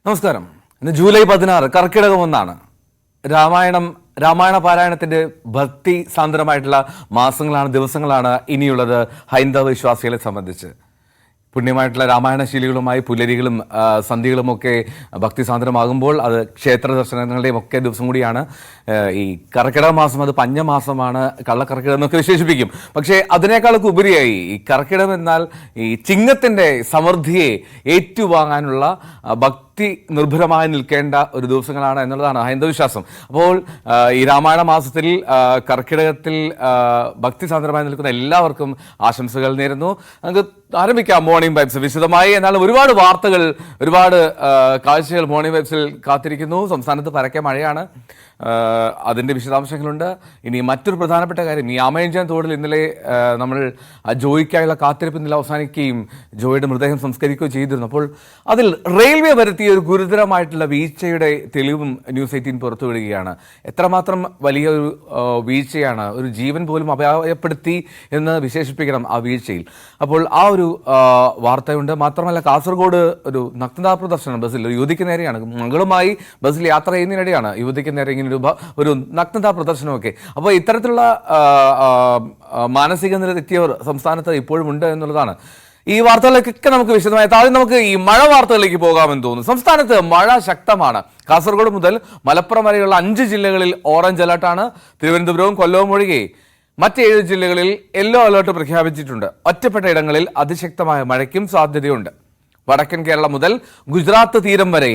നമസ്കാരം. ഇന്ന് ജൂലൈ 16 കർക്കിടകം 1 രാമായണ പാരായണത്തിന്റെ ഭക്തി സാന്ദ്രമായിട്ടുള്ള മാസങ്ങളാണ്, ദിവസങ്ങളാണ് ഇനിയുള്ളത് ഹൈന്ദവ വിശ്വാസികളെ സംബന്ധിച്ച്. പുണ്യമായിട്ടുള്ള രാമായണശീലികളുമായി പുലരികളും സന്ധ്യകളുമൊക്കെ ഭക്തിസാന്ദ്രമാകുമ്പോൾ അത് ക്ഷേത്ര ദർശനങ്ങളുടെയും ഒക്കെ ദിവസം കൂടിയാണ് ഈ കർക്കിടക മാസം. അത് പഞ്ഞമാസമാണ്, കള്ളക്കർക്കിടകം എന്നൊക്കെ വിശേഷിപ്പിക്കും. പക്ഷേ അതിനേക്കാളൊക്കെ ഉപരിയായി ഈ കർക്കിടകം എന്നാൽ ഈ ചിങ്ങത്തിന്റെ സമൃദ്ധിയെ ഏറ്റുവാങ്ങാനുള്ള ഭക്തി നിർഭരമായി നിൽക്കേണ്ട ഒരു ദിവസങ്ങളാണ് എന്നുള്ളതാണ് ഹൈന്ദവ വിശ്വാസം. അപ്പോൾ ഈ രാമായണ മാസത്തിൽ കർക്കിടകത്തിൽ ഭക്തിസാന്ദ്രമായി നിൽക്കുന്ന എല്ലാവർക്കും ആശംസകൾ നേരുന്നു. നമുക്ക് ആരംഭിക്കാം മോർണിംഗ് വൈബ്സ് വിശദമായി. എന്നാൽ ഒരുപാട് വാർത്തകൾ, ഒരുപാട് കാഴ്ചകൾ മോർണിംഗ് വൈബ്സിൽ കാത്തിരിക്കുന്നു. സംസ്ഥാനത്ത് പരക്കെ മഴയാണ്, അതിൻ്റെ വിശദാംശങ്ങളുണ്ട്. ഇനി മറ്റൊരു പ്രധാനപ്പെട്ട കാര്യം, ഈ ആമയഞ്ചാൻ തോടിൽ ഇന്നലെ നമ്മൾ ജോയിക്കായുള്ള കാത്തിരിപ്പ് ഇന്നലെ അവസാനിക്കുകയും ജോയിയുടെ മൃതദേഹം സംസ്കരിക്കുകയും ചെയ്തിരുന്നു. അപ്പോൾ അതിൽ റെയിൽവേ വരുത്തിയ ഒരു ഗുരുതരമായിട്ടുള്ള വീഴ്ചയുടെ തെളിവും ന്യൂസ് 18 പുറത്തുവിടുകയാണ്. എത്രമാത്രം വലിയൊരു വീഴ്ചയാണ്, ഒരു ജീവൻ പോലും അപായപ്പെടുത്തി എന്ന് വിശേഷിപ്പിക്കണം ആ വീഴ്ചയിൽ. അപ്പോൾ ആ ഒരു വാർത്തയുണ്ട്. മാത്രമല്ല കാസർഗോഡ് ഒരു നഗ്നതാ പ്രദർശനം ബസ്സിൽ ഒരു യുവതിക്ക് നേരെയാണ്. മകളുമായി ബസ്സിൽ യാത്ര ചെയ്യുന്നതിനിടെയാണ് യുവതിക്ക് നേരെ ഇങ്ങനെ ഒരു നഗ്നതാ പ്രദർശനമൊക്കെ. അപ്പോൾ ഇത്തരത്തിലുള്ള മാനസിക നില തെറ്റിയവർ സംസ്ഥാനത്ത് ഇപ്പോഴും ഉണ്ട് എന്നുള്ളതാണ്. ഈ വാർത്തകളിലേക്കൊക്കെ നമുക്ക് വിശദമായി ആദ്യം നമുക്ക് ഈ മഴ വാർത്തകളിലേക്ക് പോകാമെന്ന് തോന്നുന്നു. സംസ്ഥാനത്ത് മഴ ശക്തമാണ്. കാസർഗോഡ് മുതൽ മലപ്പുറം വരെയുള്ള 5 ജില്ലകളിൽ ഓറഞ്ച് അലർട്ടാണ്. തിരുവനന്തപുരവും കൊല്ലവും ഒഴികെ മറ്റ് 7 ജില്ലകളിൽ യെല്ലോ അലർട്ട് പ്രഖ്യാപിച്ചിട്ടുണ്ട്. ഒറ്റപ്പെട്ട ഇടങ്ങളിൽ അതിശക്തമായ മഴയ്ക്കും സാധ്യതയുണ്ട്. വടക്കൻ കേരളം മുതൽ ഗുജറാത്ത് തീരം വരെ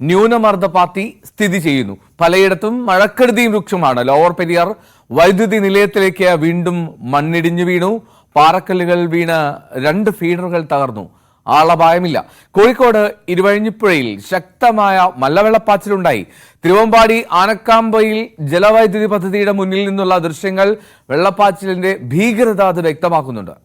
ന്യൂനമർദ്ദപാത്തി സ്ഥിതി ചെയ്യുന്നു. പലയിടത്തും മഴക്കെടുതിയും രൂക്ഷമാണ്. ലോവർ പെരിയാർ വൈദ്യുതി നിലയത്തിലേക്ക് വീണ്ടും മണ്ണിടിഞ്ഞു വീണു. പാറക്കല്ലുകൾ വീണ് 2 ഫീഡറുകൾ തകർന്നു. ആളപായമില്ല. കോഴിക്കോട് ഇരുവഴിഞ്ഞിപ്പുഴയിൽ ശക്തമായ മലവെള്ളപ്പാച്ചിലുണ്ടായി. തിരുവമ്പാടി ആനക്കാമ്പയിൽ ജലവൈദ്യുതി പദ്ധതിയുടെ മുന്നിൽ നിന്നുള്ള ദൃശ്യങ്ങൾ വെള്ളപ്പാച്ചിലിന്റെ ഭീകരത അത് വ്യക്തമാക്കുന്നുണ്ട്.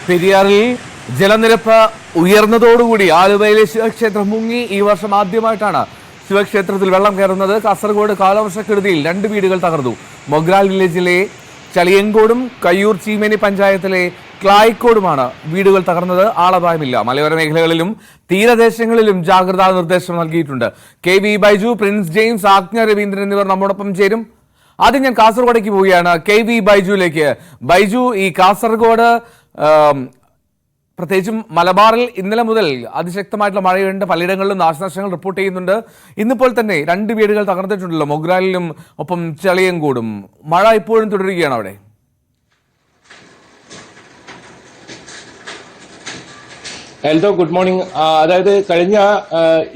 പെരിയാറിൽ ജലനിരപ്പ് ഉയർന്നതോടുകൂടി ആലുവയിലെ ശിവക്ഷേത്രം മുങ്ങി. ഈ വർഷം ആദ്യമായിട്ടാണ് ശിവക്ഷേത്രത്തിൽ വെള്ളം കയറുന്നത്. കാസർഗോഡ് കാലവർഷക്കെടുതിയിൽ 2 വീടുകൾ തകർന്നു. മൊഗ്രാൽ വില്ലേജിലെ ചളിയങ്കോടും കയ്യൂർ ചീമേനി പഞ്ചായത്തിലെ ക്ലായിക്കോടുമാണ് വീടുകൾ തകർന്നത്. ആളപായമില്ല. മലയോര മേഖലകളിലും തീരദേശങ്ങളിലും ജാഗ്രതാ നിർദ്ദേശം നൽകിയിട്ടുണ്ട്. KV ബൈജു, പ്രിൻസ് ജെയിംസ്, ആജ്ഞ രവീന്ദ്രൻ എന്നിവർ നമ്മോടൊപ്പം ചേരും. ആദ്യം ഞാൻ കാസർഗോഡേക്ക് പോവുകയാണ്, KV ബൈജുവിലേക്ക്. ബൈജു, ഈ കാസർഗോഡ് പ്രത്യേകിച്ചും മലബാറിൽ ഇന്നലെ മുതൽ അതിശക്തമായിട്ടുള്ള മഴയുണ്ട്. പലയിടങ്ങളിലും നാശനഷ്ടങ്ങൾ റിപ്പോർട്ട് ചെയ്യുന്നുണ്ട്. ഇന്നിപ്പോൾ തന്നെ 2 വീടുകൾ തകർന്നിട്ടുണ്ടല്ലോ, മൊഗ്രാലിലും ഒപ്പം ചളിയങ്കോടും. മഴ ഇപ്പോഴും തുടരുകയാണ് അവിടെ. ഹെൽത്തോ, ഗുഡ് മോർണിംഗ്. അതായത് കഴിഞ്ഞ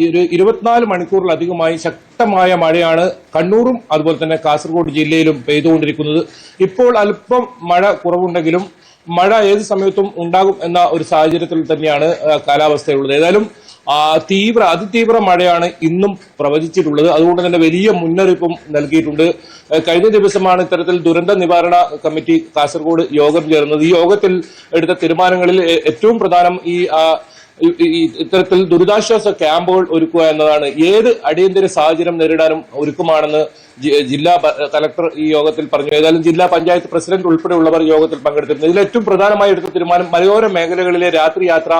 24 മണിക്കൂറിലധികമായി ശക്തമായ മഴയാണ് കണ്ണൂരും അതുപോലെ തന്നെ കാസർഗോഡ് ജില്ലയിലും പെയ്തുകൊണ്ടിരിക്കുന്നത്. ഇപ്പോൾ അല്പം മഴ കുറവുണ്ടെങ്കിലും മഴ ഏത് സമയത്തും ഉണ്ടാകും എന്ന ഒരു സാഹചര്യത്തിൽ തന്നെയാണ് കാലാവസ്ഥയുള്ളത്. ഏതായാലും അതിതീവ്ര മഴയാണ് ഇന്നും പ്രവചിച്ചിട്ടുള്ളത്. അതുകൊണ്ട് തന്നെ വലിയ മുന്നറിയിപ്പും നൽകിയിട്ടുണ്ട്. കഴിഞ്ഞ ദിവസമാണ് ഇത്തരത്തിൽ ദുരന്ത നിവാരണ കമ്മിറ്റി കാസർഗോഡ് യോഗം ചേർന്നത്. ഈ യോഗത്തിൽ എടുത്ത തീരുമാനങ്ങളിൽ ഏറ്റവും പ്രധാനം ഇത്തരത്തിൽ ദുരിതാശ്വാസ ക്യാമ്പുകൾ ഒരുക്കുക എന്നതാണ്. ഏത് അടിയന്തര സാഹചര്യം നേരിടാനും ഒരുക്കമാണെന്ന് ജില്ലാ കലക്ടർ ഈ യോഗത്തിൽ പറഞ്ഞു. ഏതായാലും ജില്ലാ പഞ്ചായത്ത് പ്രസിഡന്റ് ഉൾപ്പെടെയുള്ളവർ യോഗത്തിൽ പങ്കെടുത്തിരുന്നു. ഇതിൽ ഏറ്റവും പ്രധാനമായി എടുത്ത തീരുമാനം മലയോര മേഖലകളിലെ രാത്രി യാത്ര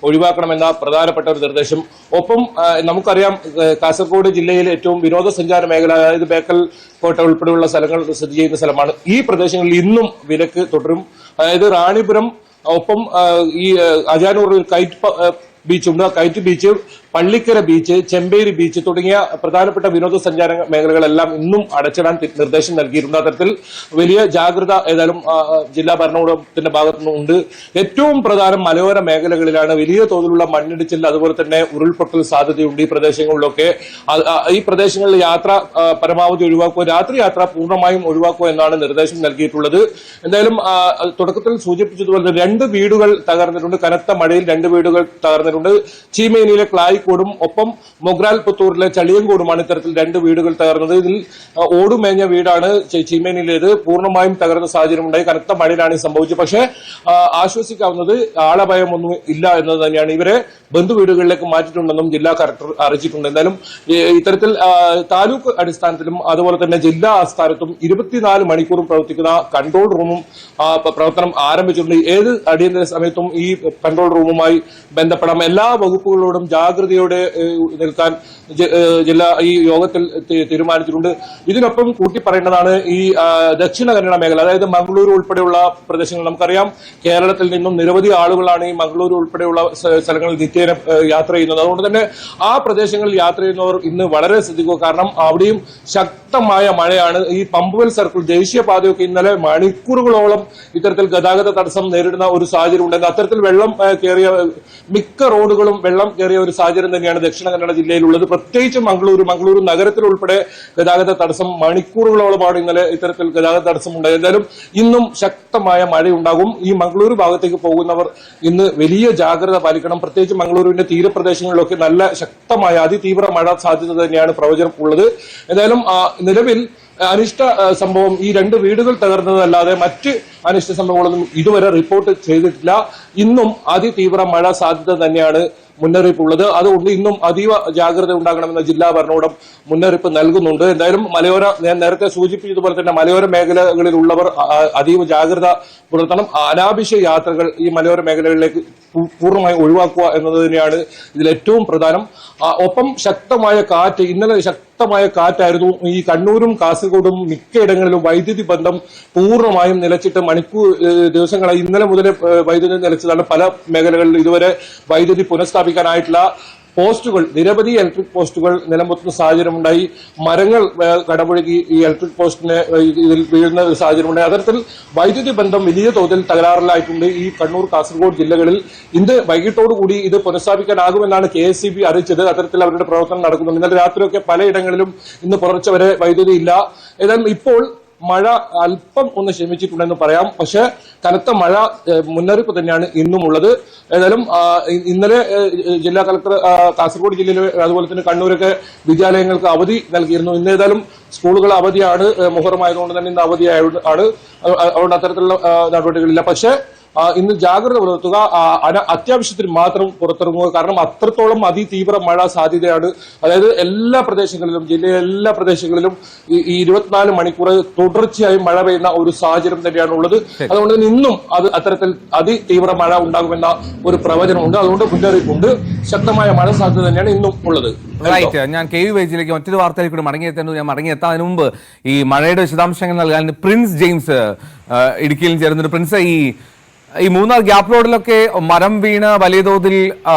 ഒഴിവാക്കണമെന്ന പ്രധാനപ്പെട്ട ഒരു നിർദ്ദേശം. ഒപ്പം നമുക്കറിയാം കാസർഗോഡ് ജില്ലയിലെ ഏറ്റവും വിനോദസഞ്ചാര മേഖല, അതായത് ബേക്കൽ കോട്ട ഉൾപ്പെടെയുള്ള സ്ഥലങ്ങൾ സ്ഥിതി ചെയ്യുന്ന സ്ഥലമാണ്. ഈ പ്രദേശങ്ങളിൽ ഇന്നും വിലക്ക് തുടരും. അതായത് റാണിപുരം, ഒപ്പം ഈ അജാനൂറിൽ കൈറ്റ് ബീച്ചുണ്ട്. Kite beach Pallikkara beach, Chemberi beach തുടങ്ങിയ പ്രധാനപ്പെട്ട വിനോദസഞ്ചാര മേഖലകളെല്ലാം ഇന്നും അടച്ചിടാൻ നിർദ്ദേശം നൽകിയിട്ടുണ്ട്. അത്തരത്തിൽ വലിയ ജാഗ്രത ഏതായാലും ജില്ലാ ഭരണകൂടത്തിന്റെ ഭാഗത്തുനിന്നുണ്ട്. ഏറ്റവും പ്രധാനം മലയോര മേഖലകളിലാണ് വലിയ തോതിലുള്ള മണ്ണിടിച്ചിൽ, അതുപോലെ തന്നെ ഉരുൾപൊട്ടൽ സാധ്യതയുണ്ട് ഈ പ്രദേശങ്ങളിലൊക്കെ. ഈ പ്രദേശങ്ങളിൽ യാത്ര പരമാവധി ഒഴിവാക്കുക, രാത്രി യാത്ര പൂർണ്ണമായും ഒഴിവാക്കുക എന്നാണ് നിർദ്ദേശം നൽകിയിട്ടുള്ളത്. എന്തായാലും തുടക്കത്തിൽ സൂചിപ്പിച്ചതുപോലെ 2 വീടുകൾ തകർന്നിട്ടുണ്ട്. കനത്ത മഴയിൽ 2 വീടുകൾ തകർന്നിട്ടുണ്ട്. ചീമേനിയിലെ ക്ലായിക്കോടും ഒപ്പം മൊഗ്രാൽ പുത്തൂരിലെ ചളിയങ്കോടുമാണ് ഇത്തരത്തിൽ 2 വീടുകൾ തകർന്നത്. ഇതിൽ ഓടുമേഞ്ഞ വീടാണ് ചീമേനിയിലേത്. പൂർണ്ണമായും തകർന്ന സാഹചര്യം ഉണ്ടായി. കനത്ത മഴയിലാണ് സംഭവിച്ചത്. പക്ഷേ ആശ്വസിക്കാവുന്നത് ആളഭയമൊന്നും ഇല്ല എന്നത് തന്നെയാണ്. ഇവരെ ബന്ധുവീടുകളിലേക്ക് മാറ്റിയിട്ടുണ്ടെന്നും ജില്ലാ കളക്ടർ അറിയിച്ചിട്ടുണ്ട്. എന്തായാലും ഇത്തരത്തിൽ താലൂക്ക് അടിസ്ഥാനത്തിലും അതുപോലെ തന്നെ ജില്ലാ ആസ്ഥാനത്തും 24 മണിക്കൂറും പ്രവർത്തിക്കുന്ന കൺട്രോൾ റൂമും പ്രവർത്തനം ആരംഭിച്ചിട്ടുണ്ട്. ഏത് അടിയന്തര സമയത്തും ഈ കൺട്രോൾ റൂമുമായി ബന്ധപ്പെടാം. എല്ലാ വകുപ്പുകളോടും ജാഗ്രതയോടെ നിൽക്കാൻ ഈ യോഗത്തിൽ തീരുമാനിച്ചിട്ടുണ്ട്. ഇതിനൊപ്പം കൂട്ടി പറയേണ്ടതാണ് ഈ ദക്ഷിണ കന്നഡ മേഖല, അതായത് മംഗളൂരു ഉൾപ്പെടെയുള്ള പ്രദേശങ്ങൾ. നമുക്കറിയാം കേരളത്തിൽ നിന്നും നിരവധി ആളുകളാണ് ഈ മംഗളൂരു ഉൾപ്പെടെയുള്ള സ്ഥലങ്ങളിൽ നിത്യേന യാത്ര ചെയ്യുന്നത്. അതുകൊണ്ട് തന്നെ ആ പ്രദേശങ്ങളിൽ യാത്ര ചെയ്യുന്നവർ ഇന്ന് വളരെ ശ്രദ്ധിക്കുക. കാരണം അവിടെയും ശക്തമായ മഴയാണ്. ഈ പമ്പുവൽ സർക്കിൾ ദേശീയപാതയൊക്കെ ഇന്നലെ മണിക്കൂറുകളോളം ഇത്തരത്തിൽ ഗതാഗത തടസ്സം നേരിടുന്ന ഒരു സാഹചര്യം ഉണ്ടായിരുന്നു. അത്തരത്തിൽ വെള്ളം കയറിയ മിക്ക റോഡുകളും വെള്ളം കയറിയ ഒരു സാഹചര്യം തന്നെയാണ് ദക്ഷിണ കന്നഡ ജില്ലയിലുള്ളത്. പ്രത്യേകിച്ച് മംഗളൂരു നഗരത്തിൽ ഉൾപ്പെടെ ഗതാഗത തടസ്സം മണിക്കൂറുകളോളമാണ് ഇന്നലെ ഇത്തരത്തിൽ ഗതാഗത തടസ്സം ഉണ്ടായത്. എന്തായാലും ഇന്നും ശക്തമായ മഴയുണ്ടാകും. ഈ മംഗളൂരു ഭാഗത്തേക്ക് പോകുന്നവർ ഇന്ന് വലിയ ജാഗ്രത പാലിക്കണം. പ്രത്യേകിച്ച് മംഗളൂരുവിന്റെ തീരപ്രദേശങ്ങളിലൊക്കെ നല്ല ശക്തമായ അതിതീവ്ര മഴ സാധ്യത തന്നെയാണ് പ്രവചനം ഉള്ളത്. എന്തായാലും നിലവിൽ അനിഷ്ട സംഭവം ഈ 2 വീടുകൾ തകർന്നതല്ലാതെ മറ്റ് അനിഷ്ട സംഭവങ്ങളൊന്നും ഇതുവരെ റിപ്പോർട്ട് ചെയ്തിട്ടില്ല. ഇന്നും അതിതീവ്ര മഴ സാധ്യത തന്നെയാണ് മുന്നറിയിപ്പുള്ളത്. അതുകൊണ്ട് ഇന്നും അതീവ ജാഗ്രത ഉണ്ടാകണമെന്ന ജില്ലാ ഭരണകൂടം മുന്നറിയിപ്പ് നൽകുന്നുണ്ട്. എന്തായാലും ഞാൻ നേരത്തെ സൂചിപ്പിച്ചതുപോലെ തന്നെ മലയോര മേഖലകളിലുള്ളവർ അതീവ ജാഗ്രത പുലർത്തണം. അനാവശ്യ യാത്രകൾ ഈ മലയോര മേഖലകളിലേക്ക് പൂർണ്ണമായി ഒഴിവാക്കുക എന്നത് തന്നെയാണ് ഇതിൽ ഏറ്റവും പ്രധാനം. ഒപ്പം ശക്തമായ കാറ്റ്, ഇന്നലെ ശക്തമായ കാറ്റായിരുന്നു. ഈ കണ്ണൂരും കാസർഗോഡും മിക്കയിടങ്ങളിലും വൈദ്യുതി ബന്ധം പൂർണ്ണമായും നിലച്ചിട്ട് ദിവസങ്ങളായി. ഇന്നലെ മുതൽ വൈദ്യുതി നിലച്ചതാണ്. പല മേഖലകളിലും ഇതുവരെ വൈദ്യുതി പുനഃസ്ഥാപിക്കാനായിട്ടുള്ള പോസ്റ്റുകൾ, നിരവധി ഇലക്ട്രിക് പോസ്റ്റുകൾ നിലംപൊത്തുന്ന സാഹചര്യമുണ്ടായി. മരങ്ങൾ കടപുഴകി ഈ ഇലക്ട്രിക് പോസ്റ്റിന് ഇതിൽ വീഴുന്ന ഒരു സാഹചര്യമുണ്ടായി. അത്തരത്തിൽ വൈദ്യുതി ബന്ധം വലിയ തോതിൽ തകരാറിലായിട്ടുണ്ട് ഈ കണ്ണൂർ കാസർഗോഡ് ജില്ലകളിൽ. ഇന്ന് വൈകിട്ടോടുകൂടി ഇത് പുനഃസ്ഥാപിക്കാനാകുമെന്നാണ് KSEB അറിയിച്ചത്. അത്തരത്തിൽ അവരുടെ പ്രവർത്തനം നടക്കുന്നുണ്ട്. ഇന്നലെ രാത്രിയൊക്കെ പലയിടങ്ങളിലും ഇന്ന് പുലർച്ചെ വരെ വൈദ്യുതി ഇല്ല. ഏതായാലും ഇപ്പോൾ മഴ അല്പം ഒന്ന് ശമിച്ചിട്ടുണ്ടെന്ന് പറയാം. പക്ഷെ കനത്ത മഴ മുന്നറിയിപ്പ് തന്നെയാണ് ഇന്നും ഉള്ളത്. ഏതായാലും ഇന്നലെ ജില്ലാ കളക്ടർ കാസർഗോഡ് ജില്ലയിൽ അതുപോലെ തന്നെ കണ്ണൂരൊക്കെ വിദ്യാലയങ്ങൾക്ക് അവധി നൽകിയിരുന്നു. ഇന്ന് ഏതായാലും സ്കൂളുകൾ അവധിയാണ്. മുഹറം ആയതുകൊണ്ട് തന്നെ ഇന്ന് അവധിയാണ്. അതുകൊണ്ട് അത്തരത്തിലുള്ള നടപടികളില്ല. പക്ഷേ ഇന്ന് ജാഗ്രത പുലർത്തുക, അത്യാവശ്യത്തിന് മാത്രം പുറത്തിറങ്ങുക. കാരണം അത്രത്തോളം അതിതീവ്ര മഴ സാധ്യതയാണ്. അതായത് എല്ലാ പ്രദേശങ്ങളിലും, ജില്ലയിലെ എല്ലാ പ്രദേശങ്ങളിലും ഈ 24 മണിക്കൂർ തുടർച്ചയായി മഴ പെയ്യുന്ന ഒരു സാഹചര്യം തന്നെയാണ് ഉള്ളത്. അതുകൊണ്ട് തന്നെ ഇന്നും അത്തരത്തിൽ അതിതീവ്ര മഴ ഉണ്ടാകുമെന്ന ഒരു പ്രവചനമുണ്ട്. അതുകൊണ്ട് മുന്നറിയിപ്പുണ്ട്. ശക്തമായ മഴ സാധ്യത തന്നെയാണ് ഇന്നും ഉള്ളത്. റൈറ്റ്. ഞാൻ KU പേജിലേക്ക് മറ്റൊരു വാർത്തയിലേക്ക് കൂടി മടങ്ങിയെത്താൻ മുമ്പ് ഈ മഴയുടെ വിശദാംശങ്ങൾ നൽകാൻ പ്രിൻസ് ജെയിംസ് ഇടുക്കിയിൽ ചേർന്നൊരു പ്രിൻസ്, ഈ മൂന്നാർ ഗ്യാപ് റോഡിലൊക്കെ മരം വീണ് വലിയ തോതിൽ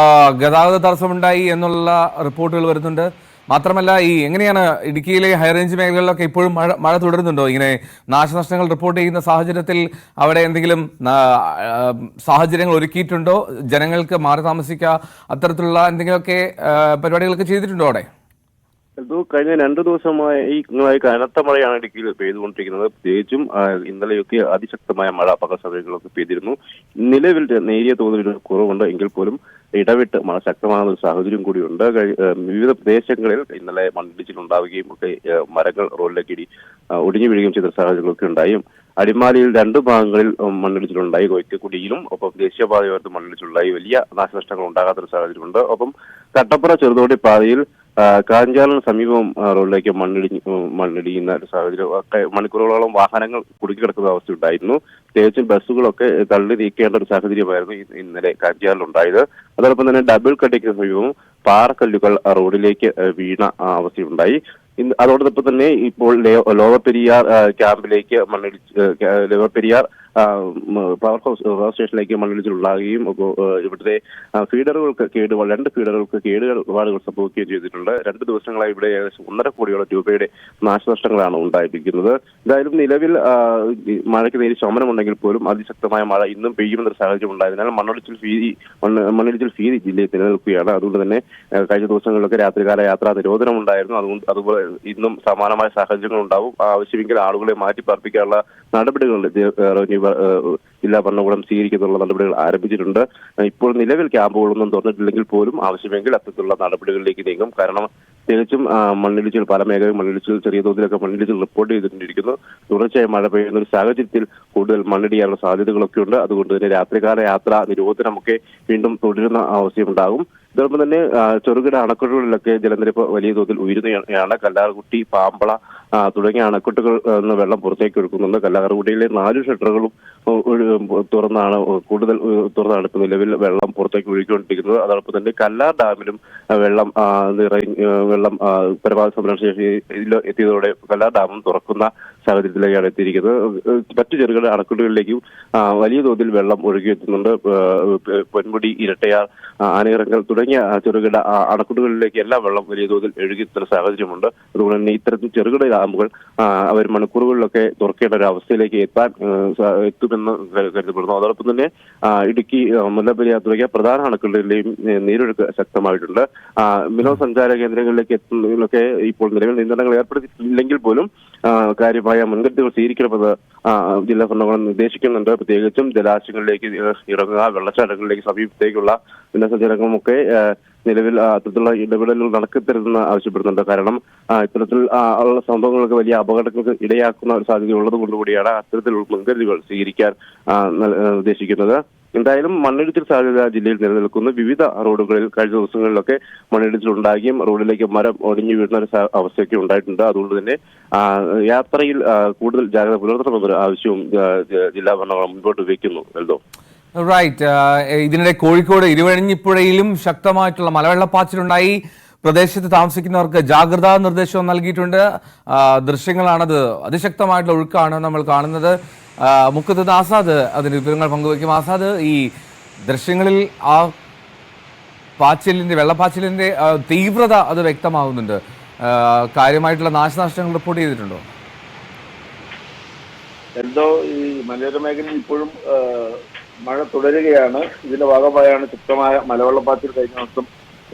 ഗതാഗത തടസ്സമുണ്ടായി എന്നുള്ള റിപ്പോർട്ടുകൾ വരുന്നുണ്ട്. മാത്രമല്ല എങ്ങനെയാണ് ഇടുക്കിയിലെ ഹൈറേഞ്ച് മേഖലകളിലൊക്കെ ഇപ്പോഴും മഴ തുടരുന്നുണ്ടോ? ഇങ്ങനെ നാശനഷ്ടങ്ങൾ റിപ്പോർട്ട് ചെയ്യുന്ന സാഹചര്യത്തിൽ അവിടെ എന്തെങ്കിലും സാഹചര്യങ്ങൾ ഒരുക്കിയിട്ടുണ്ടോ? ജനങ്ങൾക്ക് മാറി താമസിക്കുക അത്തരത്തിലുള്ള എന്തെങ്കിലുമൊക്കെ പരിപാടികളൊക്കെ ചെയ്തിട്ടുണ്ടോ അവിടെ? കഴിഞ്ഞ 2 ദിവസമായി കനത്ത മഴയാണ് ഇടുക്കിയിൽ പെയ്തുകൊണ്ടിരിക്കുന്നത്. പ്രത്യേകിച്ചും ഇന്നലെയൊക്കെ അതിശക്തമായ മഴ പകൽ സമയങ്ങളൊക്കെ പെയ്തിരുന്നു. നിലവിൽ നേരിയ തോതിൽ കുറവുണ്ട് എങ്കിൽ പോലും ഇടവിട്ട് മഴ ശക്തമാകുന്ന ഒരു സാഹചര്യം കൂടിയുണ്ട്. വിവിധ പ്രദേശങ്ങളിൽ ഇന്നലെ മണ്ണിടിച്ചിലുണ്ടാവുകയും ഒക്കെ മരങ്ങൾ റോഡിലേക്ക് ഒടിഞ്ഞു വീഴുകയും ചെയ്ത സാഹചര്യങ്ങളൊക്കെ ഉണ്ടായി. അടിമാലിയിൽ 2 ഭാഗങ്ങളിൽ മണ്ണിടിച്ചിലുണ്ടായി. കൊയ്ക്കക്കുടിയിലും ഒപ്പം ദേശീയപാതയോരത്ത് മണ്ണിടിച്ചിലുണ്ടായി. വലിയ നാശനഷ്ടങ്ങൾ ഉണ്ടാകാത്തൊരു സാഹചര്യമുണ്ട്. ഒപ്പം കട്ടപ്പുറ ചെറുതോടി പാതയിൽ കാഞ്ചാലിന് സമീപം റോഡിലേക്ക് മണ്ണിടിയുന്ന ഒരു സാഹചര്യം. മണിക്കൂറുകളോളം വാഹനങ്ങൾ കുടുക്കിക്കിടക്കുന്ന അവസ്ഥ ഉണ്ടായിരുന്നു. പ്രത്യേകിച്ചും ബസ്സുകളൊക്കെ തള്ളി നീക്കേണ്ട ഒരു സാഹചര്യമായിരുന്നു ഇന്നലെ കാഞ്ചാലിലുണ്ടായത്. അതോടൊപ്പം തന്നെ ഡബിൾ കട്ടിക്ക് സമീപം പാറക്കല്ലുകൾ റോഡിലേക്ക് വീണ അവസ്ഥയുണ്ടായി. അതോടൊപ്പം തന്നെ ഇപ്പോൾ ലോവർ പെരിയാർ ക്യാമ്പിലേക്ക് ലോവർ പെരിയാർ പവർ സ്റ്റേഷനിലേക്ക് മണ്ണിടിച്ചിൽ ഉണ്ടാകുകയും ഇവിടുത്തെ ഫീഡറുകൾക്ക് രണ്ട് ഫീഡറുകൾക്ക് കേടുപാടുകൾ സംഭവിക്കുകയും ചെയ്തിട്ടുണ്ട്. 2 ദിവസങ്ങളായി ഇവിടെ ഏകദേശം 1.5 കോടിയോളം രൂപയുടെ നാശനഷ്ടങ്ങളാണ് ഉണ്ടായിരിക്കുന്നത്. എന്തായാലും നിലവിൽ മഴയ്ക്ക് നേരിയ ശമനമുണ്ടെങ്കിൽ പോലും അതിശക്തമായ മഴ ഇന്നും പെയ്യുമെന്നൊരു സാഹചര്യം ഉണ്ടായതിനാൽ മണ്ണിടിച്ചിൽ ഭീതി ജില്ലയിൽ നിലനിൽക്കുകയാണ്. അതുകൊണ്ട് തന്നെ കഴിഞ്ഞ ദിവസങ്ങളിലൊക്കെ രാത്രികാല യാത്രാ നിരോധനം ഉണ്ടായിരുന്നു. അതുപോലെ ഇന്നും സമാനമായ സാഹചര്യങ്ങൾ ഉണ്ടാവും. ആവശ്യമെങ്കിൽ ആളുകളെ മാറ്റിപ്പാർപ്പിക്കാനുള്ള നടപടികൾ ജില്ലാ ഭരണകൂടം സ്വീകരിക്കുന്നുള്ള നടപടികൾ ആരംഭിച്ചിട്ടുണ്ട്. ഇപ്പോൾ നിലവിൽ ക്യാമ്പുകളൊന്നും തുറന്നിട്ടില്ലെങ്കിൽ പോലും ആവശ്യമെങ്കിൽ അത്തരത്തിലുള്ള നടപടികളിലേക്ക് നീങ്ങും. കാരണം തികച്ചും മണ്ണിടിച്ചിൽ പല മേഖലയും മണ്ണിടിച്ചിൽ ചെറിയ തോതിലൊക്കെ മണ്ണിടിച്ചിൽ റിപ്പോർട്ട് ചെയ്തിട്ടിരിക്കുന്നു. തുടർച്ചയായി മഴ പെയ്യുന്ന ഒരു സാഹചര്യത്തിൽ കൂടുതൽ മണ്ണിടിയാനുള്ള സാധ്യതകളൊക്കെ ഉണ്ട്. അതുകൊണ്ട് തന്നെ രാത്രികാല യാത്രാ നിരോധനമൊക്കെ വീണ്ടും തുടരുന്ന അവസ്ഥയുണ്ടാകും. ഇതോടൊപ്പം തന്നെ ചെറുകിട അണക്കെട്ടുകളിലൊക്കെ ജലനിരപ്പ് വലിയ തോതിൽ ഉയരുകയാണ്. കല്ലാർകുട്ടി, പാമ്പള തുടങ്ങിയ അണക്കെട്ടുകൾ നിന്ന് വെള്ളം പുറത്തേക്ക് ഒഴുക്കുന്നുണ്ട്. കല്ലാർകുട്ടിയിലെ 4 ഷട്ടറുകളും തുറന്നാണ് ഇപ്പോൾ നിലവിൽ വെള്ളം പുറത്തേക്ക് ഒഴുകിക്കൊണ്ടിരിക്കുന്നത്. അതോടൊപ്പം തന്നെ കല്ലാർ ഡാമിലും വെള്ളം പരമാവധി സംരക്ഷണശേഷി എത്തിയതോടെ കല്ലാർ ഡാമും തുറക്കുന്ന സാഹചര്യത്തിലേക്കാണ് എത്തിയിരിക്കുന്നത്. മറ്റു ചെറുകിട അണക്കെട്ടുകളിലേക്കും വലിയ തോതിൽ വെള്ളം ഒഴുകിയെത്തുന്നുണ്ട്. പൊന്മുടി, ഇരട്ടയാർ, ആനയിറങ്കൽ തുടങ്ങിയ ചെറുകിട അണക്കെട്ടുകളിലേക്ക് എല്ലാ വെള്ളം വലിയ തോതിൽ ഒഴുകിയെത്തുന്ന സാഹചര്യമുണ്ട്. അതുകൊണ്ട് തന്നെ ഇത്തരത്തിൽ ചെറുകിട ഡാമുകൾ അവർ മണിക്കൂറുകളിലൊക്കെ തുറക്കേണ്ട ഒരു അവസ്ഥയിലേക്ക് എത്തുമെന്ന് കരുതപ്പെടുന്നു. അതോടൊപ്പം തന്നെ ഇടുക്കി, മുല്ലപ്പെരിയാർ തുടങ്ങിയ പ്രധാന അണക്കെട്ടുകളിലെയും നീരൊഴുക്ക് ശക്തമായിട്ടുണ്ട്. വിനോദസഞ്ചാര കേന്ദ്രങ്ങളിലേക്ക് എത്തുന്നതിലൊക്കെ ഇപ്പോൾ നിലവിൽ നിയന്ത്രണങ്ങൾ ഏർപ്പെടുത്തിയില്ലെങ്കിൽ പോലും കാര്യമായ മുൻകരുതലുകൾ സ്വീകരിക്കണമെന്ന് ജില്ലാ ഭരണകൂടം നിർദ്ദേശിക്കുന്നുണ്ട്. പ്രത്യേകിച്ചും ജലാശയങ്ങളിലേക്ക് ഇറങ്ങുക, വെള്ളച്ചാട്ടങ്ങളിലേക്ക് സമീപത്തേക്കുള്ള വിനോദസഞ്ചാരങ്ങളുമൊക്കെ നിലവിൽ അത്തരത്തിലുള്ള ഇടപെടലുകൾ നടക്കത്തരുതെന്ന് ആവശ്യപ്പെടുന്നുണ്ട്. കാരണം ഇത്തരത്തിൽ ഉള്ള സംഭവങ്ങൾക്ക് വലിയ അപകടങ്ങൾക്ക് ഇടയാക്കുന്ന ഒരു സാധ്യത ഉള്ളത് കൊണ്ടുകൂടിയാണ് അത്തരത്തിലുള്ള മുൻകരുതലുകൾ സ്വീകരിക്കാൻ നിർദ്ദേശിക്കുന്നത്. എന്തായാലും മണ്ണിടിച്ചിൽ സാധ്യത ജില്ലയിൽ നിലനിൽക്കുന്ന വിവിധ റോഡുകളിൽ കഴിഞ്ഞ ദിവസങ്ങളിലൊക്കെ മണ്ണിടിച്ചിൽ ഉണ്ടാകുകയും റോഡിലേക്ക് മരം ഒടിഞ്ഞു വീഴുന്ന ഒരു അവസ്ഥയൊക്കെ ഉണ്ടായിട്ടുണ്ട്. അതുകൊണ്ട് തന്നെ യാത്രയിൽ കൂടുതൽ ജാഗ്രത പുലർത്തണമെന്നൊരു ആവശ്യവും ജില്ലാ ഭരണകൂടം മുൻപോട്ട് വയ്ക്കുന്നു. എൽദോ. റൈറ്റ്. ഇതിനിടെ കോഴിക്കോട് ഇരുവഴിഞ്ഞിപ്പുഴയിലും ശക്തമായിട്ടുള്ള മലവെള്ളപ്പാച്ചിലുണ്ടായി. പ്രദേശത്ത് താമസിക്കുന്നവർക്ക് ജാഗ്രതാ നിർദ്ദേശവും നൽകിയിട്ടുണ്ട്. ദൃശ്യങ്ങളാണത്. അതിശക്തമായിട്ടുള്ള ഒഴുക്കാണ് നമ്മൾ കാണുന്നത്. മുക്കത്ത് ആസാദ് അതിന് വിവരങ്ങൾ പങ്കുവയ്ക്കും. ആസാദ്, ഈ ദൃശ്യങ്ങളിൽ ആ വെള്ളപ്പാച്ചിലിന്റെ തീവ്രത അത് വ്യക്തമാകുന്നുണ്ട്. കാര്യമായിട്ടുള്ള നാശനഷ്ടങ്ങൾ റിപ്പോർട്ട് ചെയ്തിട്ടുണ്ടോ? എന്തോ ഈ മലയോര മേഖലയിൽ ഇപ്പോഴും മഴ തുടരുകയാണ്. ഇതിന്റെ ഭാഗമായാണ് ശക്തമായ മലവെള്ളപ്പാച്ചിൽ കഴിഞ്ഞ ദിവസം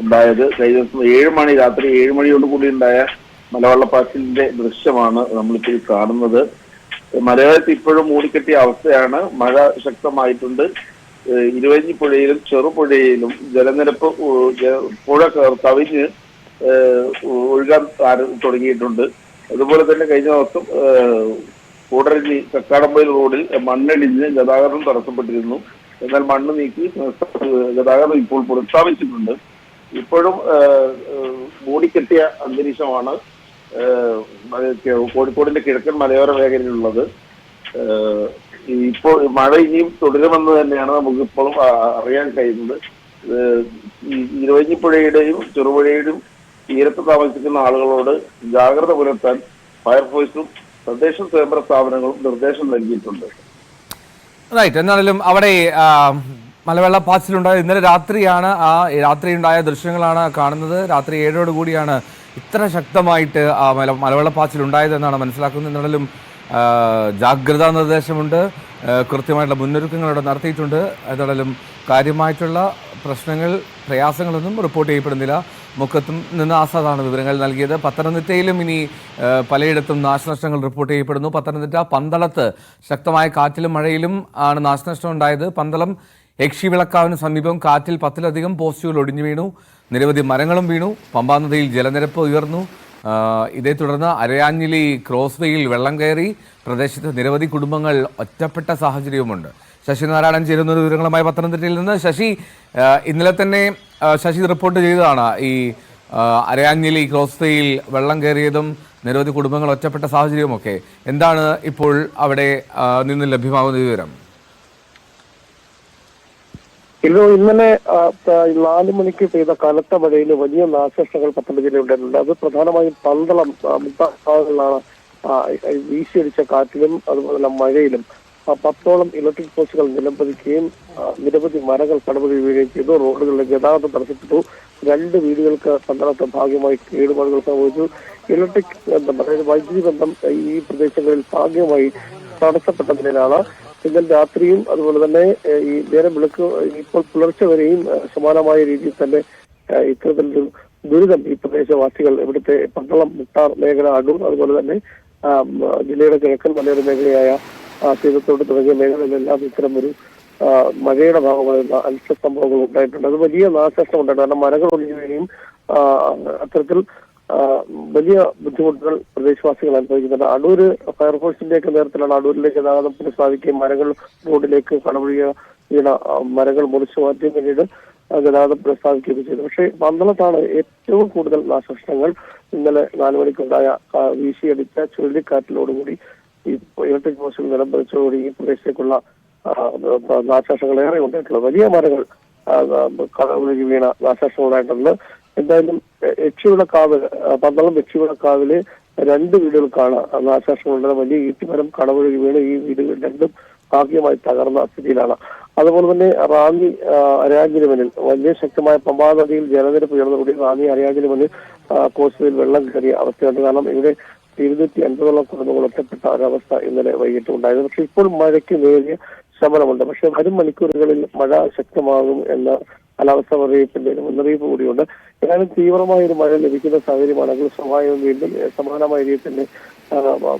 ഉണ്ടായത്. കഴിഞ്ഞ ദിവസം രാത്രി 7 മണിയോട് കൂടി ഉണ്ടായ മലവെള്ളപ്പാച്ചിലിന്റെ ദൃശ്യമാണ് നമ്മളിപ്പോൾ കാണുന്നത്. മലയോരത്ത് ഇപ്പോഴും മൂടിക്കെട്ടിയ അവസ്ഥയാണ്. മഴ ശക്തമായിട്ടുണ്ട്. ഇരുവഴിഞ്ഞിപ്പുഴയിലും ചെറുപുഴയിലും ജലനിരപ്പ് പുഴ കവിഞ്ഞ് ഒഴുകാൻ തുടങ്ങിയിട്ടുണ്ട്. അതുപോലെ തന്നെ കഴിഞ്ഞ ദിവസം കൂടരഞ്ഞി കക്കാടംപൊയിൽ റോഡിൽ മണ്ണിടിഞ്ഞ് ഗതാഗതം തടസ്സപ്പെട്ടിരുന്നു. എന്നാൽ മണ്ണ് നീക്കി ഗതാഗതം ഇപ്പോൾ പുനഃസ്ഥാപിച്ചിട്ടുണ്ട്. ഇപ്പോഴും മൂടിക്കെട്ടിയ അന്തരീക്ഷമാണ് കോഴിക്കോടിന്റെ കിഴക്കൻ മലയോര മേഖലയിലുള്ളത്. ഇപ്പോൾ മഴ ഇനിയും തുടരുമെന്ന് തന്നെയാണ് നമുക്ക് ഇപ്പോഴും അറിയാൻ കഴിയുന്നത്. ഇരുവഴിഞ്ഞിപ്പുഴയുടെയും ചെറുപുഴയുടെയും തീരത്ത് താമസിക്കുന്ന ആളുകളോട് ജാഗ്രത പുലർത്താൻ ഫയർഫോഴ്സും തദ്ദേശ സ്വയംഭരണ സ്ഥാപനങ്ങളും നിർദ്ദേശം നൽകിയിട്ടുണ്ട്. റൈറ്റ്. എന്നാലും അവിടെ മലവെള്ളപ്പാച്ചിലുണ്ടായത് ഇന്നലെ രാത്രിയാണ്. ആ രാത്രിയുണ്ടായ ദൃശ്യങ്ങളാണ് കാണുന്നത്. രാത്രി 7 കൂടിയാണ് ഇത്ര ശക്തമായിട്ട് ആ മലവെള്ളപ്പാച്ചിലുണ്ടായതെന്നാണ് മനസ്സിലാക്കുന്നത്. എന്നാലും ജാഗ്രതാ നിർദ്ദേശമുണ്ട്. കൃത്യമായിട്ടുള്ള മുന്നൊരുക്കങ്ങൾ ഇവിടെ നടത്തിയിട്ടുണ്ട്. എന്നാലും കാര്യമായിട്ടുള്ള പ്രയാസങ്ങളൊന്നും റിപ്പോർട്ട് ചെയ്യപ്പെടുന്നില്ല. മുക്കത്തും നിന്ന് ആസാദാണ് വിവരങ്ങൾ നൽകിയത്. പത്തനംതിട്ടയിലും ഇനി പലയിടത്തും നാശനഷ്ടങ്ങൾ റിപ്പോർട്ട് ചെയ്യപ്പെടുന്നു. പത്തനംതിട്ട പന്തളത്ത് ശക്തമായ കാറ്റിലും മഴയിലും ആണ് നാശനഷ്ടം ഉണ്ടായത്. പന്തളം യക്ഷിവിളക്കാവിന് സമീപം കാറ്റിൽ 10-ലധികം പോസ്റ്റുകൾ ഒടിഞ്ഞു വീണു. നിരവധി മരങ്ങളും വീണു. പമ്പാനദിയിൽ ജലനിരപ്പ് ഉയർന്നു. ഇതേ തുടർന്ന് അരയാഞ്ഞിലി ക്രോസ് വേയിൽ വെള്ളം കയറി. പ്രദേശത്ത് നിരവധി കുടുംബങ്ങൾ ഒറ്റപ്പെട്ട സാഹചര്യവുമുണ്ട്. ശശിനാരായണൻ ചേരുന്ന വിവരങ്ങളുമായി പത്തനംതിട്ടയിൽ നിന്ന്. ശശി, ഇന്നലെ തന്നെ ശശി റിപ്പോർട്ട് ചെയ്തതാണ് ഈ അരയാഞ്ഞിലി ക്രോസ് വേയിൽ വെള്ളം കയറിയതും നിരവധി കുടുംബങ്ങൾ ഒറ്റപ്പെട്ട സാഹചര്യവുമൊക്കെ. എന്താണ് ഇപ്പോൾ അവിടെ നിന്ന് ലഭ്യമാകുന്ന വിവരം? ഇന്നലെ 4 മണിക്ക് പെയ്ത കനത്ത മഴയിൽ വലിയ നാശനഷ്ടങ്ങൾ പത്തനംതിട്ട ജില്ലയിലുണ്ടായിട്ടുണ്ട്. അത് പ്രധാനമായും പന്തളം ഭാഗങ്ങളിലാണ് വീശിയടിച്ച കാറ്റിലും അതുപോലെ തന്നെ മഴയിലും 10ഓളം ഇലക്ട്രിക് പോസ്റ്റുകൾ നിലംപതിക്കുകയും നിരവധി മരങ്ങൾ കടപുഴി വീഴുകയും ചെയ്തു. റോഡുകളിലെ ഗതാഗതം തടസ്സപ്പെട്ടു. 2 വീടുകൾക്ക് പന്തളത്തെ ഭാഗികമായി കേടുപാടുകൾ സംഭവിച്ചു. ഇലക്ട്രിക് ബന്ധം, അതായത് വൈദ്യുതി ബന്ധം ഈ പ്രദേശങ്ങളിൽ ഭാഗികമായി തടസ്സപ്പെട്ട നിലയിലാണ്. ഇന്നലെ രാത്രിയും അതുപോലെ തന്നെ ഈ നേരം ഇപ്പോൾ പുലർച്ചെ വരെയും സമാനമായ രീതിയിൽ തന്നെ ഇത്തരത്തിലൊരു ദുരിതം ഈ പ്രദേശവാസികൾ, ഇവിടുത്തെ പന്തളം, മുട്ടാർ മേഖല, അടൂർ, അതുപോലെ തന്നെ ജില്ലയുടെ കിഴക്കൻ മലയോര മേഖലയായ സീതത്തോട് തുടങ്ങിയ മേഖലകളിലെല്ലാം ഇത്തരം ഒരു മഴയുടെ ഭാഗമായുള്ള അനിഷ്ട സംഭവങ്ങൾ ഉണ്ടായിട്ടുണ്ട്. അത് വലിയ നാശനഷ്ടം ഉണ്ടായിട്ടുണ്ട്. കാരണം മരങ്ങൾ ഒഴിയുകയും അത്തരത്തിൽ വലിയ ബുദ്ധിമുട്ടുകൾ പ്രദേശവാസികൾ അനുഭവിക്കുന്നുണ്ട്. അടൂര് ഫയർഫോഴ്സിന്റെയൊക്കെ നേതൃത്വത്തിലാണ് അടൂരിലെ ഗതാഗതം പുനഃസ്ഥാപിക്കുകയും മരങ്ങൾ റോഡിലേക്ക് വീണ മരങ്ങൾ മുറിച്ചു മാറ്റുകയും പിന്നീട് ഗതാഗതം പുനഃസ്ഥാപിക്കുകയും ചെയ്തു. പക്ഷേ പന്തളത്താണ് ഏറ്റവും കൂടുതൽ നാശനഷ്ടങ്ങൾ. ഇന്നലെ 4 മണിക്കുണ്ടായ വീശിയടിച്ച ചുഴലിക്കാറ്റിലോടുകൂടി ഈ ഇലക്ട്രിക് പോസ്റ്റുകൾ നിലംപതിച്ചതോടുകൂടി ഈ പ്രദേശത്തേക്കുള്ള നാശനഷ്ടങ്ങൾ ഏറെ ഉണ്ടായിട്ടുള്ളത്. വലിയ മരങ്ങൾ കടപുഴകി വീണ നാശനഷ്ടം ഉണ്ടായിട്ടുണ്ട്. എന്തായാലും യക്ഷിവിളക്കാവ്, പന്തളം യക്ഷിവിളക്കാവില് 2 വീടുകൾക്കാണ് നാശനഷ്ടങ്ങളുള്ളത്. വലിയ ഈട്ടിമരം കടപുഴകി വീണ് ഈ വീടുകൾ രണ്ടും ഭാഗികമായി തകർന്ന സ്ഥിതിയിലാണ്. അതുപോലെ തന്നെ റാന്നി അരയാഞ്ചിലിമനിൽ വലിയ ശക്തമായ പമ്പാ നദിയിൽ ജലനിരപ്പ് ഉയർന്നുകൂടി റാന്നി അരയാഞ്ചിലിമനിൽ കോസ്റ്റുവേയിൽ വെള്ളം കയറിയ അവസ്ഥയുണ്ട്. കാരണം ഇവിടെ 250ഓളം കുടുംബങ്ങൾ ഒറ്റപ്പെട്ട ഒരവസ്ഥ ഇന്നലെ വൈകിട്ട് ഉണ്ടായിരുന്നു. പക്ഷെ ഇപ്പോൾ മഴയ്ക്ക് നേരിയ ശമനമുണ്ട്. പക്ഷെ വരും മണിക്കൂറുകളിൽ മഴ ശക്തമാകും എന്ന കാലാവസ്ഥാ മുന്നറിയിപ്പിന്റെ ഒരു മുന്നറിയിപ്പ് കൂടിയുണ്ട്. ഏതായാലും തീവ്രമായ ഒരു മഴ ലഭിക്കുന്ന സാഹചര്യമാണെങ്കിൽ സ്വാഭാവികം വീണ്ടും സമാനമായ രീതിയിൽ തന്നെ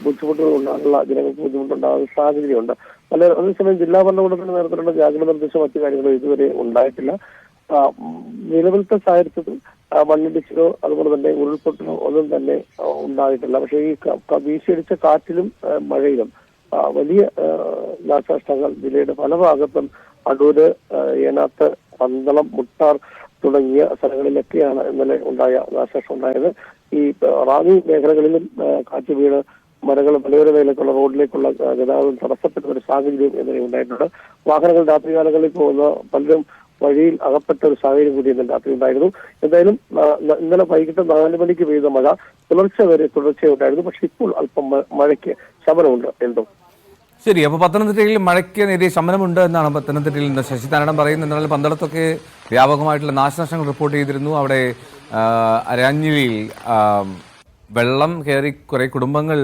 ബുദ്ധിമുട്ടുകൾ ഉണ്ടാകാനുള്ള ജനങ്ങൾക്ക് ബുദ്ധിമുട്ടുണ്ടാകുന്ന സാഹചര്യമുണ്ട്. അതേസമയം ജില്ലാ ഭരണകൂടത്തിന്റെ നേതൃത്വത്തിലുള്ള ജാഗ്രത നിർദ്ദേശം മറ്റു കാര്യങ്ങളും ഇതുവരെ ഉണ്ടായിട്ടില്ല. നിലവിലത്തെ സാഹചര്യത്തിൽ മണ്ണിടിച്ചിലോ അതുപോലെ തന്നെ ഉരുൾപൊട്ടലോ ഒന്നും തന്നെ ഉണ്ടായിട്ടില്ല. പക്ഷേ ഈ വീശിയടിച്ച കാറ്റിലും മഴയിലും വലിയ നാശനഷ്ടങ്ങൾ ജില്ലയുടെ പല ഭാഗത്തും അടൂര്, ഏനാത്ത്, പന്തളം, മുട്ടാർ തുടങ്ങിയ സ്ഥലങ്ങളിലൊക്കെയാണ് ഇന്നലെ ഉണ്ടായ നാശനഷ്ടം ഉണ്ടായത്. ഈ റാന്നി മേഖലകളിലും കാറ്റ് വീണ് മരങ്ങൾ മലയോര മേഖലക്കുള്ള റോഡിലേക്കുള്ള ഗതാഗതം തടസ്സപ്പെട്ട ഒരു സാഹചര്യം ഇന്നലെ ഉണ്ടായിട്ടുണ്ട്. വാഹനങ്ങൾ രാത്രികാലങ്ങളിൽ പോകുന്ന പലരും വഴിയിൽ അകപ്പെട്ട ഒരു സാഹചര്യം കൂടി ഇന്നലെ രാത്രി ഉണ്ടായിരുന്നു. എന്തായാലും ഇന്നലെ വൈകിട്ട് 4 മണിക്ക് പെയ്ത മഴ പുലർച്ചെ വരെ തുടർച്ചയുണ്ടായിരുന്നു. പക്ഷെ ഇപ്പോൾ അല്പം മഴയ്ക്ക് ശമനമുണ്ട്. എന്തോ ശരി. അപ്പോൾ പത്തനംതിട്ടയിൽ മഴയ്ക്ക് നേരിയ ശമനമുണ്ട് എന്നാണ് പത്തനംതിട്ടയിൽ നിന്ന് ശശിനാരായണൻ പറയുന്നത്. എന്നാൽ പന്തളത്തൊക്കെ വ്യാപകമായിട്ടുള്ള നാശനഷ്ടങ്ങൾ റിപ്പോർട്ട് ചെയ്തിരുന്നു. അവിടെ അരയാഞ്ഞിലിയിൽ വെള്ളം കയറി കുറേ കുടുംബങ്ങൾ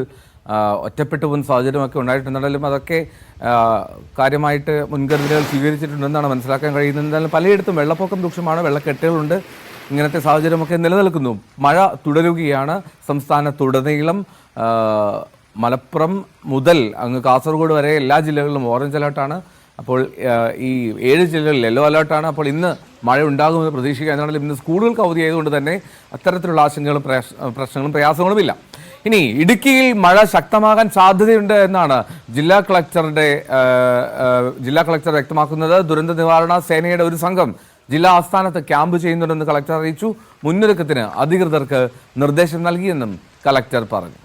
ഒറ്റപ്പെട്ടു പോകുന്ന സാഹചര്യമൊക്കെ ഉണ്ടായിട്ടുണ്ടെങ്കിലും അതൊക്കെ കാര്യമായിട്ട് മുൻകരുതലുകൾ സ്വീകരിച്ചിട്ടുണ്ടെന്നാണ് മനസ്സിലാക്കാൻ കഴിയുന്നത്. എന്തായാലും പലയിടത്തും വെള്ളപ്പൊക്കം രൂക്ഷമാണ്, വെള്ളക്കെട്ടുകളുണ്ട്. ഇങ്ങനത്തെ സാഹചര്യമൊക്കെ നിലനിൽക്കുന്നു. മഴ തുടരുകയാണ് സംസ്ഥാനത്തുടനീളം. മലപ്പുറം മുതൽ അങ്ങ് കാസർഗോഡ് വരെ എല്ലാ ജില്ലകളിലും ഓറഞ്ച് അലേർട്ടാണ്. അപ്പോൾ ഈ 7 ജില്ലകളിൽ യെല്ലോ അലേർട്ടാണ്. അപ്പോൾ ഇന്ന് മഴ ഉണ്ടാകുമെന്ന് പ്രതീക്ഷിക്കുക. എന്നാലും ഇന്ന് സ്കൂളുകൾക്ക് അവധി ആയതുകൊണ്ട് തന്നെ അത്തരത്തിലുള്ള ആശങ്കകളും പ്രശ്നങ്ങളും പ്രയാസങ്ങളുമില്ല. ഇനി ഇടുക്കിയിൽ മഴ ശക്തമാകാൻ സാധ്യതയുണ്ട് എന്നാണ് ജില്ലാ കളക്ടർ വ്യക്തമാക്കുന്നത്. ദുരന്ത നിവാരണ സേനയുടെ ഒരു സംഘം ജില്ലാ ആസ്ഥാനത്ത് ക്യാമ്പ് ചെയ്യുന്നുണ്ടെന്ന് കളക്ടർ അറിയിച്ചു. മുന്നൊരുക്കത്തിന് അധികൃതർക്ക് നിർദ്ദേശം നൽകിയെന്നും കളക്ടർ പറഞ്ഞു.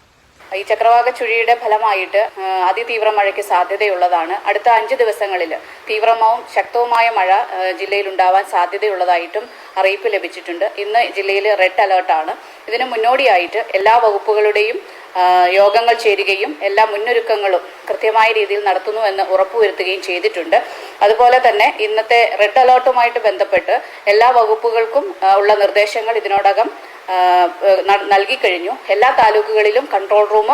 ഈ ചക്രവാക ചുഴിയുടെ ഫലമായിട്ട് അതിതീവ്ര മഴയ്ക്ക് സാധ്യതയുള്ളതാണ്. അടുത്ത 5 ദിവസങ്ങളിൽ തീവ്രവും ശക്തവുമായ മഴ ജില്ലയിൽ ഉണ്ടാവാൻ സാധ്യതയുള്ളതായിട്ടും അറിയിപ്പ് ലഭിച്ചിട്ടുണ്ട്. ഇന്ന് ജില്ലയിൽ റെഡ് അലേർട്ടാണ്. ഇതിന് മുന്നോടിയായിട്ട് എല്ലാ വകുപ്പുകളുടെയും യോഗങ്ങൾ ചേരുകയും എല്ലാ മുന്നൊരുക്കങ്ങളും കൃത്യമായ രീതിയിൽ നടത്തുന്നു എന്ന് ഉറപ്പുവരുത്തുകയും ചെയ്തിട്ടുണ്ട്. അതുപോലെ തന്നെ ഇന്നത്തെ റെഡ് അലേർട്ടുമായിട്ട് ബന്ധപ്പെട്ട് എല്ലാ വകുപ്പുകൾക്കും ഉള്ള നിർദ്ദേശങ്ങൾ ഇതിനോടകം നൽകിക്കഴിഞ്ഞു. എല്ലാ താലൂക്കുകളിലും കൺട്രോൾ റൂം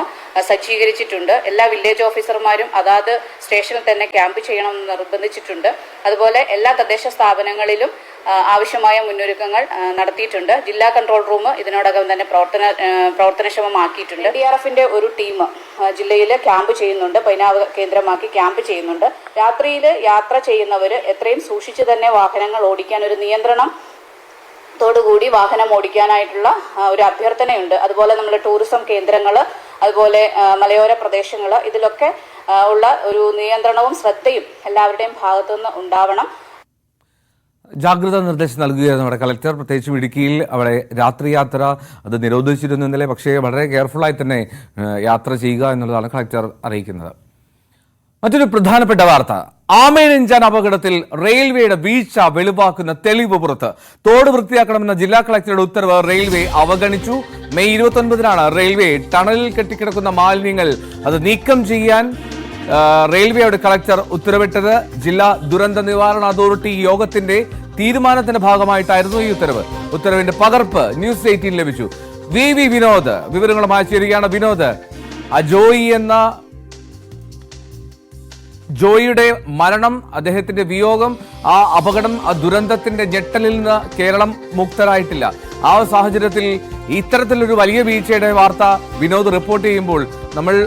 സജ്ജീകരിച്ചിട്ടുണ്ട്. എല്ലാ വില്ലേജ് ഓഫീസർമാരും അതാത് സ്റ്റേഷനിൽ തന്നെ ക്യാമ്പ് ചെയ്യണമെന്ന് നിർബന്ധിച്ചിട്ടുണ്ട്. അതുപോലെ എല്ലാ തദ്ദേശ സ്ഥാപനങ്ങളിലും ആവശ്യമായ മുന്നൊരുക്കങ്ങൾ നടത്തിയിട്ടുണ്ട്. ജില്ലാ കൺട്രോൾ റൂം ഇതിനോടകം തന്നെ പ്രവർത്തനക്ഷമമാക്കിയിട്ടുണ്ട്. NDRFന്റെ ഒരു ടീം ജില്ലയിൽ ക്യാമ്പ് ചെയ്യുന്നുണ്ട്. പൈനാവ് കേന്ദ്രമാക്കി ക്യാമ്പ് ചെയ്യുന്നുണ്ട്. രാത്രിയിൽ യാത്ര ചെയ്യുന്നവർ എത്രയും സൂക്ഷിച്ച് തന്നെ വാഹനങ്ങൾ ഓടിക്കാൻ ഒരു നിയന്ത്രണം ത്തോടുകൂടി വാഹനം ഓടിക്കാനായിട്ടുള്ള ഒരു അഭ്യർത്ഥനയുണ്ട്. അതുപോലെ നമ്മൾ ടൂറിസം കേന്ദ്രങ്ങൾ, അതുപോലെ മലയോര പ്രദേശങ്ങൾ, ഇതിലൊക്കെ ഉള്ള ഒരു നിയന്ത്രണവും ശ്രദ്ധയും എല്ലാവരുടെയും ഭാഗത്തുനിന്ന് ഉണ്ടാവണം. ജാഗ്രതാ നിർദ്ദേശം നൽകുകയായിരുന്നു നമ്മുടെ കളക്ടർ. പ്രത്യേകിച്ചും ഇടുക്കിയിൽ അവിടെ രാത്രി യാത്ര അത് നിരോധിച്ചിരുന്നു ഇന്നലെ. പക്ഷേ വളരെ കെയർഫുള്ളായി തന്നെ യാത്ര ചെയ്യുക എന്നുള്ളതാണ് കളക്ടർ അറിയിക്കുന്നത്. മറ്റൊരു പ്രധാനപ്പെട്ട വാർത്ത, ആമേനെഞ്ചാൻ അപകടത്തിൽ റെയിൽവേയുടെ വീഴ്ച വെളിവാക്കുന്ന തെളിവ് പുറത്ത്. തോട് വൃത്തിയാക്കണമെന്ന ജില്ലാ കളക്ടറുടെ ഉത്തരവ് റെയിൽവേ അവഗണിച്ചു. മെയ് 29-നാണ് റെയിൽവേ ടണലിൽ കെട്ടിക്കിടക്കുന്ന മാലിന്യങ്ങൾ അത് നീക്കം ചെയ്യാൻ റെയിൽവേയുടെ കളക്ടർ ഉത്തരവിട്ടത്. ജില്ലാ ദുരന്ത നിവാരണ അതോറിറ്റി യോഗത്തിന്റെ തീരുമാനത്തിന്റെ ഭാഗമായിട്ടായിരുന്നു ഈ ഉത്തരവിന്റെ പകർപ്പ് ന്യൂസ് 18 ലഭിച്ചു. വി വിനോദ് വിവരങ്ങളുമായി ചേരുകയാണ്. വിനോദ്, ജോയിയുടെ മരണം, അദ്ദേഹത്തിന്റെ വിയോഗം, ആ അപകടം, ആ ദുരന്തത്തിന്റെ ഞെട്ടലിൽ നിന്ന് കേരളം മുക്തരായിട്ടില്ല. ആ സാഹചര്യത്തിൽ ഇത്തരത്തിലൊരു വലിയ വീഴ്ചയുടെ വാർത്ത വിനോദ് റിപ്പോർട്ട് ചെയ്യുമ്പോൾ നമ്മൾ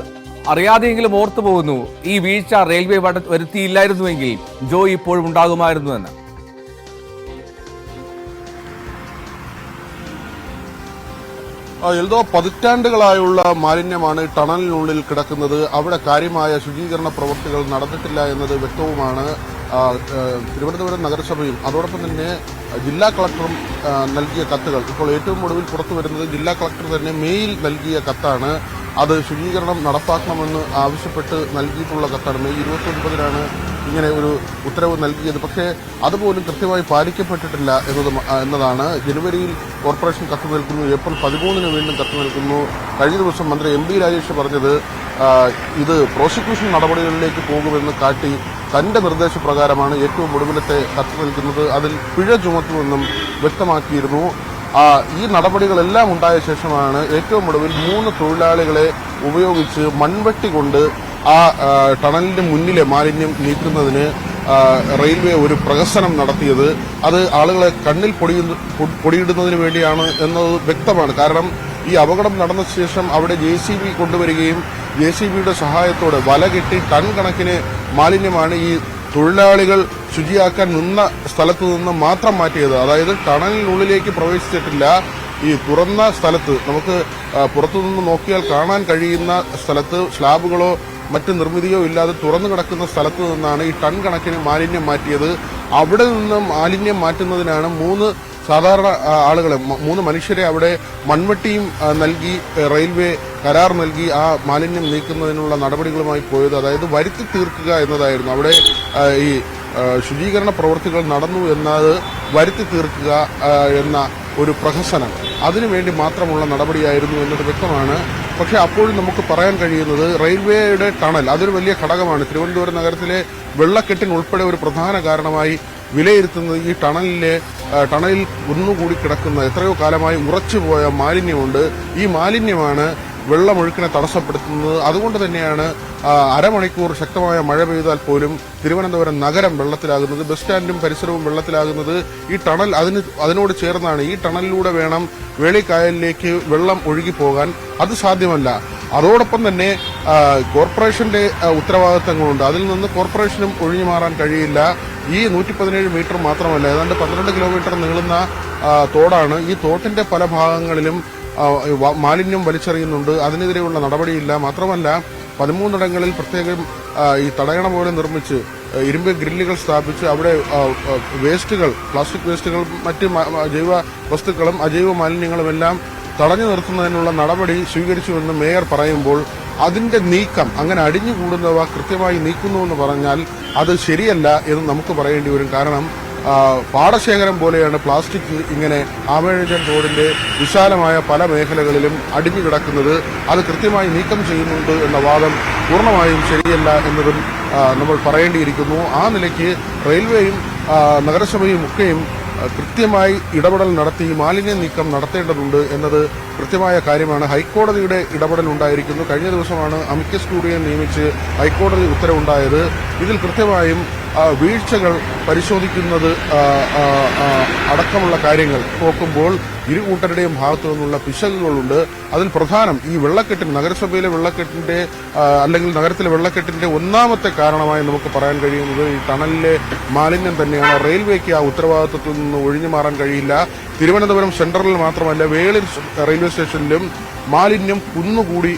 അറിയാതെയെങ്കിലും ഓർത്തു പോകുന്നു, ഈ വീഴ്ച റെയിൽവേ വരുത്തിയില്ലായിരുന്നുവെങ്കിൽ ജോയ് ഇപ്പോഴും ഉണ്ടാകുമായിരുന്നു എന്ന്. എൽദോ, പതിറ്റാണ്ടുകളായുള്ള മാലിന്യമാണ് ടണലിനുള്ളിൽ കിടക്കുന്നത്. അവിടെ കാര്യമായ ശുചീകരണ പ്രവൃത്തികൾ നടന്നിട്ടില്ല എന്നത് വ്യക്തവുമാണ്. തിരുവനന്തപുരം നഗരസഭയും അതോടൊപ്പം തന്നെ ജില്ലാ കളക്ടറും നൽകിയ കത്തുകൾ, ഇപ്പോൾ ഏറ്റവും ഒടുവിൽ പുറത്തു വരുന്നത് ജില്ലാ കളക്ടർ തന്നെ മെയിൽ നൽകിയ കത്താണ്. അത് ശുചീകരണം നടപ്പാക്കണമെന്ന് ആവശ്യപ്പെട്ട് നൽകിയിട്ടുള്ള കത്താണ്. മെയ് 29-നാണ് ഇങ്ങനെ ഒരു ഉത്തരവ് നൽകിയത്. പക്ഷേ അതുപോലും കൃത്യമായി പാലിക്കപ്പെട്ടിട്ടില്ല എന്നതാണ്. ജനുവരിയിൽ കോർപ്പറേഷൻ കത്ത് നൽകുന്നു, ഏപ്രിൽ 13-ന് വീണ്ടും കത്ത് നൽകുന്നു. കഴിഞ്ഞ ദിവസം മന്ത്രി MP രാജേഷ് പറഞ്ഞത് ഇത് പ്രോസിക്യൂഷൻ നടപടികളിലേക്ക് പോകുമെന്ന് കാട്ടി തന്റെ നിർദ്ദേശപ്രകാരമാണ് ഏറ്റവും ഒടുവിലത്തെ കത്ത് നൽകുന്നത്. അതിൽ പിഴ ചുമത്തുമെന്നും വ്യക്തമാക്കിയിരുന്നു. ഈ നടപടികളെല്ലാം ഉണ്ടായ ശേഷമാണ് ഏറ്റവും ഒടുവിൽ 3 തൊഴിലാളികളെ ഉപയോഗിച്ച് മൺവെട്ടി കൊണ്ട് ആ ടണലിന്റെ മുന്നിലെ മാലിന്യം നീക്കുന്നതിന് റെയിൽവേ ഒരു പ്രഹസനം നടത്തിയത്. അത് ആളുകളെ കണ്ണിൽ പൊടിയിടുന്നതിന് വേണ്ടിയാണ് എന്നത് വ്യക്തമാണ്. കാരണം ഈ അപകടം നടന്ന ശേഷം അവിടെ JCB കൊണ്ടുവരികയും JCBയുടെ സഹായത്തോടെ വല കെട്ടി ടൺ കണക്കിന് മാലിന്യമാണ് ഈ തൊഴിലാളികൾ ശുചിയാക്കാൻ നിന്ന സ്ഥലത്ത് നിന്ന് മാത്രം മാറ്റിയത്. അതായത് ടണലിനുള്ളിലേക്ക് പ്രവേശിച്ചിട്ടില്ല. ഈ തുറന്ന സ്ഥലത്ത് നമുക്ക് പുറത്തുനിന്ന് നോക്കിയാൽ കാണാൻ കഴിയുന്ന സ്ഥലത്ത് സ്ലാബുകളോ മറ്റ് നിർമ്മിതിയോ ഇല്ലാതെ തുറന്നു കിടക്കുന്ന സ്ഥലത്ത് നിന്നാണ് ഈ ടൺ കണക്കിന് മാലിന്യം മാറ്റിയത്. അവിടെ നിന്ന് മാലിന്യം മാറ്റുന്നതിനാണ് 3 സാധാരണ ആളുകളെ, 3 മനുഷ്യരെ അവിടെ മൺവെട്ടിയും നൽകി റെയിൽവേ കരാർ നൽകി ആ മാലിന്യം നീക്കുന്നതിനുള്ള നടപടികളുമായി പോയത്. അതായത് വരുത്തി തീർക്കുക എന്നതായിരുന്നു. അവിടെ ഈ ശുചീകരണ പ്രവൃത്തികൾ നടന്നു എന്നത് വരുത്തി തീർക്കുക എന്ന ഒരു പ്രഹസനം, അതിനുവേണ്ടി മാത്രമുള്ള നടപടിയായിരുന്നു എന്നത് വ്യക്തമാണ്. പക്ഷേ അപ്പോഴും നമുക്ക് പറയാൻ കഴിയുന്നത് റെയിൽവേയുടെ ടണൽ അതൊരു വലിയ ഘടകമാണ്. തിരുവനന്തപുരം നഗരത്തിലെ വെള്ളക്കെട്ടിനുൾപ്പെടെ ഒരു പ്രധാന കാരണമായി വിലയിരുത്തുന്നത് ഈ ടണലിൽ ഒന്നുകൂടി കിടക്കുന്ന എത്രയോ കാലമായി ഉറച്ചുപോയ മാലിന്യമുണ്ട്. ഈ മാലിന്യമാണ് വെള്ളമൊഴുക്കിനെ തടസ്സപ്പെടുത്തുന്നത്. അതുകൊണ്ട് തന്നെയാണ് അരമണിക്കൂർ ശക്തമായ മഴ പെയ്താൽ പോലും തിരുവനന്തപുരം നഗരം വെള്ളത്തിലാകുന്നത്, ബസ് സ്റ്റാൻഡും പരിസരവും വെള്ളത്തിലാകുന്നത്. ഈ ടണൽ അതിനോട് ചേർന്നാണ്. ഈ ടണലിലൂടെ വേണം വേളിക്കായലിലേക്ക് വെള്ളം ഒഴുകിപ്പോകാൻ. അത് സാധ്യമല്ല. അതോടൊപ്പം തന്നെ കോർപ്പറേഷന്റെ ഉത്തരവാദിത്തങ്ങളുണ്ട്. അതിൽ നിന്ന് കോർപ്പറേഷനും ഒഴിഞ്ഞു മാറാൻ കഴിയില്ല. ഈ 117 മീറ്റർ മാത്രമല്ല, ഏതാണ്ട് 12 കിലോമീറ്റർ നീളുന്ന തോടാണ്. ഈ തോട്ടിന്റെ പല ഭാഗങ്ങളിലും മാലിന്യം വലിച്ചെറിയുന്നുണ്ട്. അതിനെതിരെയുള്ള നടപടിയില്ല. മാത്രമല്ല 13 പ്രത്യേകം ഈ തടയണ പോലെ നിർമ്മിച്ച് ഇരുമ്പ് ഗ്രില്ലുകൾ സ്ഥാപിച്ച് അവിടെ വേസ്റ്റുകൾ, പ്ലാസ്റ്റിക് വേസ്റ്റുകൾ, മറ്റ് ജൈവ വസ്തുക്കളും അജൈവ മാലിന്യങ്ങളുമെല്ലാം തടഞ്ഞു നിർത്തുന്നതിനുള്ള നടപടി സ്വീകരിച്ചുവെന്ന് മേയർ പറയുമ്പോൾ അതിന്റെ നീക്കം, അങ്ങനെ അടിഞ്ഞുകൂടുന്നവ കൃത്യമായി നീക്കുന്നുവെന്ന് പറഞ്ഞാൽ അത് ശരിയല്ല എന്ന് നമുക്ക് പറയേണ്ടി വരും. കാരണം പാടശേഖരം പോലെയാണ് പ്ലാസ്റ്റിക് ഇങ്ങനെ ആമേഴഞ്ചൻ തോടിന്റെ വിശാലമായ പല മേഖലകളിലും അടിഞ്ഞു കിടക്കുന്നത്. അത് കൃത്യമായി നീക്കം ചെയ്യുന്നുണ്ട് എന്ന വാദം പൂർണ്ണമായും ശരിയല്ല എന്നതും നമ്മൾ പറയേണ്ടിയിരിക്കുന്നു. ആ നിലയ്ക്ക് റെയിൽവേയും നഗരസഭയും ഒക്കെയും കൃത്യമായി ഇടപെടൽ നടത്തി മാലിന്യ നീക്കം നടത്തേണ്ടതുണ്ട് എന്നത് കൃത്യമായ കാര്യമാണ്. ഹൈക്കോടതിയുടെ ഇടപെടൽ ഉണ്ടായിരിക്കുന്നു. കഴിഞ്ഞ ദിവസമാണ് അമിക്കസ് ക്യൂറിയെ നിയമിച്ച് ഹൈക്കോടതി ഉത്തരവുണ്ടായത്. ഇതിൽ കൃത്യമായും വീഴ്ചകൾ പരിശോധിക്കുന്നത് അടക്കമുള്ള കാര്യങ്ങൾ നോക്കുമ്പോൾ ഇരു കൂട്ടരുടെയും ഭാഗത്തു നിന്നുള്ള പിശകുകളുണ്ട്. അതിൽ പ്രധാനം ഈ വെള്ളക്കെട്ടിന്, നഗരസഭയിലെ വെള്ളക്കെട്ടിന്റെ അല്ലെങ്കിൽ നഗരത്തിലെ വെള്ളക്കെട്ടിന്റെ ഒന്നാമത്തെ കാരണമായി നമുക്ക് പറയാൻ കഴിയുന്നത് ഈ ടണലിലെ മാലിന്യം തന്നെയാണ്. റെയിൽവേക്ക് ആ ഉത്തരവാദിത്വത്തിൽ നിന്ന് ഒഴിഞ്ഞു മാറാൻ കഴിയില്ല. തിരുവനന്തപുരം സെൻട്രലിൽ മാത്രമല്ല, വേളി റെയിൽവേ സ്റ്റേഷനിലും മാലിന്യം കുന്നുകൂടി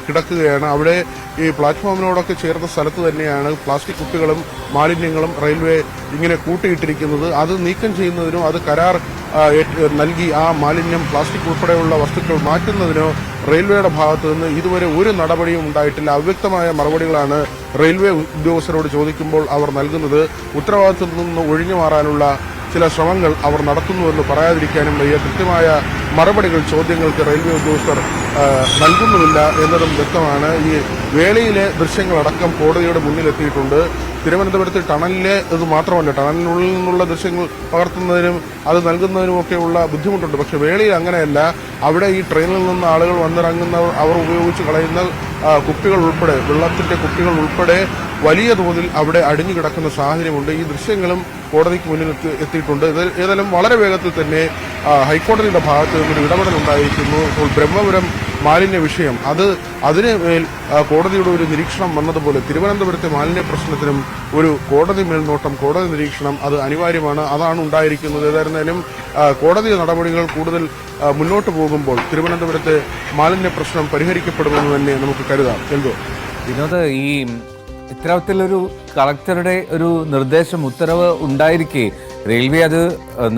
കിടക്കുകയാണ്. അവിടെ ഈ പ്ലാറ്റ്ഫോമിനോടൊക്കെ ചേർന്ന സ്ഥലത്ത് തന്നെയാണ് പ്ലാസ്റ്റിക് കുപ്പികളും മാലിന്യങ്ങളും റെയിൽവേ ഇങ്ങനെ കൂട്ടിയിട്ടിരിക്കുന്നത്. അത് നീക്കം ചെയ്യുന്നതിനോ അത് കരാർ നൽകി ആ മാലിന്യം, പ്ലാസ്റ്റിക് ഉൾപ്പെടെയുള്ള വസ്തുക്കൾ മാറ്റുന്നതിനോ റെയിൽവേയുടെ ഭാഗത്തു നിന്ന് ഇതുവരെ ഒരു നടപടിയും ഉണ്ടായിട്ടില്ല. അവ്യക്തമായ മറുപടികളാണ് റെയിൽവേ ഉദ്യോഗസ്ഥരോട് ചോദിക്കുമ്പോൾ അവർ നൽകുന്നത്. ഉത്തരവാദിത്തത്തിൽ നിന്ന് ഒഴിഞ്ഞു മാറാനുള്ള ചില ശ്രമങ്ങൾ അവർ നടത്തുന്നുവെന്ന് പറയാതിരിക്കാനും വയ്യ. കൃത്യമായ മറുപടികൾ ചോദ്യങ്ങൾക്ക് റെയിൽവേ ഉദ്യോഗസ്ഥർ നൽകുന്നുമില്ല എന്നതും വ്യക്തമാണ്. ഈ വേളയിലെ ദൃശ്യങ്ങളടക്കം കോടതിയുടെ മുന്നിലെത്തിയിട്ടുണ്ട്. തിരുവനന്തപുരത്ത് ടണലിലെ ഇത് മാത്രമല്ല, ടണലിനുള്ളിൽ നിന്നുള്ള ദൃശ്യങ്ങൾ പകർത്തുന്നതിനും അത് നൽകുന്നതിനുമൊക്കെയുള്ള ബുദ്ധിമുട്ടുണ്ട്. പക്ഷെ വേളയിൽ അങ്ങനെയല്ല. അവിടെ ഈ ട്രെയിനിൽ നിന്ന് ആളുകൾ വന്നിറങ്ങുന്നവർ അവർ ഉപയോഗിച്ച് കളയുന്ന കുപ്പികൾ ഉൾപ്പെടെ, വെള്ളത്തിന്റെ കുപ്പികൾ ഉൾപ്പെടെ വലിയ തോതിൽ അവിടെ അടിഞ്ഞു കിടക്കുന്ന സാഹചര്യമുണ്ട്. ഈ ദൃശ്യങ്ങളും കോടതിക്ക് മുന്നിൽ എത്തിയിട്ടുണ്ട്. ഏതായാലും വളരെ വേഗത്തിൽ തന്നെ ഹൈക്കോടതിയുടെ ഭാഗത്ത് നിന്നൊരു ഇടപെടൽ ഉണ്ടായിരിക്കുന്നു. ഇപ്പോൾ ബ്രഹ്മപുരം മാലിന്യ വിഷയം അതിന് മേൽ കോടതിയുടെ ഒരു നിരീക്ഷണം വന്നതുപോലെ തിരുവനന്തപുരത്തെ മാലിന്യ പ്രശ്നത്തിനും ഒരു കോടതി മേൽനോട്ടം, കോടതി നിരീക്ഷണം അത് അനിവാര്യമാണ്. അതാണ് ഉണ്ടായിരിക്കുന്നത്. ഏതായിരുന്നാലും കോടതി നടപടികൾ കൂടുതൽ മുന്നോട്ട് പോകുമ്പോൾ തിരുവനന്തപുരത്തെ മാലിന്യ പ്രശ്നം പരിഹരിക്കപ്പെടുമെന്ന് തന്നെ നമുക്ക് കരുതാം. എന്തോ വിനോദ്, ഈ ഇത്തരത്തിലൊരു കളക്ടറുടെ ഒരു നിർദ്ദേശം, ഉത്തരവ് ഉണ്ടായിരിക്കെ റെയിൽവേ അത്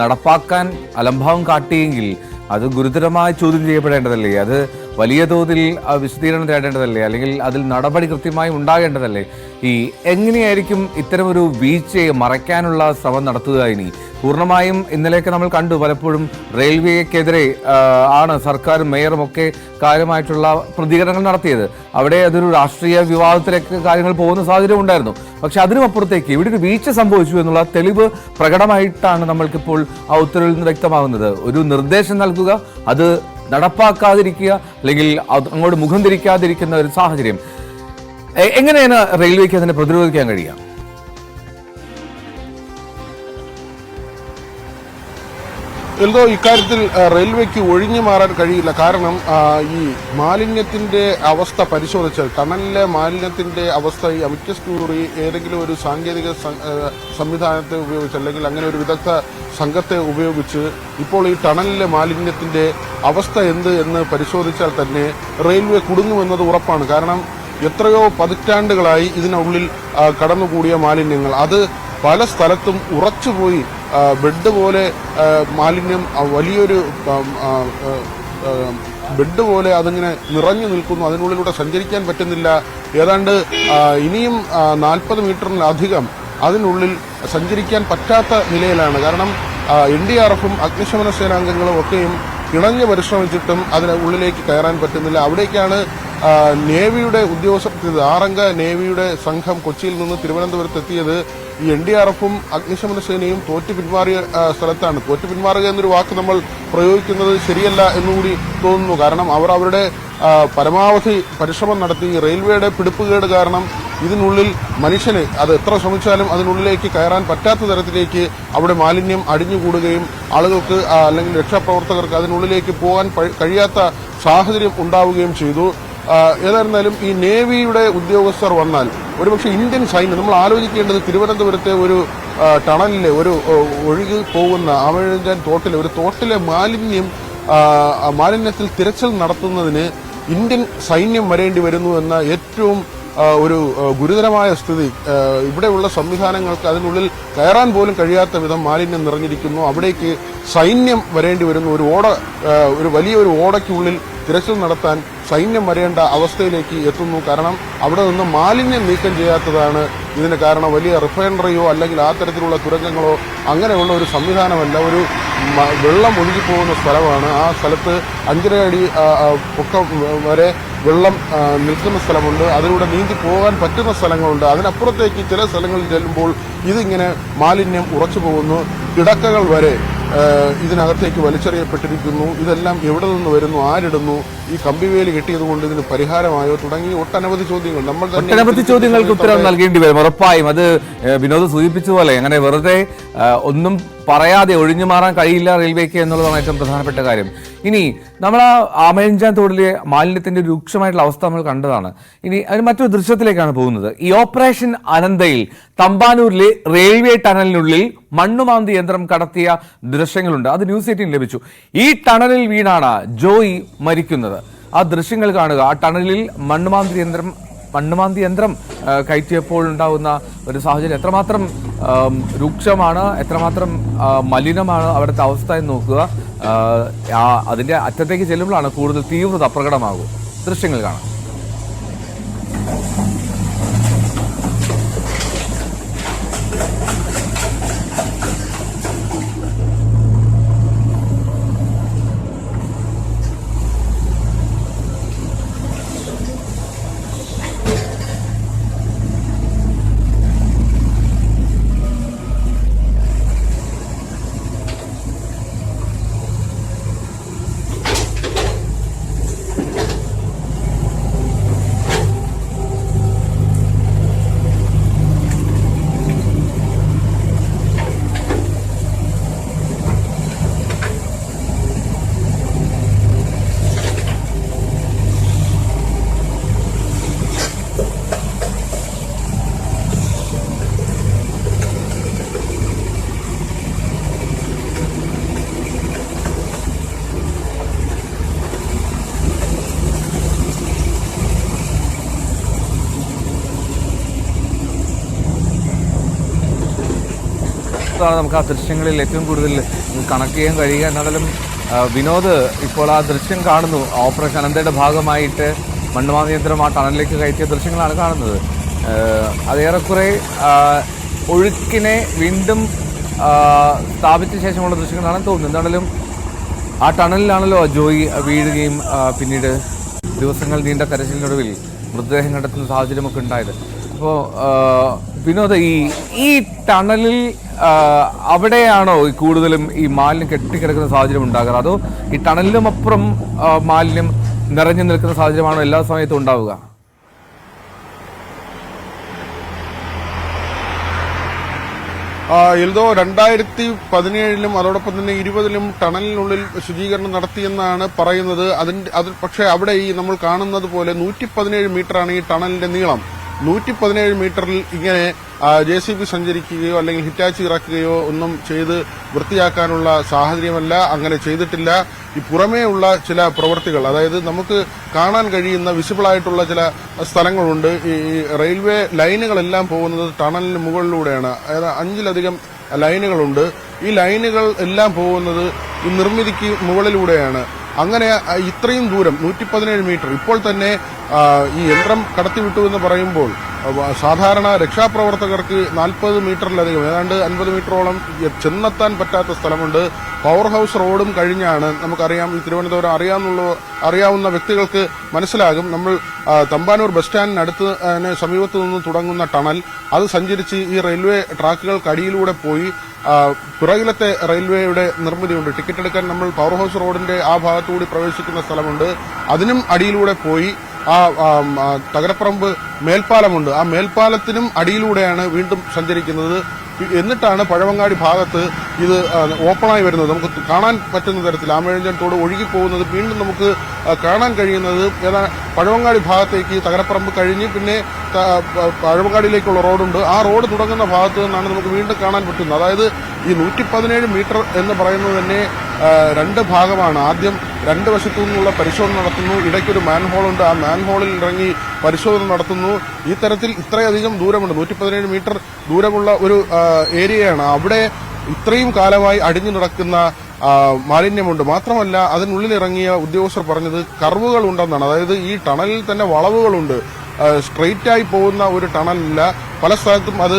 നടപ്പാക്കാൻ അലംഭാവം കാട്ടിയെങ്കിൽ അത് ഗുരുതരമായി ചോദ്യം ചെയ്യപ്പെടേണ്ടതല്ലേ? അത് വലിയ തോതിൽ വിശദീകരണം തേടേണ്ടതല്ലേ? അല്ലെങ്കിൽ അതിൽ നടപടി കൃത്യമായി ഉണ്ടാകേണ്ടതല്ലേ? എങ്ങനെയായിരിക്കും ഇത്തരമൊരു വീഴ്ചയെ മറയ്ക്കാനുള്ള ശ്രമം നടത്തുക ഇനി? പൂർണ്ണമായും ഇന്നലെയൊക്കെ നമ്മൾ കണ്ടു, പലപ്പോഴും റെയിൽവേക്കെതിരെ ആണ് സർക്കാരും മേയറും ഒക്കെ കാര്യമായിട്ടുള്ള പ്രതികരണങ്ങൾ നടത്തിയത്. അവിടെ അതൊരു രാഷ്ട്രീയ വിവാദത്തിലേക്ക് കാര്യങ്ങൾ പോകുന്ന സാഹചര്യം ഉണ്ടായിരുന്നു. പക്ഷെ അതിനുമപ്പുറത്തേക്ക് ഇവിടെ ഒരു വീഴ്ച സംഭവിച്ചു എന്നുള്ള തെളിവ് പ്രകടമായിട്ടാണ് നമ്മൾക്കിപ്പോൾ ആ ഉത്തരവിൽ നിന്ന് വ്യക്തമാകുന്നത്. ഒരു നിർദ്ദേശം നൽകുക, അത് നടപ്പാക്കാതിരിക്കുക, അല്ലെങ്കിൽ അങ്ങോട്ട് മുഖം തിരിക്കാതിരിക്കുന്ന ഒരു സാഹചര്യം. എങ്ങനെയാണ് റെയിൽവേക്ക് അതിനെ പ്രതിരോധിക്കാൻ കഴിയുക? എന്തോ ഇക്കാര്യത്തിൽ റെയിൽവേക്ക് ഒഴിഞ്ഞു മാറാൻ കഴിയില്ല. കാരണം ഈ മാലിന്യത്തിന്റെ അവസ്ഥ പരിശോധിച്ചാൽ, ടണലിലെ മാലിന്യത്തിന്റെ അവസ്ഥ ഈ അമിക്കസ് ക്യൂറി ഏതെങ്കിലും ഒരു സാങ്കേതിക സംവിധാനത്തെ ഉപയോഗിച്ച്, അല്ലെങ്കിൽ അങ്ങനെ ഒരു വിദഗ്ധ സംഘത്തെ ഉപയോഗിച്ച് ഇപ്പോൾ ഈ ടണലിലെ മാലിന്യത്തിന്റെ അവസ്ഥ എന്ത് എന്ന് പരിശോധിച്ചാൽ തന്നെ റെയിൽവേ കുടുങ്ങുമെന്നത് ഉറപ്പാണ്. കാരണം എത്രയോ പതിറ്റാണ്ടുകളായി ഇതിനുള്ളിൽ കടന്നുകൂടിയ മാലിന്യങ്ങൾ അത് പല സ്ഥലത്തും ഉറച്ചുപോയി ബെഡ് പോലെ മാലിന്യം വലിയൊരു ബെഡ് പോലെ അതിങ്ങനെ നിറഞ്ഞു നിൽക്കുന്നു. അതിനുള്ളിലൂടെ സഞ്ചരിക്കാൻ പറ്റുന്നില്ല. ഏതാണ്ട് ഇനിയും 40 മീറ്ററിലധികം അതിനുള്ളിൽ സഞ്ചരിക്കാൻ പറ്റാത്ത നിലയിലാണ്. കാരണം NDRF-ഉം അഗ്നിശമന സേനാംഗങ്ങളും ഒക്കെയും ഇണഞ്ഞ് പരിശ്രമിച്ചിട്ടും അതിന് ഉള്ളിലേക്ക് കയറാൻ പറ്റുന്നില്ല. അവിടേക്കാണ് നേവിയുടെ ഉദ്യോഗസ്ഥർ, 6 അംഗ നേവിയുടെ സംഘം കൊച്ചിയിൽ നിന്ന് തിരുവനന്തപുരത്ത് എത്തിയത്. ഈ NDRF-ഉം അഗ്നിശമന സേനയും തോറ്റു പിന്മാറിയ സ്ഥലത്താണ്. തോറ്റു പിന്മാറുക എന്നൊരു വാക്ക് നമ്മൾ പ്രയോഗിക്കുന്നത് ശരിയല്ല എന്നുകൂടി തോന്നുന്നു. കാരണം അവർ അവരുടെ പരമാവധി പരിശ്രമം നടത്തി. റെയിൽവേയുടെ പിടിപ്പുകേട് കാരണം ഇതിനുള്ളിൽ മനുഷ്യന് അത് എത്ര ശ്രമിച്ചാലും അതിനുള്ളിലേക്ക് കയറാൻ പറ്റാത്ത തരത്തിലേക്ക് അവിടെ മാലിന്യം അടിഞ്ഞുകൂടുകയും ആളുകൾക്ക് അല്ലെങ്കിൽ രക്ഷാപ്രവർത്തകർക്ക് അതിനുള്ളിലേക്ക് പോകാൻ കഴിയാത്ത സാഹചര്യം ഉണ്ടാവുകയും ചെയ്തു. ഏതായിരുന്നാലും ഈ നേവിയുടെ ഉദ്യോഗസ്ഥർ വന്നാൽ ഒരുപക്ഷെ ഇന്ത്യൻ സൈന്യം, നമ്മൾ ആലോചിക്കേണ്ടത് തിരുവനന്തപുരത്തെ ഒരു ടണലിലെ ഒരു ഒഴുകി പോകുന്ന ആമഴഞ്ചാൻ തോട്ടിലെ ഒരു തോട്ടിലെ മാലിന്യത്തിൽ തിരച്ചിൽ നടത്തുന്നതിന് ഇന്ത്യൻ സൈന്യം വരേണ്ടി വരുന്നു എന്ന ഏറ്റവും ഒരു ഗുരുതരമായ സ്ഥിതി. ഇവിടെയുള്ള സംവിധാനങ്ങൾക്ക് അതിനുള്ളിൽ കയറാൻ പോലും കഴിയാത്ത വിധം മാലിന്യം നിറഞ്ഞിരിക്കുന്നു. അവിടേക്ക് സൈന്യം വരേണ്ടി വരുന്നു. ഒരു വലിയൊരു ഓടയ്ക്കുള്ളിൽ തിരച്ചിൽ നടത്താൻ സൈന്യം വരേണ്ട അവസ്ഥയിലേക്ക് എത്തുന്നു. കാരണം അവിടെ നിന്ന് മാലിന്യം നീക്കം ചെയ്യാത്തതാണ് ഇതിന് കാരണം. വലിയ റിഫൈനറിയോ അല്ലെങ്കിൽ ആ തരത്തിലുള്ള തുരങ്കങ്ങളോ അങ്ങനെയുള്ള ഒരു സംവിധാനമല്ല. ഒരു വെള്ളം ഒഴുകിപ്പോകുന്ന സ്ഥലമാണ്. ആ സ്ഥലത്ത് 5.5 അടി പൊക്കം വരെ വെള്ളം നിൽക്കുന്ന സ്ഥലമുണ്ട്. അതിലൂടെ നീന്തി പോകാൻ പറ്റുന്ന സ്ഥലങ്ങളുണ്ട്. അതിനപ്പുറത്തേക്ക് ചില സ്ഥലങ്ങളിൽ ചെല്ലുമ്പോൾ ഇതിങ്ങനെ മാലിന്യം ഉറച്ചു പോകുന്നു. കിടക്കകൾ വരെ ഇതിനകത്തേക്ക് വലിച്ചെറിയപ്പെട്ടിരിക്കുന്നു. ഇതെല്ലാം എവിടെ നിന്ന് വരുന്നു, ആരിടുന്നു, ഈ കമ്പിവേലി കെട്ടിയതുകൊണ്ട് ഇതിന് പരിഹാരമായോ തുടങ്ങി ഒട്ടനവധി ചോദ്യങ്ങൾ ഒട്ടനവധി ചോദ്യങ്ങൾക്ക് ഉത്തരം നൽകേണ്ടി വരും ഉറപ്പായും. അത് വിനോദ് സൂചിപ്പിച്ചതുപോലെ അങ്ങനെ വെറുതെ ഒന്നും പറയാതെ ഒഴിഞ്ഞു മാറാൻ കഴിയില്ല റെയിൽവേക്ക് എന്നുള്ളതാണ് ഏറ്റവും പ്രധാനപ്പെട്ട കാര്യം. ഇനി നമ്മൾ ആ ആമഴഞ്ചാൻ തോടിലെ മാലിന്യത്തിന്റെ രൂക്ഷമായിട്ടുള്ള അവസ്ഥ നമ്മൾ കണ്ടതാണ്. ഇനി അതിന് മറ്റൊരു ദൃശ്യത്തിലേക്കാണ് പോകുന്നത്. ഈ ഓപ്പറേഷൻ അനന്തയിൽ തമ്പാനൂരിലെ റെയിൽവേ ടണലിനുള്ളിൽ മണ്ണുമാന്തി യന്ത്രം കടത്തിയ ദൃശ്യങ്ങളുണ്ട്. അത് ന്യൂസ് 18 ലഭിച്ചു. ഈ ടണലിൽ വീണാണ് ജോയി മരിക്കുന്നത്. ആ ദൃശ്യങ്ങൾ കാണുക. ആ ടണലിൽ മണ്ണുമാന്തി യന്ത്രം കയറ്റിയപ്പോൾ ഉണ്ടാകുന്ന ഒരു സാഹചര്യം എത്രമാത്രം രൂക്ഷമാണ്, എത്രമാത്രം മലിനമാണ് അവിടുത്തെ അവസ്ഥ എന്ന് നോക്കുക. അതിന്റെ അറ്റത്തേക്ക് ചെല്ലുമ്പോഴാണ് കൂടുതൽ തീവ്രത പ്രകടമാകും. ദൃശ്യങ്ങൾ കാണാം. എന്നുള്ളതാണ് നമുക്ക് ആ ദൃശ്യങ്ങളിൽ ഏറ്റവും കൂടുതൽ കണക്ട് ചെയ്യാൻ കഴിയുക. എന്നാലും വിനോദ് ഇപ്പോൾ ആ ദൃശ്യം കാണുന്നു. ഓപ്പറേഷൻ അനന്തയുടെ ഭാഗമായിട്ട് മണ്ണുമാന്തി യന്ത്രം ആ ടണലിലേക്ക് കയറ്റിയ ദൃശ്യങ്ങളാണ് കാണുന്നത്. അതേറെക്കുറെ ഒഴുക്കിനെ വീണ്ടും സ്ഥാപിച്ച ശേഷമുള്ള ദൃശ്യങ്ങളാണെന്ന് തോന്നുന്നു. എന്താണെങ്കിലും ആ ടണലിലാണല്ലോ ജോയി വീഴുകയും പിന്നീട് ദിവസങ്ങൾ നീണ്ട തെരച്ചിലിനൊടുവിൽ മൃതദേഹം കണ്ടെത്തുന്ന സാഹചര്യമൊക്കെ ഉണ്ടായത്. അപ്പോൾ വിനോദ്, ഈ ടണലിൽ അവിടെയാണോ ഈ കൂടുതലും ഈ മാലിന്യം കെട്ടിക്കിടക്കുന്ന സാഹചര്യം ഉണ്ടാകാറ്, അതോ ഈ ടണലിലും അപ്പുറം മാലിന്യം നിറഞ്ഞു നിൽക്കുന്ന സാഹചര്യമാണോ എല്ലാ സമയത്തും ഉണ്ടാവുക? എൽദോ 2017 അതോടൊപ്പം തന്നെ 20 ടണലിനുള്ളിൽ ശുചീകരണം നടത്തിയെന്നാണ് പറയുന്നത്. പക്ഷേ അവിടെ ഈ നമ്മൾ കാണുന്നത് പോലെ 117 മീറ്ററാണ് ഈ ടണലിന്റെ നീളം. 117 മീറ്ററിൽ ഇങ്ങനെ JCB സഞ്ചരിക്കുകയോ അല്ലെങ്കിൽ ഹിറ്റാച്ചി ഇറക്കുകയോ ഒന്നും ചെയ്ത് വൃത്തിയാക്കാനുള്ള സാഹചര്യമല്ല, അങ്ങനെ ചെയ്തിട്ടില്ല. ഈ പുറമേ ഉള്ള ചില പ്രവൃത്തികൾ, അതായത് നമുക്ക് കാണാൻ കഴിയുന്ന വിസിബിളായിട്ടുള്ള ചില സ്ഥലങ്ങളുണ്ട്. ഈ റെയിൽവേ ലൈനുകളെല്ലാം പോകുന്നത് ടണലിന് മുകളിലൂടെയാണ്. അതായത് 5ലധികം ലൈനുകളുണ്ട്. ഈ ലൈനുകൾ എല്ലാം പോകുന്നത് ഈ നിർമ്മിതിക്ക് മുകളിലൂടെയാണ്. അങ്ങനെ ഇത്രയും ദൂരം 117 മീറ്റർ ഇപ്പോൾ തന്നെ ഈ യന്ത്രം കടത്തിവിട്ടു എന്ന് പറയുമ്പോൾ സാധാരണ രക്ഷാപ്രവർത്തകർക്ക് 40 മീറ്ററിലധികം, ഏതാണ്ട് 50 മീറ്ററോളം ചെന്നെത്താൻ പറ്റാത്ത സ്ഥലമുണ്ട്. പവർ ഹൌസ് റോഡും കഴിഞ്ഞാണ്, നമുക്കറിയാം, ഈ തിരുവനന്തപുരം അറിയാവുന്ന വ്യക്തികൾക്ക് മനസ്സിലാകും. നമ്മൾ തമ്പാനൂർ ബസ് സ്റ്റാൻഡിനടുത്ത് സമീപത്തു നിന്ന് തുടങ്ങുന്ന ടണൽ അത് സഞ്ചരിച്ച് ഈ റെയിൽവേ ട്രാക്കുകൾക്കടിയിലൂടെ പോയി പിറകിലത്തെ റെയിൽവേയുടെ നിർമ്മിതിയുണ്ട്. ടിക്കറ്റ് എടുക്കാൻ നമ്മൾ പവർ ഹൌസ് റോഡിന്റെ ആ ഭാഗത്തുകൂടി പ്രവേശിക്കുന്ന സ്ഥലമുണ്ട്. അതിനും അടിയിലൂടെ പോയി ആ തകരപ്പറമ്പ് മേൽപ്പാലമുണ്ട്. ആ മേൽപ്പാലത്തിനും അടിയിലൂടെയാണ് വീണ്ടും സഞ്ചരിക്കുന്നത്. എന്നിട്ടാണ് പഴവങ്ങാടി ഭാഗത്ത് ഇത് ഓപ്പണായി വരുന്നത്. നമുക്ക് കാണാൻ പറ്റുന്ന തരത്തിൽ ആമേഴഞ്ചൻ തോട് ഒഴുകിപ്പോകുന്നത് വീണ്ടും നമുക്ക് കാണാൻ കഴിയുന്നത് ഏതാ പഴവങ്ങാടി ഭാഗത്തേക്ക് തകരപ്പറമ്പ് കഴിഞ്ഞ് പിന്നെ പഴവങ്ങാടിയിലേക്കുള്ള റോഡുണ്ട്. ആ റോഡ് തുടങ്ങുന്ന ഭാഗത്ത് നിന്നാണ് നമുക്ക് വീണ്ടും കാണാൻ പറ്റുന്നത്. അതായത് ഈ 117 മീറ്റർ എന്ന് പറയുന്നത് തന്നെ 2 ഭാഗമാണ്. ആദ്യം 2 വശത്തു നിന്നുള്ള പരിശോധന നടത്തുന്നു. ഇടയ്ക്കൊരു മാൻഹോളുണ്ട്. ആ മാൻഹോളിൽ ഇറങ്ങി പരിശോധന നടത്തുന്നു. ഈ തരത്തിൽ ഇത്രയധികം ദൂരമുണ്ട്. 117 മീറ്റർ ദൂരമുള്ള ഒരു ഏരിയയാണ്. അവിടെ ഇത്രയും കാലമായി അടിഞ്ഞു നടക്കുന്ന മാലിന്യമുണ്ട്. മാത്രമല്ല അതിനുള്ളിലിറങ്ങിയ ഉദ്യോഗസ്ഥർ പറഞ്ഞത് കർവുകൾ ഉണ്ടെന്നാണ്. അതായത് ഈ ടണലിൽ തന്നെ വളവുകളുണ്ട്. സ്ട്രെയിറ്റായി പോകുന്ന ഒരു ടണലില്ല, പല സ്ഥലത്തും അത്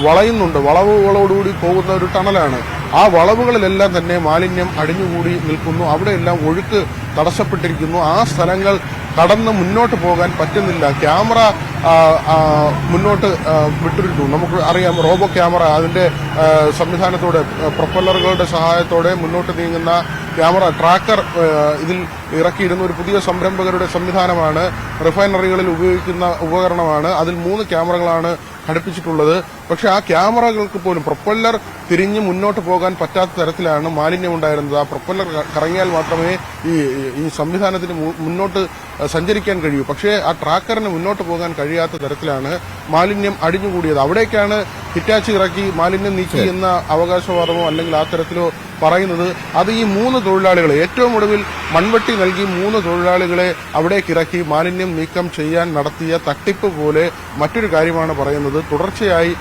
വളയുന്നുണ്ട്. വളവുകളോടുകൂടി പോകുന്ന ഒരു ടണലാണ്. ആ വളവുകളിലെല്ലാം തന്നെ മാലിന്യം അടിഞ്ഞുകൂടി നിൽക്കുന്നു. അവിടെയെല്ലാം ഒഴുക്ക് തടസ്സപ്പെട്ടിരിക്കുന്നു. ആ സ്ഥലങ്ങൾ കടന്ന് മുന്നോട്ട് പോകാൻ പറ്റുന്നില്ല. ക്യാമറ മുന്നോട്ട് വിട്ടിരുന്നു. നമുക്ക് അറിയാം, റോബോ ക്യാമറ അതിന്റെ സംവിധാനത്തോടെ പ്രൊപ്പല്ലറുകളുടെ സഹായത്തോടെ മുന്നോട്ട് നീങ്ങുന്ന ക്യാമറ ട്രാക്കർ ഇതിൽ ഇറക്കിയിരുന്ന ഒരു പുതിയ സംരംഭകരുടെ സംവിധാനമാണ്. റിഫൈനറികളിൽ ഉപയോഗിക്കുന്ന ഉപകരണമാണ്. അതിൽ 3 ക്യാമറകളാണ് ഘടിപ്പിച്ചിട്ടുള്ളത്. പക്ഷെ ആ ക്യാമറകൾക്ക് പോലും പ്രൊപ്പല്ലർ തിരിഞ്ഞ് മുന്നോട്ട് പോകാൻ പറ്റാത്ത തരത്തിലാണ് മാലിന്യം ഉണ്ടായിരുന്നത്. ആ പ്രൊപ്പല്ലർ കറങ്ങിയാൽ മാത്രമേ ഈ സംവിധാനത്തിന് മുന്നോട്ട് സഞ്ചരിക്കാൻ കഴിയൂ. പക്ഷേ ആ ട്രാക്കറിന് മുന്നോട്ട് പോകാൻ കഴിയാത്ത തരത്തിലാണ് മാലിന്യം അടിഞ്ഞുകൂടിയത്. അവിടേക്കാണ് ഹിറ്റാച്ചി ഇറക്കി മാലിന്യം നീക്കി എന്ന അവകാശവാദമോ അല്ലെങ്കിൽ ആ തരത്തിലോ പറയുന്നത്. അത് ഈ 3 തൊഴിലാളികളെ ഏറ്റവും ഒടുവിൽ മൺവെട്ടി നൽകി 3 തൊഴിലാളികളെ അവിടേക്ക് ഇറക്കി മാലിന്യം നീക്കം ചെയ്യാൻ നടത്തിയ തട്ടിപ്പ് പോലെ മറ്റൊരു കാര്യമാണ് പറയുന്നത്. തുടർച്ചയായി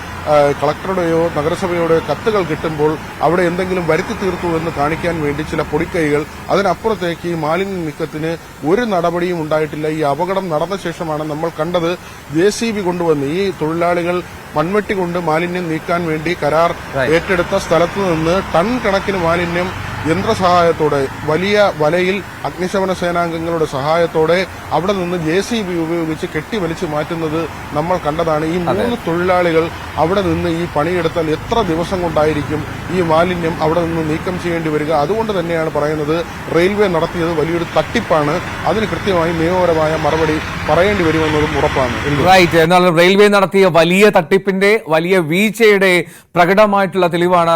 കളക്ടറുടെയോ നഗരസഭയുടെയോ കത്തുകൾ കിട്ടുമ്പോൾ അവിടെ എന്തെങ്കിലും വരുത്തി തീർത്തു എന്ന് കാണിക്കാൻ വേണ്ടി ചില പൊടിക്കൈകൾ, അതിനപ്പുറത്തേക്ക് ഈ മാലിന്യ നീക്കത്തിന് ഒരു നടപടിയും ഉണ്ടായിട്ടില്ല. ഈ അപകടം നടന്ന ശേഷമാണ് നമ്മൾ കണ്ടത് JCB കൊണ്ടുവന്ന് ഈ തൊഴിലാളികൾ മൺവെട്ടി കൊണ്ട് മാലിന്യം നീക്കാൻ വേണ്ടി കരാർ ഏറ്റെടുത്ത സ്ഥലത്ത് നിന്ന് ടൺ കണക്കിന് മാലിന്യം യന്ത്രസഹായത്തോടെ വലിയ വലയിൽ അഗ്നിശമന സേനാംഗങ്ങളുടെ സഹായത്തോടെ അവിടെ നിന്ന് JCB ഉപയോഗിച്ച് കെട്ടിവലിച്ച് മാറ്റുന്നത് നമ്മൾ കണ്ടതാണ്. ഈ 3 തൊഴിലാളികൾ അവിടെ നിന്ന് ഈ പണിയെടുത്താൽ എത്ര ദിവസം കൊണ്ടായിരിക്കും ഈ മാലിന്യം അവിടെ നിന്ന് നീക്കം ചെയ്യേണ്ടി വരിക? അതുകൊണ്ട് തന്നെയാണ് പറയുന്നത് റെയിൽവേ നടത്തിയത് വലിയൊരു തട്ടിപ്പാണ്. അതിന് കൃത്യമായി നിയമപരമായ മറുപടി പറയേണ്ടി വരുമെന്നതും ഉറപ്പാണ്. റൈറ്റ്. എന്നാൽ റെയിൽവേ നടത്തിയ വലിയ തട്ടിപ്പിന്റെ വലിയ വീഴ്ചയുടെ പ്രകടമായിട്ടുള്ള തെളിവാണ്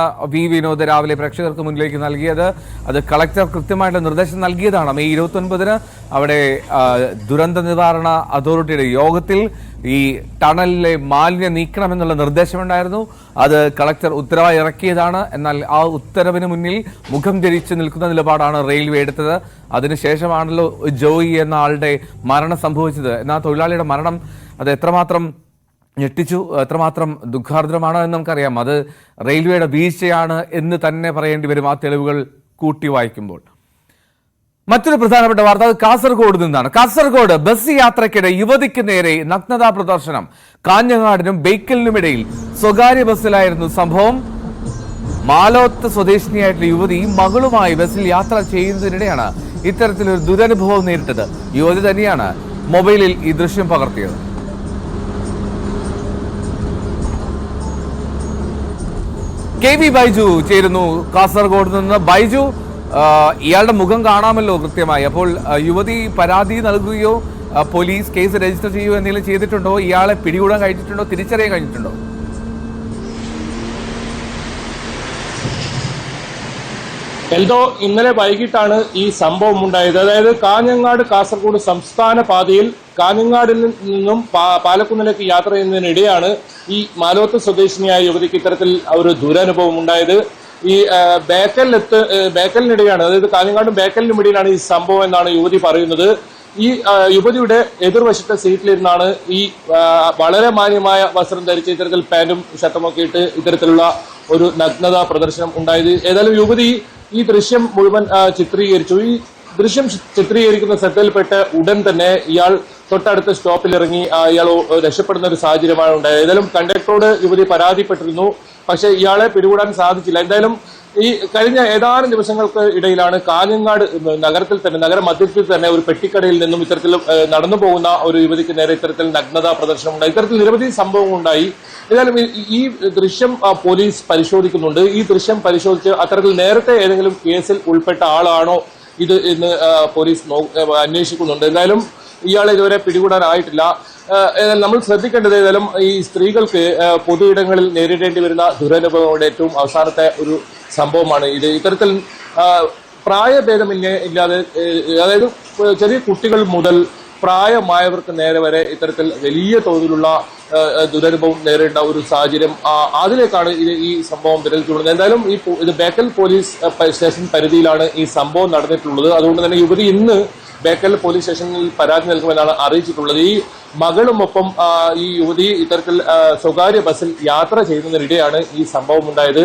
വിനോദ് രാവിലെ പ്രേക്ഷകർക്ക് മുന്നിലേക്ക് നൽകിയത്. അത് കളക്ടർ കൃത്യമായിട്ട് നിർദ്ദേശം നൽകിയതാണ്. മെയ് 29 അവിടെ ദുരന്ത നിവാരണ അതോറിറ്റിയുടെ യോഗത്തിൽ ഈ ടണലിലെ മാലിന്യം നീക്കണമെന്നുള്ള നിർദ്ദേശമുണ്ടായിരുന്നു. അത് കളക്ടർ ഉത്തരവായി ഇറക്കിയതാണ്. എന്നാൽ ആ ഉത്തരവിന് മുന്നിൽ മുഖം ധരിച്ച് നിൽക്കുന്ന നിലപാടാണ് റെയിൽവേ എടുത്തത്. അതിനുശേഷമാണല്ലോ ജോയി എന്ന ആളുടെ മരണം സംഭവിച്ചത്. എന്നാൽ തൊഴിലാളിയുടെ മരണം അത് എത്രമാത്രം ഞെട്ടിച്ചു. എത്രമാത്രം ദുഃഖാർദ്രമാണ് എന്ന് നമുക്കറിയാം. അത് റെയിൽവേയുടെ വീഴ്ചയാണ് എന്ന് തന്നെ പറയേണ്ടി വരും ആ തെളിവുകൾ കൂട്ടി വായിക്കുമ്പോൾ. മറ്റൊരു പ്രധാനപ്പെട്ട വാർത്ത അത് കാസർഗോഡ് നിന്നാണ്. കാസർഗോഡ് ബസ് യാത്രയ്ക്കിടെ യുവതിക്ക് നേരെ നഗ്നതാ പ്രദർശനം. കാഞ്ഞങ്ങാടിനും ബേക്കലിനുമിടയിൽ സ്വകാര്യ ബസ്സിലായിരുന്നു സംഭവം. മാലോത്ത് സ്വദേശിനിയായിട്ടുള്ള യുവതി മകളുമായി ബസ്സിൽ യാത്ര ചെയ്യുന്നതിനിടെയാണ് ഇത്തരത്തിലൊരു ദുരനുഭവം നേരിട്ടത്. യുവതി തന്നെയാണ് മൊബൈലിൽ ഈ ദൃശ്യം പകർത്തിയത്. KV ബൈജു ചേരുന്നു കാസർഗോഡ് നിന്ന്. ബൈജു, ഇയാളുടെ മുഖം കാണാമല്ലോ കൃത്യമായി. അപ്പോൾ യുവതി പരാതി നൽകുകയോ പോലീസ് കേസ് രജിസ്റ്റർ ചെയ്യുകയോ എന്തെങ്കിലും ചെയ്തിട്ടുണ്ടോ? ഇയാളെ പിടികൂടാൻ കഴിഞ്ഞിട്ടുണ്ടോ? തിരിച്ചറിയാൻ കഴിഞ്ഞിട്ടുണ്ടോ? എൽദോ, ഇന്നലെ വൈകിട്ടാണ് ഈ സംഭവം ഉണ്ടായത്. അതായത് കാഞ്ഞങ്ങാട് കാസർഗോഡ് സംസ്ഥാന പാതയിൽ കാഞ്ഞങ്ങാടിൽ നിന്നും പാലക്കുന്നിലേക്ക് യാത്ര ചെയ്യുന്നതിനിടെയാണ് ഈ മാലോത്ത് സ്വദേശിനിയായ യുവതിക്ക് ഇത്തരത്തിൽ ഒരു ദുരനുഭവം ഉണ്ടായത്. ഈ ബേക്കലിനിടെയാണ്, അതായത് കാഞ്ഞങ്ങാടും ബേക്കലിനും ഇടയിലാണ് ഈ സംഭവം എന്നാണ് യുവതി പറയുന്നത്. ഈ യുവതിയുടെ എതിർവശത്തെ സീറ്റിലിരുന്നാണ് ഈ വളരെ മാന്യമായ വസ്ത്രം ധരിച്ച് ഇത്തരത്തിൽ പാന്റും ഷർട്ടുമൊക്കെ ഇട്ട് ഇത്തരത്തിലുള്ള ഒരു നഗ്നതാ പ്രദർശനം ഉണ്ടായത്. ഏതായാലും യുവതി ഈ ദൃശ്യം മുഴുവൻ ചിത്രീകരിച്ചു. ഈ ദൃശ്യം ചിത്രീകരിക്കുന്ന ശ്രദ്ധയിൽപ്പെട്ട് ഉടൻ തന്നെ ഇയാൾ തൊട്ടടുത്ത സ്റ്റോപ്പിൽ ഇറങ്ങി ഇയാൾ രക്ഷപ്പെടുന്ന ഒരു സാഹചര്യമാണ് ഉണ്ടായത്. ഏതായാലും കണ്ടക്ടറോട് യുവതി പരാതിപ്പെട്ടിരുന്നു, പക്ഷേ ഇയാളെ പിടികൂടാൻ സാധിച്ചില്ല. എന്തായാലും ഈ കഴിഞ്ഞ ഏതാനും ദിവസങ്ങൾക്ക് ഇടയിലാണ് കാഞ്ഞങ്ങാട് നഗരത്തിൽ തന്നെ, നഗരമധ്യത്തിൽ തന്നെ ഒരു പെട്ടിക്കടയിൽ നിന്നും ഇത്തരത്തിൽ നടന്നു പോകുന്ന ഒരു യുവതിക്ക് നേരെ ഇത്തരത്തിൽ നഗ്നതാ പ്രദർശനം ഉണ്ടായി. ഇത്തരത്തിൽ നിരവധി സംഭവങ്ങൾ ഉണ്ടായി. ഏതായാലും ഈ ദൃശ്യം പോലീസ് പരിശോധിക്കുന്നുണ്ട്. ഈ ദൃശ്യം പരിശോധിച്ച് അത്തരത്തിൽ നേരത്തെ ഏതെങ്കിലും കേസിൽ ഉൾപ്പെട്ട ആളാണോ ഇത് എന്ന് പോലീസ് അന്വേഷിക്കുന്നുണ്ട്. എന്തായാലും ഇയാളെ ഇതുവരെ പിടികൂടാനായിട്ടില്ല. നമ്മൾ ശ്രദ്ധിക്കേണ്ടത് ഏതായാലും ഈ സ്ത്രീകൾക്ക് പൊതു ഇടങ്ങളിൽ നേരിടേണ്ടി വരുന്ന ദുരനുഭവങ്ങളുടെ ഏറ്റവും അവസാനത്തെ ഒരു സംഭവമാണ് ഇത്. ഇത്തരത്തിൽ പ്രായഭേദമില്ലാതെ, അതായത് ചെറിയ കുട്ടികൾ മുതൽ പ്രായമായവർക്ക് നേരെ വരെ ഇത്തരത്തിൽ വലിയ തോതിലുള്ള ദുരനുഭവം നേരിടേണ്ട ഒരു സാഹചര്യം, അതിലേക്കാണ് ഈ സംഭവം വിരൽ ചൂടുന്നത്. എന്തായാലും ഇത് ബേക്കൽ പോലീസ് സ്റ്റേഷൻ പരിധിയിലാണ് ഈ സംഭവം നടന്നിട്ടുള്ളത്. അതുകൊണ്ട് തന്നെ യുവതി ഇന്ന് ബേക്കൽ പോലീസ് സ്റ്റേഷനിൽ പരാതി നൽകുമെന്നാണ് അറിയിച്ചിട്ടുള്ളത്. ഈ മകളുമൊപ്പം ഈ യുവതി ഇത്തരത്തിൽ സ്വകാര്യ ബസ്സിൽ യാത്ര ചെയ്യുന്നതിനിടെയാണ് ഈ സംഭവം ഉണ്ടായത്.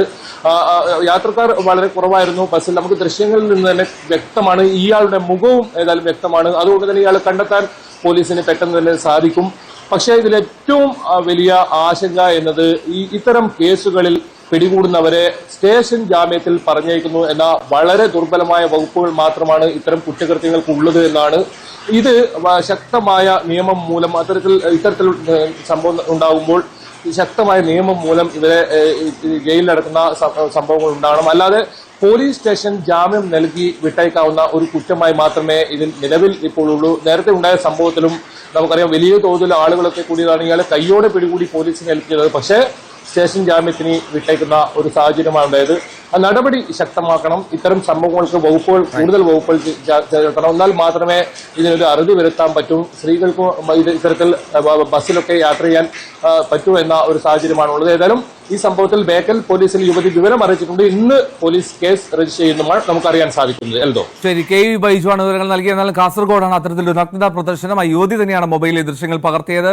യാത്രക്കാർ വളരെ കുറവായിരുന്നു ബസ്സിൽ. നമുക്ക് ദൃശ്യങ്ങളിൽ നിന്ന് തന്നെ വ്യക്തമാണ്. ഇയാളുടെ മുഖവും ഏതായാലും വ്യക്തമാണ്. അതുകൊണ്ട് തന്നെ ഇയാളെ കണ്ടെത്താൻ പോലീസിന് പെട്ടെന്ന് തന്നെ സാധിക്കും. പക്ഷേ ഇതിലേറ്റവും വലിയ ആശങ്ക എന്നത് ഇത്തരം കേസുകളിൽ പിടികൂടുന്നവരെ സ്റ്റേഷൻ ജാമ്യത്തിൽ പറഞ്ഞേക്കുന്നു എന്ന വളരെ ദുർബലമായ വകുപ്പുകൾ മാത്രമാണ് ഇത്തരം കുറ്റകൃത്യങ്ങൾക്ക് ഉള്ളത് എന്നാണ്. ഇത് ശക്തമായ നിയമം മൂലം ഇത്തരത്തിൽ സംഭവം ഉണ്ടാകുമ്പോൾ ശക്തമായ നിയമം മൂലം ഇവരെ ജയിലിലടക്കുന്ന സംഭവങ്ങൾ ഉണ്ടാകണം. അല്ലാതെ പോലീസ് സ്റ്റേഷൻ ജാമ്യം നൽകി വിട്ടയക്കാവുന്ന ഒരു കുറ്റമായി മാത്രമേ ഇതിൽ നിലവിൽ ഇപ്പോൾ ഉള്ളൂ. നേരത്തെ ഉണ്ടായ സംഭവത്തിലും നമുക്കറിയാം വലിയ തോതിൽ ആളുകളൊക്കെ കൂടിയതാണ് ഇയാളെ കയ്യോടെ പിടികൂടി പോലീസിനെ ഏൽപ്പിച്ചത്. പക്ഷേ സ്റ്റേഷൻ ജാമ്യത്തിന് വിട്ടയക്കുന്ന ഒരു സാഹചര്യമാണ് ഉണ്ടായത്. ആ നടപടി ശക്തമാക്കണം. ഇത്തരം സംഭവങ്ങൾക്ക് കൂടുതൽ വകുപ്പുകൾ ചേർക്കണം. എന്നാൽ മാത്രമേ ഇതിനൊരു അറുതി വരുത്താൻ പറ്റും. സ്ത്രീകൾക്കും ഇത്തരത്തിൽ ബസ്സിലൊക്കെ യാത്ര ചെയ്യാൻ പറ്റൂ എന്ന ഒരു സാഹചര്യമാണുള്ളത്. ഏതായാലും ഈ സംഭവത്തിൽ ബേക്കൽ പോലീസിൽ യുവതി വിവരം അറിയിച്ചിട്ടുണ്ട്. ഇന്ന് പോലീസ് കേസ് രജിസ്റ്റർ ചെയ്യുന്നതാണ് നമുക്കറിയാൻ സാധിക്കുന്നത്. എൽദോ, ശരി, KV ബൈജുവാണ് വിവരങ്ങൾ നൽകിയത്. എന്നാൽ കാസർഗോഡാണ് അത്തരത്തിലൊരു നഗ്നതാ പ്രദർശനം. ആ യുവതി തന്നെയാണ് മൊബൈലിൽ ദൃശ്യങ്ങൾ പകർത്തിയത്.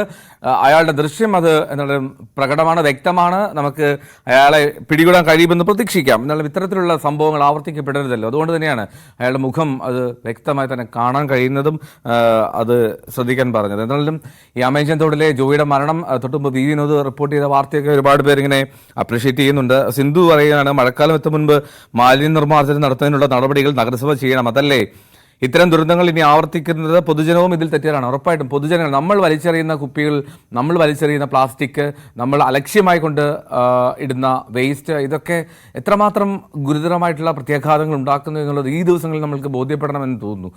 അയാളുടെ ദൃശ്യം അത് എന്നുള്ള പ്രകടമാണ്, വ്യക്തമാണ്. നമുക്ക് അയാളെ പിടികൂടാൻ കഴിയുമെന്ന് പ്രതീക്ഷിക്കാം. എന്നാലും ഇത്തരത്തിലുള്ള സംഭവങ്ങൾ ആവർത്തിക്കപ്പെടരുതല്ലോ. അതുകൊണ്ട് തന്നെയാണ് അയാളുടെ മുഖം അത് വ്യക്തമായി തന്നെ കാണാൻ കഴിയുന്നതും അത് ശ്രദ്ധിക്കാൻ പറഞ്ഞത്. എന്നാലും ഈ അമേജൻ തോടിലെ ജോയിയുടെ മരണം തൊട്ടുമുമ്പ് വി വിനോദ് റിപ്പോർട്ട് ചെയ്ത വാർത്തയൊക്കെ ഒരുപാട് പേരിങ്ങനെ അപ്രീഷിയേറ്റ് ചെയ്യുന്നുണ്ട്. സിന്ധു പറയുകയാണ്, മഴക്കാലം എത്തും മുൻപ് മാലിന്യ നിർമ്മാർജ്ജനം നടത്തുന്നതിനുള്ള നടപടികൾ നഗരസഭ ചെയ്യണം. അതല്ലേ ഇത്തരം ദുരന്തങ്ങൾ ഇനി ആവർത്തിക്കുന്നത്? പൊതുജനവും ഇതിൽ തെറ്റിയതാണ്. ഉറപ്പായിട്ടും പൊതുജനങ്ങൾ, നമ്മൾ വലിച്ചെറിയുന്ന കുപ്പികൾ, നമ്മൾ വലിച്ചെറിയുന്ന പ്ലാസ്റ്റിക്, നമ്മൾ അലക്ഷ്യമായി കൊണ്ട് ഇടുന്ന വേസ്റ്റ്, ഇതൊക്കെ എത്രമാത്രം ഗുരുതരമായിട്ടുള്ള പ്രത്യാഘാതങ്ങൾ ഉണ്ടാക്കുന്നു എന്നുള്ളത് ഈ ദിവസങ്ങളിൽ നമ്മൾക്ക് ബോധ്യപ്പെടണമെന്ന് തോന്നുന്നു.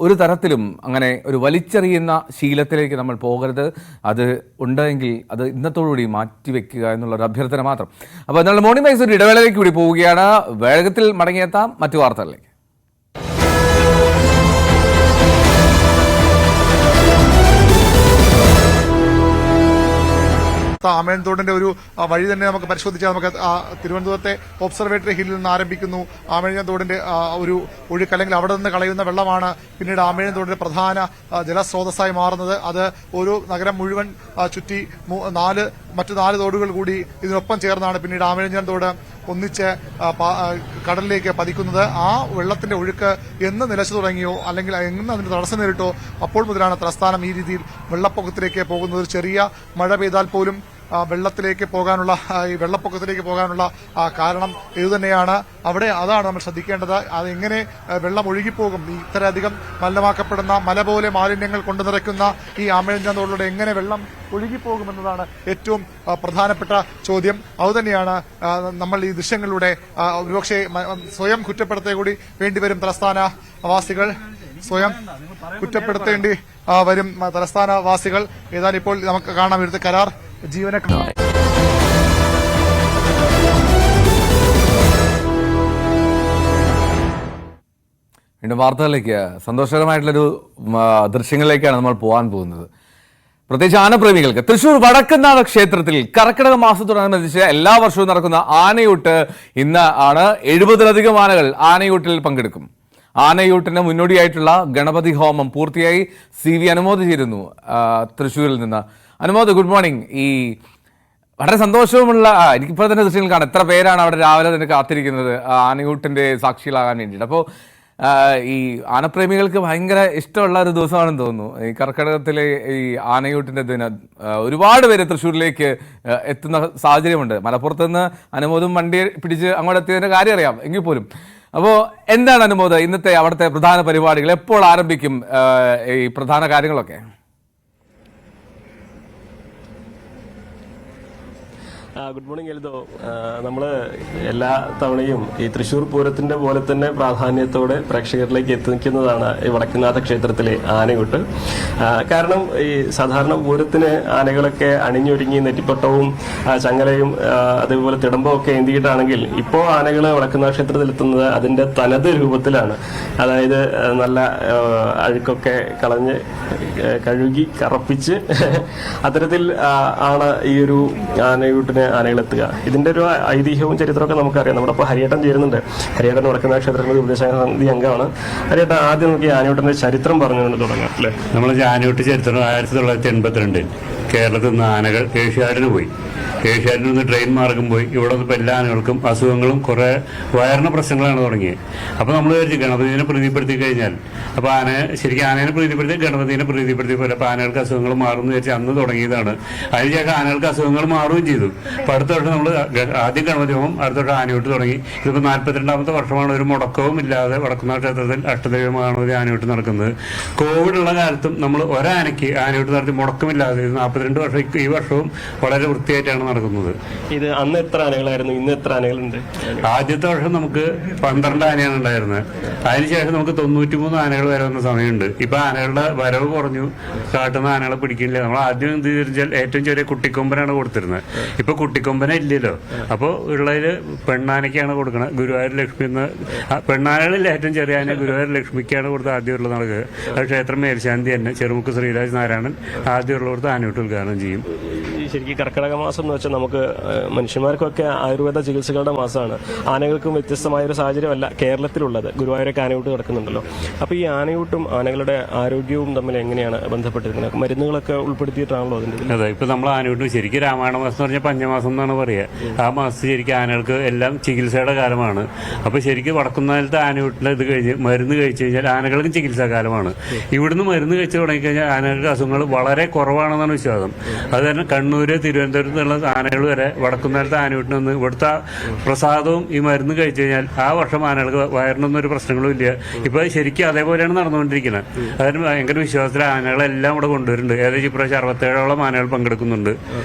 ഒരു തരത്തിലും അങ്ങനെ ഒരു വലിച്ചെറിയുന്ന ശീലത്തിലേക്ക് നമ്മൾ പോകരുത്. അത് ഉണ്ടെങ്കിൽ അത് ഇന്നത്തോടുകൂടി മാറ്റിവെക്കുക എന്നുള്ളൊരു അഭ്യർത്ഥന മാത്രം. അപ്പോൾ എന്നാൽ മോർണിംഗ് വൈസ് ഒരു ഇടവേളയിലേക്ക് കൂടി പോവുകയാണ്. വേഗത്തിൽ മടങ്ങിയെത്താം മറ്റു വാർത്തകളിലേക്ക്. തിരുവനന്തപുരത്ത് ആമേഴന്തോടിന്റെ ഒരു വഴി തന്നെ നമുക്ക് പരിശോധിച്ചാൽ നമുക്ക് തിരുവനന്തപുരത്തെ ഒബ്സർവേറ്ററി ഹില്ലിൽ നിന്ന് ആരംഭിക്കുന്നു ആമേഴന്തോടിന്റെ ഒരു ഒഴുക്ക്, അല്ലെങ്കിൽ അവിടെ നിന്ന് കളയുന്ന വെള്ളമാണ് പിന്നീട് ആമേഴന്തോടിന്റെ പ്രധാന ജലസ്രോതസ്സായി മാറുന്നത്. അത് ഒരു നഗരം മുഴുവൻ ചുറ്റി മറ്റു 4 തോടുകൾ കൂടി ഇതിനൊപ്പം ചേർന്നാണ് പിന്നീട് ആമേഴഞ്ചാൻ തോട് ഒന്നിച്ച് കടലിലേക്ക് പതിക്കുന്നത്. ആ വെള്ളത്തിന്റെ ഒഴുക്ക് എന്ന് നിലച്ചു തുടങ്ങിയോ അല്ലെങ്കിൽ എന്ന് അതിന് തടസ്സം നേരിട്ടോ അപ്പോൾ മുതലാണ് തലസ്ഥാനം ഈ രീതിയിൽ വെള്ളപ്പൊക്കത്തിലേക്ക് പോകുന്നത്. ഒരു ചെറിയ മഴ പെയ്താൽ പോലും വെള്ളപ്പൊക്കത്തിലേക്ക് പോകാനുള്ള കാരണം ഇതുതന്നെയാണ്. അവിടെ അതാണ് നമ്മൾ ശ്രദ്ധിക്കേണ്ടത്. അതെങ്ങനെ വെള്ളം ഒഴുകിപ്പോകും, ഇത്രയധികം മലിനമാക്കപ്പെടുന്ന മല പോലെ മാലിന്യങ്ങൾ കൊണ്ടു നിറയ്ക്കുന്ന ഈ ആമേഴഞ്ചാൻ തോടിലൂടെ എങ്ങനെ വെള്ളം ഒഴുകിപ്പോകുമെന്നതാണ് ഏറ്റവും പ്രധാനപ്പെട്ട ചോദ്യം. അതുതന്നെയാണ് നമ്മൾ ഈ ദൃശ്യങ്ങളിലൂടെ ഒരുപക്ഷെ സ്വയം കുറ്റപ്പെടുത്തുക കൂടി വേണ്ടിവരും. തലസ്ഥാനവാസികൾ സ്വയം കുറ്റപ്പെടുത്തേണ്ടി വരും. തലസ്ഥാനവാസികൾ ഏതായാലും ഇപ്പോൾ നമുക്ക് കാണാം ഇവിടുത്തെ കരാർ ജീവനക്കാർ. വീണ്ടും വാർത്തകളിലേക്ക്, സന്തോഷകരമായിട്ടുള്ളൊരു ദൃശ്യങ്ങളിലേക്കാണ് നമ്മൾ പോകാൻ പോകുന്നത്. പ്രത്യേകിച്ച് ആനപ്രേമികൾക്ക് തൃശൂർ വടക്കുന്നാഥ ക്ഷേത്രത്തിൽ കർക്കിടക മാസത്തോടനുബന്ധിച്ച് എല്ലാ വർഷവും നടക്കുന്ന ആനയൂട്ട് ഇന്ന് ആണ്. 70-ലധികം ആനകൾ ആനയൂട്ടിൽ പങ്കെടുക്കും. ആനയൂട്ടിന് മുന്നോടിയായിട്ടുള്ള ഗണപതി ഹോമം പൂർത്തിയായി. CV അനുമോദ് ചേരുന്നു തൃശ്ശൂരിൽ നിന്ന്. Anumod, good morning. ഈ വളരെ സന്തോഷവുമുള്ള എനിക്കിപ്പോൾ തന്നെ ദൃശ്യങ്ങൾ കാണാം. എത്ര പേരാണ് അവിടെ രാവിലെ തന്നെ കാത്തിരിക്കുന്നത് ആനയൂട്ടിന്റെ സാക്ഷികളാകാൻ വേണ്ടിയിട്ട്. അപ്പോൾ ഈ ആനപ്രേമികൾക്ക് ഭയങ്കര ഇഷ്ടമുള്ള ഒരു ദിവസമാണെന്ന് തോന്നുന്നു ഈ കർക്കിടകത്തിലെ ഈ ആനയൂട്ടിന്റെ ദിനം. ഒരുപാട് പേര് തൃശ്ശൂരിലേക്ക് എത്തുന്ന സാഹചര്യമുണ്ട്. മലപ്പുറത്ത് നിന്ന് അനുമോദും വണ്ടി പിടിച്ച് അങ്ങോട്ട് എത്തിയതിന്റെ കാര്യം അറിയാം എങ്കിൽ പോലും. അപ്പോൾ എന്താണ് അനുമോദ് ഇന്നത്തെ അവിടുത്തെ പ്രധാന പരിപാടികൾ, എപ്പോൾ ആരംഭിക്കും ഈ പ്രധാന കാര്യങ്ങളൊക്കെ? Good morning Eldho. നമ്മൾ എല്ലാ തവണയും ഈ തൃശ്ശൂർ പൂരത്തിന്റെ പോലെ തന്നെ പ്രാധാന്യത്തോടെ പ്രേക്ഷകരിലേക്ക് എത്തിക്കുന്നതാണ് ഈ വടക്കുന്നാഥ ക്ഷേത്രത്തിലെ ആനയൂട്ട്. കാരണം ഈ സാധാരണ പൂരത്തിന് ആനകളൊക്കെ അണിഞ്ഞൊരുങ്ങി നെറ്റിപ്പട്ടവും ചങ്ങലയും അതേപോലെ തിടമ്പവും ഒക്കെ ഏന്തിയിട്ടാണെങ്കിൽ ഇപ്പോൾ ആനകൾ വടക്കുന്നാഥ ക്ഷേത്രത്തിൽ എത്തുന്നത് അതിന്റെ തനത് രൂപത്തിലാണ്. അതായത് നല്ല അഴുക്കൊക്കെ കളഞ്ഞ് കഴുകി കറപ്പിച്ച് അത്തരത്തിൽ ആണ് ഈ ഒരു ആനയൂട്ടിന് ആനകളെത്തുക. ഇതിന്റെ ഒരു ഐതിഹ്യവും ചരിത്രമൊക്കെ നമുക്കറിയാം. നമ്മുടെ ഇപ്പോൾ ഹരിയേട്ടൻ ചേരുന്നുണ്ട്. ഹരിയേട്ടൻ വടക്കുന്നാഥ ക്ഷേത്രങ്ങളുടെ ഉപദേശസമിതി അംഗമാണ്. ഹരിയേട്ടൻ, ആദ്യം നമുക്ക് ഈ ആനയൂട്ടിന്റെ ചരിത്രം പറഞ്ഞുകൊണ്ട് തുടങ്ങാം അല്ലേ? നമ്മൾ ആനയൂട്ട് ചരിത്രം 1982 കേരളത്തിൽ നിന്ന് ആനകൾ ഏഷ്യാഡിന് പോയി. ഏഷ്യാഡിൽ നിന്ന് ട്രെയിൻ മാർഗം പോയി. ഇവിടെ വന്നപ്പോൾ എല്ലാ ആനകൾക്കും അസുഖങ്ങളും കുറേ വയറിന് പ്രശ്നങ്ങളാണ് തുടങ്ങിയത്. അപ്പോൾ നമ്മൾ വിചാരിച്ചു ഗണപതിനെ പ്രീതിപ്പെടുത്തി കഴിഞ്ഞാൽ അപ്പോൾ ശരിക്കും ആനേനെ പ്രീതിപ്പെടുത്തി ഗണപതിനെ പ്രീതിപ്പെടുത്തി പോലെ അപ്പോൾ ആനകൾക്ക് അസുഖങ്ങൾ മാറുമെന്ന് വിചാരിച്ച് അന്ന് തുടങ്ങിയതാണ്. അതിനുശേഷം ആനകൾക്ക് അസുഖങ്ങൾ മാറുകയും ചെയ്തു. അപ്പോൾ അടുത്ത വർഷം നമ്മൾ ആദ്യം ഗണപതി ഹോമം, അടുത്ത വർഷം ആനയൂട്ട് തുടങ്ങി. ഇതിപ്പോൾ 42ാമത്തെ വർഷമാണ് ഒരു മുടക്കവും ഇല്ലാതെ വടക്കുന്നാഥ ക്ഷേത്രത്തിൽ അഷ്ടദൈവമാണ് ആനയൂട്ട് നടക്കുന്നത്. കോവിഡ് ഉള്ള കാലത്തും നമ്മൾ ഒരാനയ്ക്ക് ആനയൂട്ട് നടത്തി മുടക്കമില്ലാതെ 42 വർഷം ഈ വർഷവും വളരെ വൃത്തിയായിട്ടാണ് നടക്കുന്നത്. ഇത് അന്ന് എത്ര ആനകളായിരുന്നു, ഇന്ന് എത്ര ആനകളുണ്ട്? ആദ്യത്തെ വർഷം നമുക്ക് 12 ആനയാണ് ഉണ്ടായിരുന്നത്. അതിനുശേഷം നമുക്ക് 93 ആനകൾ വരെ വന്ന സമയമുണ്ട്. ഇപ്പൊ ആനകളുടെ വരവ് കുറഞ്ഞു, കാട്ടുന്ന ആനകളെ പിടിക്കില്ല. നമ്മൾ ആദ്യം എന്ത് ചെയ്താൽ ഏറ്റവും ചെറിയ കുട്ടിക്കൊമ്പനാണ് കൊടുത്തിരുന്നത്. ഇപ്പൊ കുട്ടിക്കൊമ്പനെ ഇല്ലല്ലോ. അപ്പോൾ ഉള്ളതിൽ പെണ്ണാനയ്ക്കാണ് കൊടുക്കുന്നത്. ഗുരുവായൂർ ലക്ഷ്മി എന്ന് പെണ്ണാനകളിൽ ഏറ്റവും ചെറിയ ആന ഗുരുവായൂർ ലക്ഷ്മിക്കാണ് കൊടുത്ത് ആദ്യമുള്ള നടക്കുക. അത് ക്ഷേത്രം മേൽശാന്തി തന്നെ ചെറുമുക്ക് ശ്രീരാജ് നാരായണൻ ആദ്യമുള്ള കൊടുത്ത് ആനയൂട്ട് ഉദ്ഘാടനം ചെയ്യും. ശരിക്കും കർക്കിടക മാസം എന്ന് വെച്ചാൽ നമുക്ക് മനുഷ്യന്മാർക്കൊക്കെ ആയുർവേദ ചികിത്സകളുടെ മാസമാണ്. ആനകൾക്കും വ്യത്യസ്തമായൊരു സാഹചര്യമല്ല കേരളത്തിലുള്ളത്. ഗുരുവായൂരൊക്കെ ആനയൂട്ട് കിടക്കുന്നുണ്ടല്ലോ. അപ്പോൾ ഈ ആനയൂട്ടും ആനകളുടെ ആരോഗ്യവും തമ്മിൽ എങ്ങനെയാണ് ബന്ധപ്പെട്ടിരിക്കുന്നത്? മരുന്നുകളൊക്കെ ഉൾപ്പെടുത്തിയിട്ടാണല്ലോ അതിൻ്റെ? അതെ, ഇപ്പൊ നമ്മൾ ആനയൂട്ടും ശരിക്കും രാമായണ മാസം എന്ന് പറഞ്ഞാൽ പഞ്ഞമാസം എന്നാണ് പറയുക. ആ മാസത്തിൽ ശരിക്കും ആനകൾക്ക് എല്ലാം ചികിത്സയുടെ കാലമാണ്. അപ്പോൾ ശരിക്കും വടക്കുന്നാലത്തെ ആനയൂട്ടിൽ ഇത് കഴിഞ്ഞ് മരുന്ന് കഴിച്ചു കഴിഞ്ഞാൽ ആനകൾക്കും ചികിത്സാ കാലമാണ്. ഇവിടുന്ന് മരുന്ന് കഴിച്ച് തുടങ്ങിക്കഴിഞ്ഞാൽ ആനകൾക്ക് അസുഖങ്ങൾ വളരെ കുറവാണെന്നാണ് വിശ്വാസം. അത് തന്നെ കണ്ണൂർ, തിരുവനന്തപുരത്ത് നിന്നുള്ള ആനകൾ വരെ വടക്കുന്നാലത്തെ ആനയൂട്ടിന് വന്ന് ഇവിടുത്തെ പ്രസാദവും ഈ മരുന്ന് കഴിച്ചു കഴിഞ്ഞാൽ ആ വർഷം ആനകൾക്ക് വയറിനൊന്നും ഒരു പ്രശ്നങ്ങളും ഇല്ല. ഇപ്പൊ ശരിക്കും അതേപോലെയാണ് നടന്നുകൊണ്ടിരിക്കുന്നത്. അതിന് ഭയങ്കര വിശ്വാസത്തിൽ ആനകളെല്ലാം ഇവിടെ കൊണ്ടുവരുന്നുണ്ട്. ഏകദേശം ഇപ്രാവശ്യം 67ഓളം ആനകൾ പങ്കെടുക്കുന്നുണ്ട്.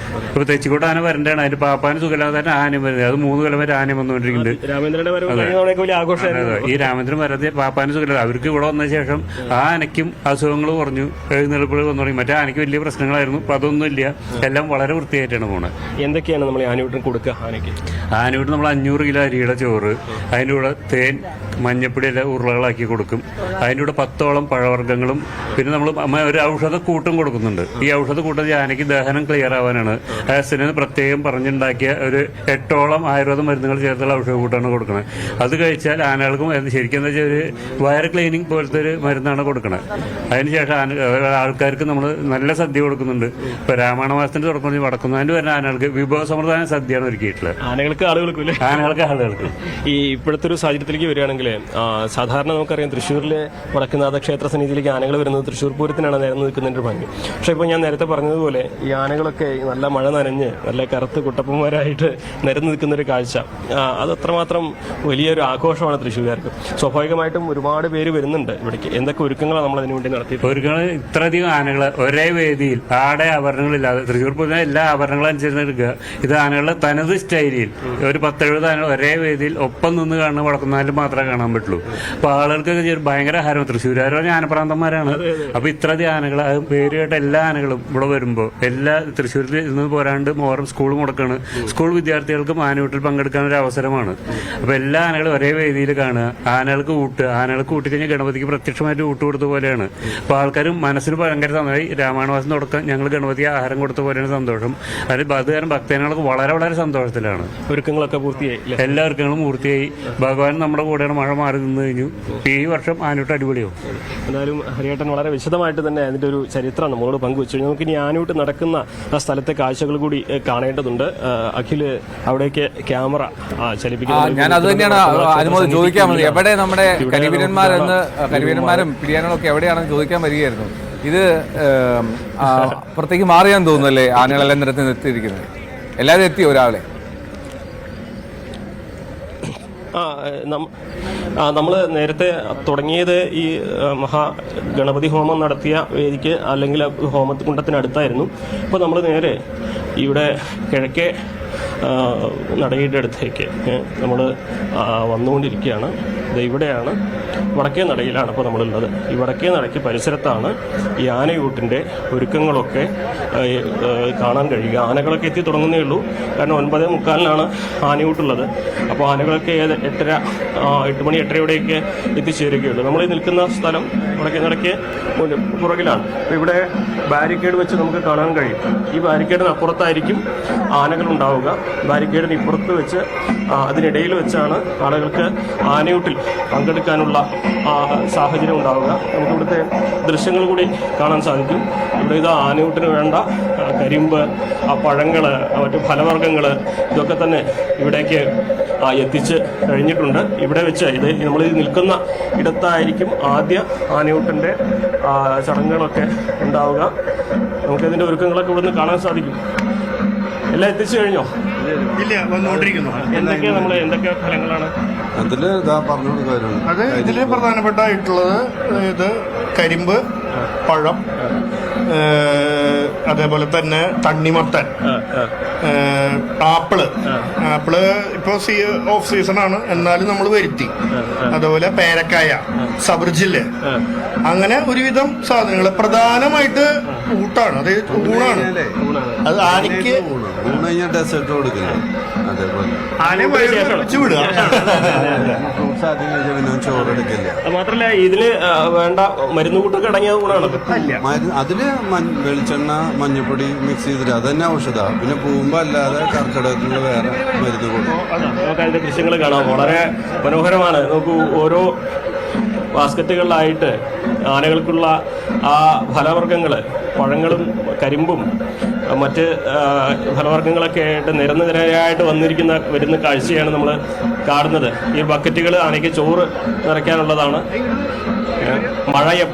ഇപ്പൊ തെച്ചിക്കോട്ട് ആന വരണ്ടാണ്. അതിന് പാപ്പാന് സുഖമില്ലാതെ തന്നെ ആനയും വരുന്നത്. അത് 3 കൊല്ലം വരെ ആനയും വന്നുകൊണ്ടിരിക്കുന്നുണ്ട്. ഈ രാമേന്ദ്രൻ വരത് പാപ്പാന് സുഖമില്ലാതെ അവർക്ക് ഇവിടെ വന്ന ശേഷം ആ ആനയ്ക്കും അസുഖങ്ങൾ കുറഞ്ഞു, എഴുന്നേൽപ്പുകൾ വന്നു തുടങ്ങി. മറ്റേ ആനയ്ക്ക് വലിയ പ്രശ്നങ്ങളായിരുന്നു. അപ്പൊ അതൊന്നും ഇല്ല. എല്ലാം വളരെ വളരെ വൃത്തിയായിട്ടാണ് പോണത്. എന്തൊക്കെയാണ് നമ്മൾ ആനയൂട്ടിന് കൊടുക്കുക? ആനയൂട്ട് നമ്മൾ 500 കിലോ അരിയുടെ ചോറ്, അതിൻ്റെ കൂടെ തേൻ, മഞ്ഞപ്പൊടി എല്ലാം ഉരുളകളാക്കി കൊടുക്കും. അതിൻ്റെ കൂടെ 10ഓളം പഴവർഗ്ഗങ്ങളും പിന്നെ നമ്മൾ ഒരു ഔഷധക്കൂട്ടും കൊടുക്കുന്നുണ്ട്. ഈ ഔഷധക്കൂട്ടം ആനയ്ക്ക് ദഹനം ക്ലിയർ ആവാനാണ്. ആസിന് പ്രത്യേകം പറഞ്ഞുണ്ടാക്കിയ ഒരു 8ഓളം ആയുർവേദ മരുന്നുകൾ ചേർത്തുള്ള ഔഷധക്കൂട്ടാണ് കൊടുക്കുന്നത്. അത് കഴിച്ചാൽ ആനകൾക്കും ശരിക്കും എന്താ വെച്ചാൽ ഒരു വയർ ക്ലീനിങ് പോലത്തെ ഒരു മരുന്നാണ് കൊടുക്കുന്നത്. അതിനുശേഷം ആൾക്കാർക്ക് നമ്മൾ നല്ല സദ്യ കൊടുക്കുന്നുണ്ട്. ഇപ്പോൾ രാമായണ മാസത്തിന്റെ തുടക്കം വടക്കുന്നതിന് വരുന്ന ആനകൾക്ക് വിഭവസമൃദ്ധമായ സദ്യയാണ് ഒരുക്കിയിട്ടുള്ളത്. ആനകൾക്ക് ആളുകൾക്ക് ഈ ഇപ്പോഴത്തെ ഒരു സാഹചര്യത്തിലേക്ക് വരികയാണെങ്കിൽ സാധാരണ നമുക്കറിയാം തൃശ്ശൂരിലെ വടക്കുന്നാഥ ക്ഷേത്ര സന്നിധിയിലേക്ക് ആനകൾ വരുന്നത് തൃശ്ശൂർ പൂരത്തിനാണ് നിരന്ന് നിൽക്കുന്നതിൻ്റെ ഭംഗി. പക്ഷേ ഇപ്പോൾ ഞാൻ നേരത്തെ പറഞ്ഞതുപോലെ ഈ ആനകളൊക്കെ നല്ല മഴ നനഞ്ഞ് നല്ല കറുത്ത് കുട്ടപ്പന്മാരായിട്ട് നിരന്ന് നിൽക്കുന്ന ഒരു കാഴ്ച, അത് അത്രമാത്രം വലിയൊരു ആഘോഷമാണ് തൃശ്ശൂർകാർക്ക്. സ്വാഭാവികമായിട്ടും ഒരുപാട് പേര് വരുന്നുണ്ട് ഇവിടേക്ക്. എന്തൊക്കെ ഒരുക്കങ്ങളാണ് നമ്മൾ അതിനു വേണ്ടി നടത്തിയത്? ഒരുക്കങ്ങൾ ഇത്രയധികം ആനകൾ ഒരേ വേദിയിൽ ആടെ ആഭരണങ്ങളില്ലാതെ തൃശ്ശൂർ പൂരത്തിന് എല്ലാ ആഭരണങ്ങളും അനുസരിച്ച് എടുക്കുക. ഇത് ആനകളുടെ തനത് സ്റ്റൈലിൽ ഒരു 10-70 ആനകൾ ഒരേ വേദിയിൽ ഒപ്പം നിന്ന് കാണുന്ന വടക്കുന്നാലും മാത്രമേ കാണാൻ പറ്റുള്ളൂ. അപ്പൊ ആളുകൾക്ക് ഭയങ്കര ഹരം. തൃശ്ശൂരുകാർ പറഞ്ഞ ആനപ്രാന്തന്മാരാണ്. അപ്പൊ ഇത്രയധികം ആനകൾ, അത് പേര് കേട്ട എല്ലാ ആനകളും ഇവിടെ വരുമ്പോൾ എല്ലാ തൃശ്ശൂരിൽ നിന്ന് പോരാണ്ട് മോറും സ്കൂൾ മുടക്കാണ്. സ്കൂൾ വിദ്യാർത്ഥികൾക്കും ആനയൂട്ടിൽ പങ്കെടുക്കാൻ ഒരു അവസരമാണ്. അപ്പൊ എല്ലാ ആനകളും ഒരേ വേദിയിൽ കാണുക, ആനകൾക്ക് ആനകൾക്ക് കൂട്ടിക്കഴിഞ്ഞാൽ ഗണപതിക്ക് പ്രത്യക്ഷമായിട്ട് ഊട്ട് കൊടുത്ത പോലെയാണ്. അപ്പൊ ആൾക്കാരും മനസ്സിന് ഭയങ്കര സന്തോഷമായി. രാമായണമാസം തുടക്കം ഞങ്ങൾ ഗണപതി ആഹാരം കൊടുത്ത പോലെയാണ് സന്തോഷം. അത് കാരണം ഭക്തജനങ്ങൾക്ക് വളരെ വളരെ സന്തോഷത്തിലാണ്. ഒരുക്കങ്ങളൊക്കെ പൂർത്തിയായി, എല്ലാ ഒരുക്കങ്ങളും പൂർത്തിയായി. ഭഗവാൻ നമ്മുടെ കൂടെയാണ്. മഴ മാറി നിന്ന് കഴിഞ്ഞു. ഈ വർഷം ആനയൂട്ട് അടിപൊളിയാവും. എന്തായാലും ഹരിയേട്ടൻ വളരെ വിശദമായിട്ട് തന്നെ അതിന്റെ ഒരു ചരിത്രം നമ്മളോട് പങ്കുവച്ചു. നമുക്ക് ഇനി ആനയൂട്ട് നടക്കുന്ന ആ സ്ഥലത്തെ കാഴ്ചകൾ കൂടി കാണേണ്ടതുണ്ട്. അഖില് അവിടേക്ക് ക്യാമറ ചലിപ്പിക്കുന്നത്. ഞാൻ അത് തന്നെയാണ് അനുമോദം ചോദിക്കാൻ മതി. എവിടെ നമ്മുടെ കരിവീരന്മാരും പിടിയാനകളൊക്കെ എവിടെയാണെന്ന് ചോദിക്കാൻ വരികയായിരുന്നു. ഇത് പുറത്തേക്ക് മാറിയാന്ന് തോന്നുന്നല്ലേ ആനകളെല്ലാം നിരത്തി നിർത്തിയിരിക്കുന്നത്? എല്ലാവരും എത്തിയോ രാവിലെ? നമ്മൾ നേരത്തെ തുടങ്ങിയത് ഈ ഗണപതി ഹോമം നടത്തിയ വേദിക്ക് അല്ലെങ്കിൽ ഹോമകുണ്ടത്തിനടുത്തായിരുന്നു. ഇപ്പോൾ നമ്മൾ നേരെ ഇവിടെ കിഴക്കേ നടയുടെ അടുത്തേക്ക് നമ്മൾ വന്നുകൊണ്ടിരിക്കുകയാണ്. ഇവിടെയാണ് വടക്കേ നടയിലാണ് ഇപ്പോൾ നമ്മളുള്ളത്. ഈ വടക്കേ നടയ്ക്ക് പരിസരത്താണ് ഈ ആനയൂട്ടിൻ്റെ ഒരുക്കങ്ങളൊക്കെ കാണാൻ കഴിയുക. ആനകളൊക്കെ എത്തി തുടങ്ങുന്നേ ഉള്ളൂ. കാരണം 9:45 ആനയൂട്ടുള്ളത്. അപ്പോൾ ആനകളൊക്കെ 8 മണി 8:30 എത്തിച്ചേരുകയുള്ളൂ. നമ്മൾ നിൽക്കുന്ന സ്ഥലം വടക്കേ നടയ്ക്ക് പുറകിലാണ്. അപ്പോൾ ഇവിടെ ബാരിക്കേഡ് വെച്ച് നമുക്ക് കാണാൻ കഴിയും. ഈ ബാരിക്കേഡിന് അപ്പുറത്തായിരിക്കും ആനകൾ ഉണ്ടാവുക. ബാരിക്കേഡിന് ഇപ്പുറത്ത് വെച്ച് അതിനിടയിൽ വെച്ചാണ് ആളുകൾക്ക് ആനയൂട്ടിൽ പങ്കെടുക്കാനുള്ള സാഹചര്യം ഉണ്ടാവുക. നമുക്ക് ഇവിടുത്തെ ദൃശ്യങ്ങൾ കൂടി കാണാൻ സാധിക്കും. ഇവിടെ ഇത് ആനയൂട്ടിന് വേണ്ട കരിമ്പ്, പഴങ്ങൾ, മറ്റു ഫലവർഗ്ഗങ്ങൾ ഇതൊക്കെ തന്നെ ഇവിടേക്ക് എത്തിച്ച് കഴിഞ്ഞിട്ടുണ്ട്. ഇവിടെ വെച്ച് ഇത് നമ്മൾ നിൽക്കുന്ന ഇടത്തായിരിക്കും ആദ്യ ആനയൂട്ടിൻ്റെ ചടങ്ങുകളൊക്കെ ഉണ്ടാവുക. നമുക്കതിൻ്റെ ഒരുക്കങ്ങളൊക്കെ ഇവിടുന്ന് കാണാൻ സാധിക്കും. എല്ലാം എത്തിച്ചു കഴിഞ്ഞോ? ഇല്ല, വന്നുകൊണ്ടിരിക്കുന്നു. എന്തൊക്കെ ഫലങ്ങളാണ് അതിൽ പറഞ്ഞു കൊടുക്കാറുണ്ട്? അത് ഇതിൽ പ്രധാനപ്പെട്ടായിട്ടുള്ളത് ഇത് കരിമ്പ്, പഴം, അതേപോലെ തന്നെ തണ്ണിമത്തൻ, ആപ്പിള് ഇപ്പൊ ഓഫ് സീസൺ ആണ്, എന്നാലും നമ്മൾ വരുത്തി. അതുപോലെ പേരക്കായ, സബർജില്, അങ്ങനെ ഒരുവിധം സാധനങ്ങൾ. പ്രധാനമായിട്ട് ഊട്ടാണ്, അത് ഊണാണ്. അത് ആനയ്ക്ക് ഡെസേർട്ട് കൊടുക്കില്ല. അതേപോലെ ആന വെച്ച് വിടുക. ചോറെടുക്കില്ല. മാത്രല്ല ഇതില് വേണ്ട മരുന്ന് കൂട്ടൊക്കെ അടങ്ങിയ ഊണാണ്. അതില് വെളിച്ചെണ്ണ, മഞ്ഞപ്പൊടി മിക്സ് ചെയ്തിട്ട് അത് തന്നെ ഔഷധ. പിന്നെ പൂമ്പ അല്ലാതെ കർക്കിടകത്തിലുള്ള വേറെ മരുന്ന് കൊടുക്കും. നമുക്ക് അതിന്റെ ദൃശ്യങ്ങൾ കാണാം. വളരെ മനോഹരമാണ്. നമുക്ക് ഓരോ ബാസ്ക്കറ്റുകളിലായിട്ട് ആനകൾക്കുള്ള ആ ഫലവർഗ്ഗങ്ങൾ, പഴങ്ങളും കരിമ്പും മറ്റ് ഫലവർഗ്ഗങ്ങളൊക്കെ ആയിട്ട് നിരനിരയായിട്ട് വരുന്ന കാഴ്ചയാണ് നമ്മൾ കാണുന്നത്. ഈ ബക്കറ്റുകൾ ആനയ്ക്ക് ചോറ് നിറയ്ക്കാനുള്ളതാണ്. മഴയം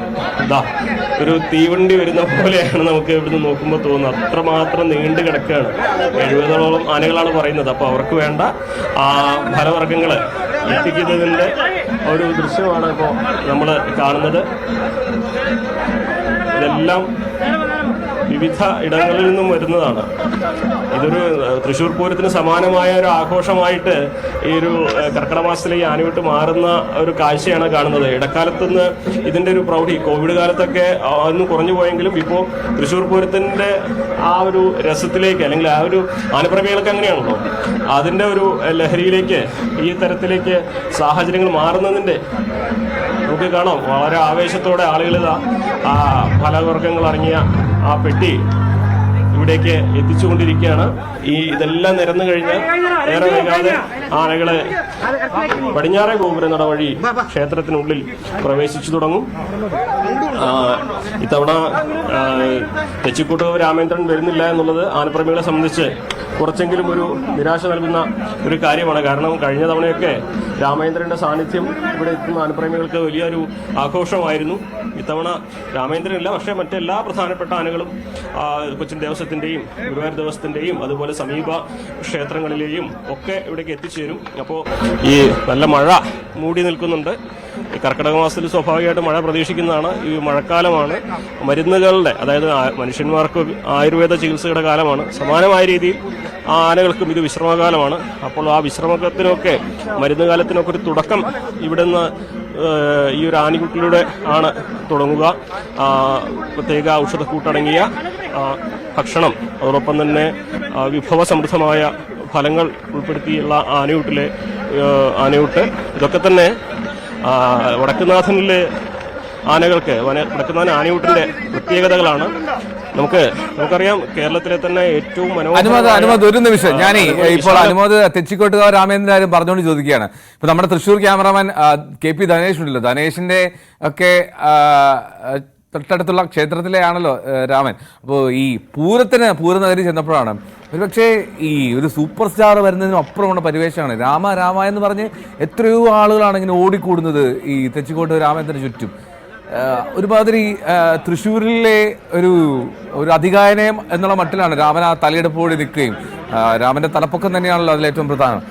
ഒരു തീവണ്ടി വരുന്ന പോലെയാണ് നമുക്ക് ഇവിടുന്ന് നോക്കുമ്പോൾ തോന്നുന്നത്. അത്രമാത്രം നീണ്ടു കിടക്കുകയാണ്. 70ഓളം ആനകളാണ് പറയുന്നത്. അപ്പോൾ അവർക്ക് വേണ്ട ഫലവർഗ്ഗങ്ങൾ എത്തിക്കുന്നതിൻ്റെ ഒരു ദൃശ്യമാണ് ഇപ്പോൾ നമ്മൾ കാണുന്നത്. ഇതെല്ലാം വിവിധ ഇടങ്ങളിൽ നിന്നും വരുന്നതാണ്. ഇതൊരു തൃശ്ശൂർ പൂരത്തിന് സമാനമായ ഒരു ആഘോഷമായിട്ട് ഈ ഒരു കർക്കിടക മാസത്തിലെ ഈ ആനയൂട്ട് മാറുന്ന ഒരു കാഴ്ചയാണ് കാണുന്നത്. ഇടക്കാലത്തുനിന്ന് ഇതിൻ്റെ ഒരു പ്രൗഢി കോവിഡ് കാലത്തൊക്കെ ഒന്ന് കുറഞ്ഞു പോയെങ്കിലും ഇപ്പോൾ തൃശ്ശൂർ പൂരത്തിൻ്റെ ആ ഒരു രസത്തിലേക്ക്, അല്ലെങ്കിൽ ആ ഒരു ആനപ്രേമികൾക്ക് അങ്ങനെയാണല്ലോ, അതിൻ്റെ ഒരു ലഹരിയിലേക്ക് ഈ തരത്തിലേക്ക് സാഹചര്യങ്ങൾ മാറുന്നതിൻ്റെ നമുക്ക് കാണാം. വളരെ ആവേശത്തോടെ ആളുകൾ ആ ഫലവർഗ്ഗങ്ങൾ അടങ്ങിയ ആ പെട്ടി ഇവിടേക്ക് എത്തിച്ചുകൊണ്ടിരിക്കുകയാണ്. ഇതെല്ലാം നിരന്നു കഴിഞ്ഞാൽ ഏറെ വൈകാതെ ആനകളെ പടിഞ്ഞാറേ ഗോപുരനട വഴി ക്ഷേത്രത്തിനുള്ളിൽ പ്രവേശിച്ചു തുടങ്ങും. ഇത്തവണ തെച്ചിക്കോട്ട് രാമേന്ദ്രൻ വരുന്നില്ല എന്നുള്ളത് ആനപ്രേമികളെ സംബന്ധിച്ച് കുറച്ചെങ്കിലും ഒരു നിരാശ നൽകുന്ന ഒരു കാര്യമാണ്. കാരണം കഴിഞ്ഞ തവണയൊക്കെ രാമേന്ദ്രന്റെ സാന്നിധ്യം ഇവിടെ എത്തുന്ന ആനപ്രേമികൾക്ക് വലിയൊരു ആഘോഷമായിരുന്നു. ഇത്തവണ രാമേന്ദ്രനില്ല, പക്ഷേ മറ്റെല്ലാ പ്രധാനപ്പെട്ട ആനകളും കൊച്ചിൻ ദേവസ്വത്തിൻ്റെയും ഗുരുവായൂർ ദേവസ്വത്തിൻ്റെയും അതുപോലെ സമീപ ക്ഷേത്രങ്ങളിലെയും ഒക്കെ ഇവിടേക്ക് എത്തിച്ചേരും. അപ്പോൾ ഈ നല്ല മഴ മൂടി നിൽക്കുന്നുണ്ട്. ഈ കർക്കിടക മാസത്തിൽ സ്വാഭാവികമായിട്ട് മഴ പ്രതീക്ഷിക്കുന്നതാണ്. ഈ മഴക്കാലമാണ്, മരുന്നുകളുടെ, അതായത് മനുഷ്യന്മാർക്ക് ആയുർവേദ ചികിത്സയുടെ കാലമാണ്. സമാനമായ രീതിയിൽ ആനകൾക്കും ഇത് വിശ്രമകാലമാണ്. അപ്പോൾ ആ വിശ്രമത്തിനൊക്കെ മരുന്നുകാലത്തിനൊക്കെ ഒരു തുടക്കം ഇവിടുന്ന് ഈ ഒരു ആനയൂട്ടിലൂടെ ആണ് തുടങ്ങുക. പ്രത്യേക ഔഷധക്കൂട്ടടങ്ങിയ ഭക്ഷണം, അതോടൊപ്പം തന്നെ വിഭവസമൃദ്ധമായ ഫലങ്ങൾ ഉൾപ്പെടുത്തിയുള്ള ആനയൂട്ട് ഇതൊക്കെ തന്നെ വടക്കുന്നാഥനിലെ ആനകൾക്ക്, വടക്കുന്നാഥൻ ആനയൂട്ടിന്റെ പ്രത്യേകതകളാണ്. നമുക്കറിയാം, കേരളത്തിലെ തന്നെ ഏറ്റവും അനുമോദ് ഒരു നിമിഷം, ഞാനേ ഇപ്പോൾ അനുമോദ് തെച്ചിക്കോട്ടുകാർ രാമേന്ദ്രൻ പറഞ്ഞുകൊണ്ട് ചോദിക്കുകയാണ്. ഇപ്പൊ നമ്മുടെ തൃശ്ശൂർ ക്യാമറാമാൻ KP ധനേഷ് ഉണ്ടല്ലോ, ധനേഷിന്റെ ഒക്കെ തൊട്ടടുത്തുള്ള ക്ഷേത്രത്തിലെയാണല്ലോ രാമൻ. അപ്പോൾ ഈ പൂരനഗരി ചെന്നപ്പോഴാണ് ഒരുപക്ഷെ ഈ ഒരു സൂപ്പർ സ്റ്റാർ വരുന്നതിനും അപ്പുറമുള്ള പരിവേഷമാണ്. രാമ എന്ന് പറഞ്ഞ് എത്രയോ ആളുകളാണ് ഇങ്ങനെ ഓടിക്കൂടുന്നത് ഈ തെച്ചിക്കോട്ട് രാമേന്ദ്രന് ചുറ്റും. ഒരുമാതിരി തൃശ്ശൂരിലെ ഒരു അധികായനയം എന്നുള്ള മട്ടിലാണ് രാമൻ ആ തലയെടുപ്പോടി നിൽക്കുകയും രാമന്റെ തലപ്പൊക്കം തന്നെയാണല്ലോ അതിലേറ്റവും പ്രധാനം.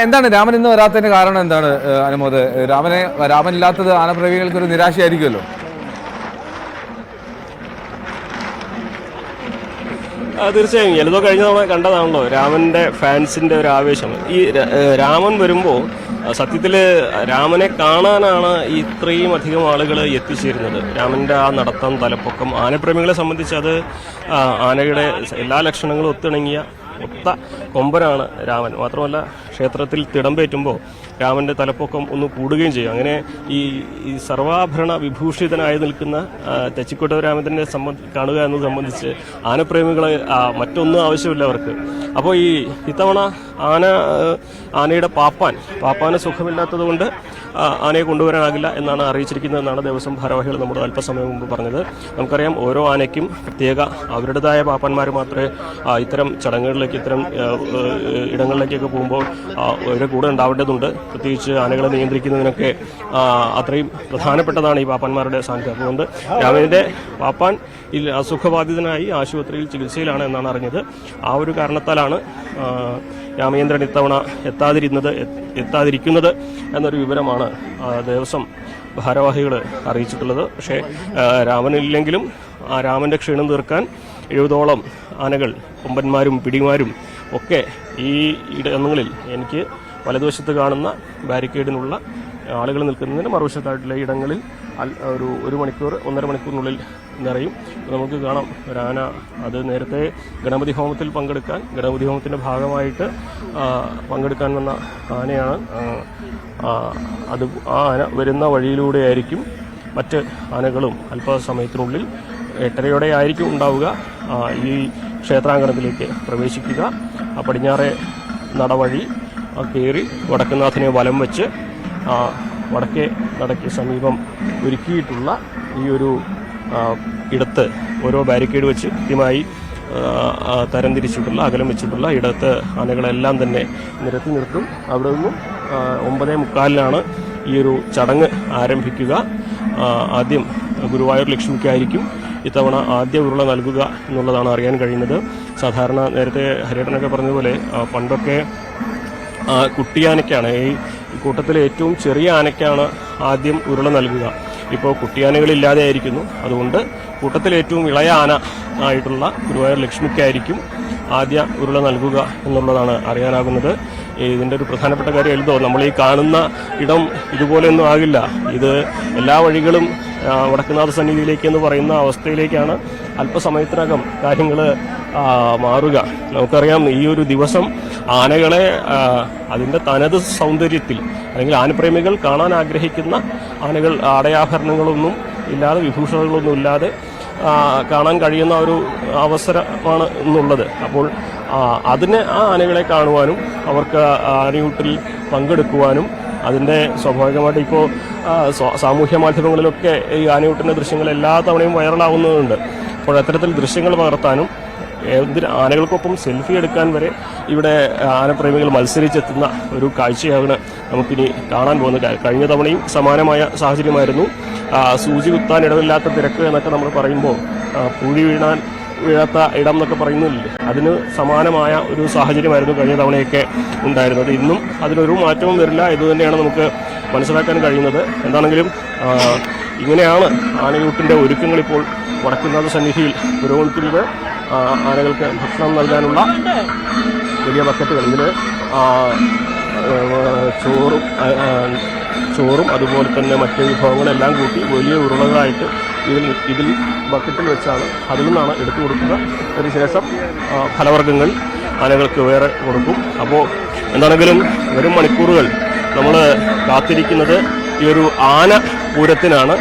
എന്താണ് രാമൻ ഇന്ന് വരാത്തതിന്റെ കാരണം എന്താണ് അനുമോദ്? രാമൻ ഇല്ലാത്തത് ആനപ്രേമികൾക്ക് ഒരു നിരാശയായിരിക്കുമല്ലോ. തീർച്ചയായും എഴുതോ കഴിഞ്ഞ തവണ കണ്ടതാണല്ലോ രാമന്റെ ഫാൻസിന്റെ ഒരു ആവേശം. ഈ രാമൻ വരുമ്പോൾ സത്യത്തിൽ രാമനെ കാണാനാണ് ഇത്രയും അധികം ആളുകൾ എത്തിച്ചേരുന്നത്. രാമന്റെ ആ നടത്തം, തലപ്പൊക്കം, ആനപ്രേമികളെ സംബന്ധിച്ച് അത് ആനയുടെ എല്ലാ ലക്ഷണങ്ങളും ഒത്ത കൊമ്പനാണ് രാമൻ. മാത്രമല്ല ക്ഷേത്രത്തിൽ തിടമ്പേറ്റുമ്പോൾ രാമന്റെ തലപ്പൊക്കം ഒന്ന് കൂടുകയും ചെയ്യും. അങ്ങനെ ഈ സർവാഭരണ വിഭൂഷിതനായി നിൽക്കുന്ന തെച്ചിക്കോട്ട് രാമേന്ദ്രനെ കാണുക എന്നത് സംബന്ധിച്ച് ആനപ്രേമികളെ മറ്റൊന്നും ആവശ്യമില്ല അവർക്ക്. അപ്പോൾ ഇത്തവണ ആനയുടെ പാപ്പാന് സുഖമില്ലാത്തത് കൊണ്ട് ആനയെ കൊണ്ടുവരാനാകില്ല എന്നാണ് അറിയിച്ചിരിക്കുന്നതെന്നാണ് ദേവസ്വം ഭാരവാഹികൾ നമ്മുടെ അല്പസമയം മുമ്പ് പറഞ്ഞത്. നമുക്കറിയാം, ഓരോ ആനയ്ക്കും പ്രത്യേക അവരുടേതായ പാപ്പാന്മാർ മാത്രമേ ഇത്തരം ചടങ്ങുകളിലേക്ക്, ഇത്തരം ഇടങ്ങളിലേക്കൊക്കെ പോകുമ്പോൾ അവരുടെ കൂടെ ഉണ്ടാവേണ്ടതുണ്ട്. പ്രത്യേകിച്ച് ആനകളെ നിയന്ത്രിക്കുന്നതിനൊക്കെ അത്രയും പ്രധാനപ്പെട്ടതാണ് ഈ പാപ്പാന്മാരുടെ സാന്നിധ്യം. അതുകൊണ്ട് രാമന്റെ പാപ്പാൻ അസുഖബാധിതനായി ആശുപത്രിയിൽ ചികിത്സയിലാണ് എന്നാണ് അറിഞ്ഞത്. ആ ഒരു കാരണത്താലാണ് രാമേന്ദ്രൻ ഇത്തവണ എത്താതിരിക്കുന്നത് എന്നൊരു വിവരമാണ് ദേവസ്വം ഭാരവാഹികൾ അറിയിച്ചിട്ടുള്ളത്. പക്ഷേ രാമനില്ലെങ്കിലും ആ രാമന്റെ ക്ഷീണം തീർക്കാൻ 70ഓളം ആനകൾ, കൊമ്പന്മാരും പിടിമാരും ഒക്കെ ഈ ഇടങ്ങളിൽ, എനിക്ക് വലതുവശത്ത് കാണുന്ന ബാരിക്കേഡിനുള്ള ആളുകൾ നിൽക്കുന്നതിന് മറുവശത്തായിട്ടുള്ള ഇടങ്ങളിൽ ഒരു മണിക്കൂർ 1.5 മണിക്കൂറിനുള്ളിൽ നിറയും. നമുക്ക് കാണാം, ഒരാന അത് നേരത്തെ ഗണപതി ഹോമത്തിന്റെ ഭാഗമായിട്ട് പങ്കെടുക്കാൻ വന്ന ആനയാണ്. അത് ആ ആന വരുന്ന വഴിയിലൂടെയായിരിക്കും മറ്റ് ആനകളും അല്പസമയത്തിനുള്ളിൽ 8:30 ആയിരിക്കും ഉണ്ടാവുക ഈ ക്ഷേത്രാങ്കണത്തിലേക്ക് പ്രവേശിക്കുക. പടിഞ്ഞാറേ നടവഴി കയറി വടക്കുന്നാഥനെ വലം വെച്ച് വടക്കേ നടയ്ക്ക് സമീപം ഒരുക്കിയിട്ടുള്ള ഈ ഒരു ഇടത്ത് ഓരോ ബാരിക്കേഡ് വെച്ച് കൃത്യമായി തരംതിരിച്ചിട്ടുള്ള, അകലം വെച്ചിട്ടുള്ള ഇടത്ത് ആനകളെല്ലാം തന്നെ നിരത്തി നിർത്തും. അവിടെ നിന്നും 9:45 ഈ ഒരു ചടങ്ങ് ആരംഭിക്കുക. ആദ്യം ഗുരുവായൂർ ലക്ഷ്മിക്കായിരിക്കും ഇത്തവണ ആദ്യ ഉരുള നൽകുക എന്നുള്ളതാണ് അറിയാൻ കഴിയുന്നത്. സാധാരണ നേരത്തെ ഹരിയേട്ടനൊക്കെ പറഞ്ഞതുപോലെ പണ്ടൊക്കെ കുട്ടിയാനയ്ക്കാണ്, ഈ കൂട്ടത്തിലെ ഏറ്റവും ചെറിയ ആനയ്ക്കാണ് ആദ്യം ഉരുള നൽകുക. ഇപ്പോൾ കുട്ടിയാനകളില്ലാതെ ആയിരിക്കുന്നു. അതുകൊണ്ട് കൂട്ടത്തിൽ ഏറ്റവും ഇളയ ആന ആയിട്ടുള്ള ഗുരുവായൂർ ലക്ഷ്മിക്കായിരിക്കും ആദ്യ ഉരുള നൽകുക എന്നുള്ളതാണ് അറിയാനാകുന്നത്. ഇതിൻ്റെ ഒരു പ്രധാനപ്പെട്ട കാര്യം എഴുതോ, നമ്മൾ ഈ കാണുന്ന ഇടം ഇതുപോലെയൊന്നും ആകില്ല. ഇത് എല്ലാ വഴികളും വടക്കുന്നാഥ സന്നിധിയിലേക്ക് എന്ന് പറയുന്ന അവസ്ഥയിലേക്കാണ് അല്പസമയത്തിനകം കാര്യങ്ങൾ മാറുക. നമുക്കറിയാം, ഈ ഒരു ദിവസം ആനകളെ അതിൻ്റെ തനത് സൗന്ദര്യത്തിൽ, അല്ലെങ്കിൽ ആനപ്രേമികൾ കാണാൻ ആഗ്രഹിക്കുന്ന ആനകൾ ആടയാഭരണങ്ങളൊന്നും ഇല്ലാതെ, വിഭൂഷണങ്ങളൊന്നും ഇല്ലാതെ കാണാൻ കഴിയുന്ന ഒരു അവസരമാണ് ഇന്നുള്ളത്. അപ്പോൾ അതിനെ ആ ആനകളെ കാണുവാനും അവർക്ക് ആനയൂട്ടിൽ പങ്കെടുക്കുവാനും അതിൻ്റെ സ്വാഭാവികമായിട്ട് ഇപ്പോൾ സാമൂഹ്യ മാധ്യമങ്ങളിലൊക്കെ ഈ ആനയൂട്ടിൻ്റെ ദൃശ്യങ്ങൾ എല്ലാ തവണയും വൈറലാവുന്നതുണ്ട്. അപ്പോൾ അത്തരത്തിൽ ദൃശ്യങ്ങൾ പകർത്താനും ആനകൾക്കൊപ്പം സെൽഫി എടുക്കാൻ വരെ ഇവിടെ ആനപ്രേമികൾ മത്സരിച്ചെത്തുന്ന ഒരു കാഴ്ചയാണ് നമുക്കിനി കാണാൻ പോകുന്നത്. കഴിഞ്ഞ തവണയും സമാനമായ സാഹചര്യമായിരുന്നു. സൂചി കുത്താൻ ഇടമില്ലാത്ത തിരക്ക് എന്നൊക്കെ നമ്മൾ പറയുമ്പോൾ പൂഴി വീഴാത്ത ഇടം എന്നൊക്കെ പറയുന്നില്ലേ, അതിന് സമാനമായ ഒരു സാഹചര്യമായിരുന്നു കഴിഞ്ഞ തവണയൊക്കെ ഉണ്ടായിരുന്നത്. ഇന്നും അതിനൊരു മാറ്റവും വരില്ല. ഇതുതന്നെയാണ് നമുക്ക് മനസ്സിലാക്കാൻ കഴിയുന്നത്. എന്താണെങ്കിലും ഇങ്ങനെയാണ് ആനയൂട്ടിൻ്റെ ഒരുക്കങ്ങൾ ഇപ്പോൾ വടക്കുന്നാഥ സന്നിധിയിൽ പുരോഗമിക്കുന്നത്. ആനകൾക്ക് ഭക്ഷണം നൽകാനുള്ള വലിയ ബക്കറ്റുകൾ, ഇതിൽ ചോറും അതുപോലെ തന്നെ മറ്റ് വിഭവങ്ങളെല്ലാം കൂട്ടി വലിയ ഉരുളകളായിട്ട് ഇതിൽ ബക്കറ്റിൽ വെച്ചാണ്, അതിൽ നിന്നാണ് എടുത്തു കൊടുക്കുക. അതിനുശേഷം ഫലവർഗ്ഗങ്ങൾ ആനകൾക്ക് വേറെ കൊടുക്കും. അപ്പോൾ എന്താണെങ്കിലും വരും മണിക്കൂറുകൾ നമ്മൾ കാത്തിരിക്കുന്നത് ഈ ഒരു ആന പൂരത്തിനാണ്.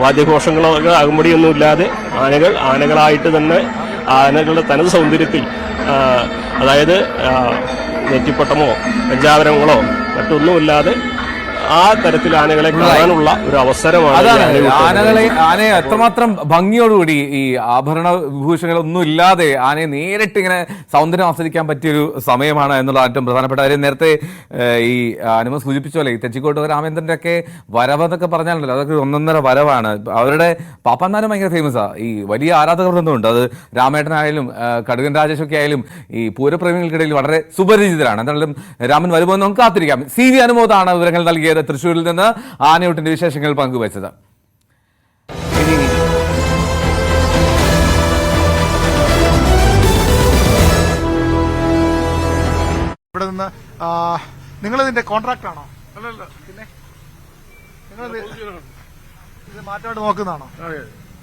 വാദ്യഘോഷങ്ങളൊക്കെ അകമ്പടിയൊന്നുമില്ലാതെ ആനകളായിട്ട് തന്നെ ആനകളുടെ തനത് സൗന്ദര്യത്തിൽ, അതായത് നെറ്റിപ്പട്ടമോ പഞ്ചാവരങ്ങളോ മറ്റൊന്നുമില്ലാതെ ആ തരത്തിൽ ആനകളെ കാണാനുള്ള ഒരു അവസരമാണ്. ആനയെ എത്രമാത്രം ഭംഗിയോടുകൂടി ഈ ആഭരണ വിഭൂഷങ്ങളൊന്നും ഇല്ലാതെ ആനയെ നേരിട്ട് ഇങ്ങനെ സൗന്ദര്യം ആസ്വദിക്കാൻ പറ്റിയൊരു സമയമാണ് എന്നുള്ള ഏറ്റവും പ്രധാനപ്പെട്ട കാര്യം. നേരത്തെ ഈ അനുമ സൂചിപ്പിച്ചോലെ ഈ തെച്ചിക്കോട്ട് രാമേന്ദ്രന്റെ ഒക്കെ വരവെന്നൊക്കെ പറഞ്ഞാലല്ലോ, അതൊക്കെ ഒന്നൊന്നര വരവാണ്. അവരുടെ പാപ്പാന്മാരും ഭയങ്കര ഫേമസാ, ഈ വലിയ ആരാധകർന്നുണ്ട്. അത് രാമേട്ടനായാലും കടുകൻ രാജേഷൊക്കെ ആയാലും ഈ പൂരപ്രേമികൾക്കിടയിൽ വളരെ സുപരിചിതരാണ്. എന്തായാലും രാമൻ വരുമ്പോൾ നമുക്ക് കാത്തിരിക്കാം. സി വി അനുമോദാണ് വിവരങ്ങൾ നൽകിയത് തൃശ്ശൂരിൽ നിന്ന് ആനയൂട്ടിന്റെ വിശേഷങ്ങൾ പങ്കുവച്ചത്. ഇവിടെ നിന്ന് നിങ്ങളിതിന്റെ കോൺട്രാക്ട് ആണോ? അല്ലല്ലോ, പിന്നെ നിങ്ങൾ ഇത് മാറ്റാണ്ട് നോക്കുന്നതാണോ?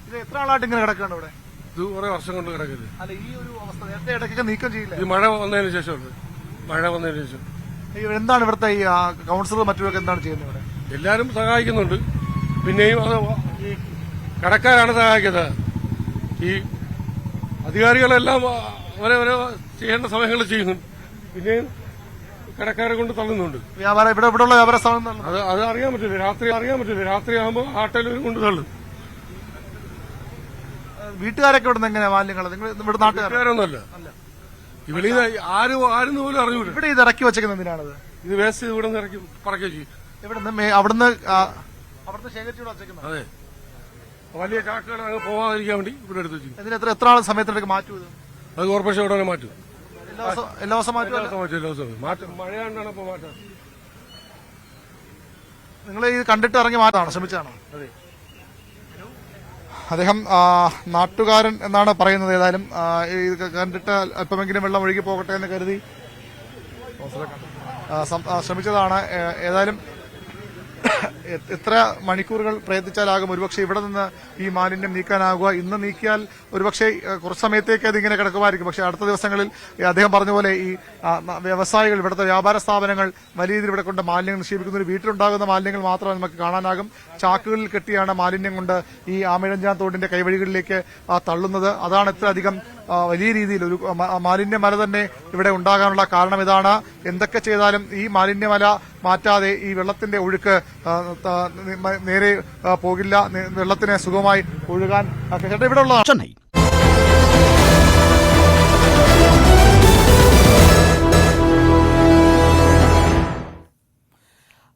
ഇത് എത്ര ആളായിട്ട് ഇങ്ങനെ കിടക്കുകയാണ് ഇവിടെ? ഇത് കുറെ വർഷം കൊണ്ട് കിടക്കരുത്. അല്ല, ഈ ഒരു അവസ്ഥ നേരത്തെ ഇടയ്ക്കൊക്കെ നീക്കം ചെയ്യില്ല? ഇത് മഴ വന്നതിന് ശേഷം എന്താണ് ഇവിടുത്തെ ഈ കൗൺസിലർ മറ്റുമൊക്കെ എന്താണ് ചെയ്യുന്നത് ഇവിടെ? എല്ലാരും സഹായിക്കുന്നുണ്ട്. പിന്നെയും അത് ഈ കടക്കാരാണ് സഹായിക്കുന്നത്. ഈ അധികാരികളെല്ലാം ഓരോ ചെയ്യേണ്ട സമയങ്ങളിൽ ചെയ്യുന്നുണ്ട്. പിന്നെയും കടക്കാരെ കൊണ്ട് തള്ളുന്നുണ്ട്. ഇവിടെയുള്ള വ്യാപാര സ്ഥാപനം അത് അറിയാൻ പറ്റില്ല. രാത്രി ആകുമ്പോൾ ആട്ടയിൽ കൊണ്ട് തള്ളും. വീട്ടുകാരൊക്കെ ഇവിടെ എങ്ങനെയാ മാലിന്യങ്ങൾ? നിങ്ങൾ ഇവിടെ നാട്ടുകാരൊന്നുമല്ല, ഇവിടെ ആരും പോലും അറിഞ്ഞൂല. ഇവിടെ ഇത് ഇറക്കി വെച്ചേക്കുന്നത് എന്തിനാണത്? ഇത് വേസ്റ്റ് ഇവിടെ നിന്ന് ഇറക്കി പറക്കുകയും ചെയ്യും. അവിടുന്ന് ശേഖരിച്ചു വെച്ചേക്കുന്നത്. അതെ, വലിയ ചാക്കുകൾ പോവാതിരിക്കാൻ വേണ്ടി ഇവിടെ എടുത്ത് വെച്ചു. ഇതിന് എത്ര ആൾ സമയത്തിനൊക്കെ മാറ്റും? അത് കോർപ്പറേഷൻ ഉടനെ മാറ്റും. എല്ലാ ദിവസം മാറ്റും. മഴയാണ്ടാണ് ഇപ്പൊ മാറ്റാം. നിങ്ങൾ ഇത് കണ്ടിട്ട് ഇറങ്ങി മാറ്റാണോ ശ്രമിച്ചാണോ? അതെ. അദ്ദേഹം നാട്ടുകാരൻ എന്നാണ് പറയുന്നത്. ഏതായാലും ഇത് കണ്ടിട്ട് അല്പമെങ്കിലും വെള്ളം ഒഴുകി പോകട്ടെ എന്ന് കരുതി ശ്രമിച്ചതാണ്. ഏതായാലും എത്ര മണിക്കൂറുകൾ പ്രയത്നിച്ചാലാകും ഒരുപക്ഷെ ഇവിടെ നിന്ന് ഈ മാലിന്യം നീക്കാനാകുക? ഇന്ന് നീക്കിയാൽ ഒരുപക്ഷെ കുറച്ച് സമയത്തേക്ക് അതിങ്ങനെ കിടക്കുമായിരിക്കും. പക്ഷേ അടുത്ത ദിവസങ്ങളിൽ അദ്ദേഹം പറഞ്ഞ പോലെ ഈ വ്യവസായികൾ, ഇവിടുത്തെ വ്യാപാര സ്ഥാപനങ്ങൾ വലിയ രീതിയിൽ ഇവിടെ കൊണ്ട് മാലിന്യങ്ങൾ നിക്ഷേപിക്കുന്ന ഒരു വീട്ടിലുണ്ടാകുന്ന മാലിന്യങ്ങൾ മാത്രമേ നമുക്ക് കാണാനാകും. ചാക്കുകളിൽ കെട്ടിയാണ് മാലിന്യം കൊണ്ട് ഈ ആമിഴഞ്ചാൻ തോടിന്റെ കൈവഴികളിലേക്ക് തള്ളുന്നത്. അതാണ് ഇത്രയധികം വലിയ രീതിയിൽ ഒരു മാലിന്യമല തന്നെ ഇവിടെ ഉണ്ടാകാനുള്ള കാരണം ഇതാണ്. എന്തൊക്കെ ചെയ്താലും ഈ മാലിന്യമല മാറ്റാതെ ഈ വെള്ളത്തിന്റെ ഒഴുക്ക് നേരെ പോകില്ല. വെള്ളത്തിന് സുഗമമായി ഒഴുകാൻ ഇവിടെ ഉള്ള ചെന്നൈ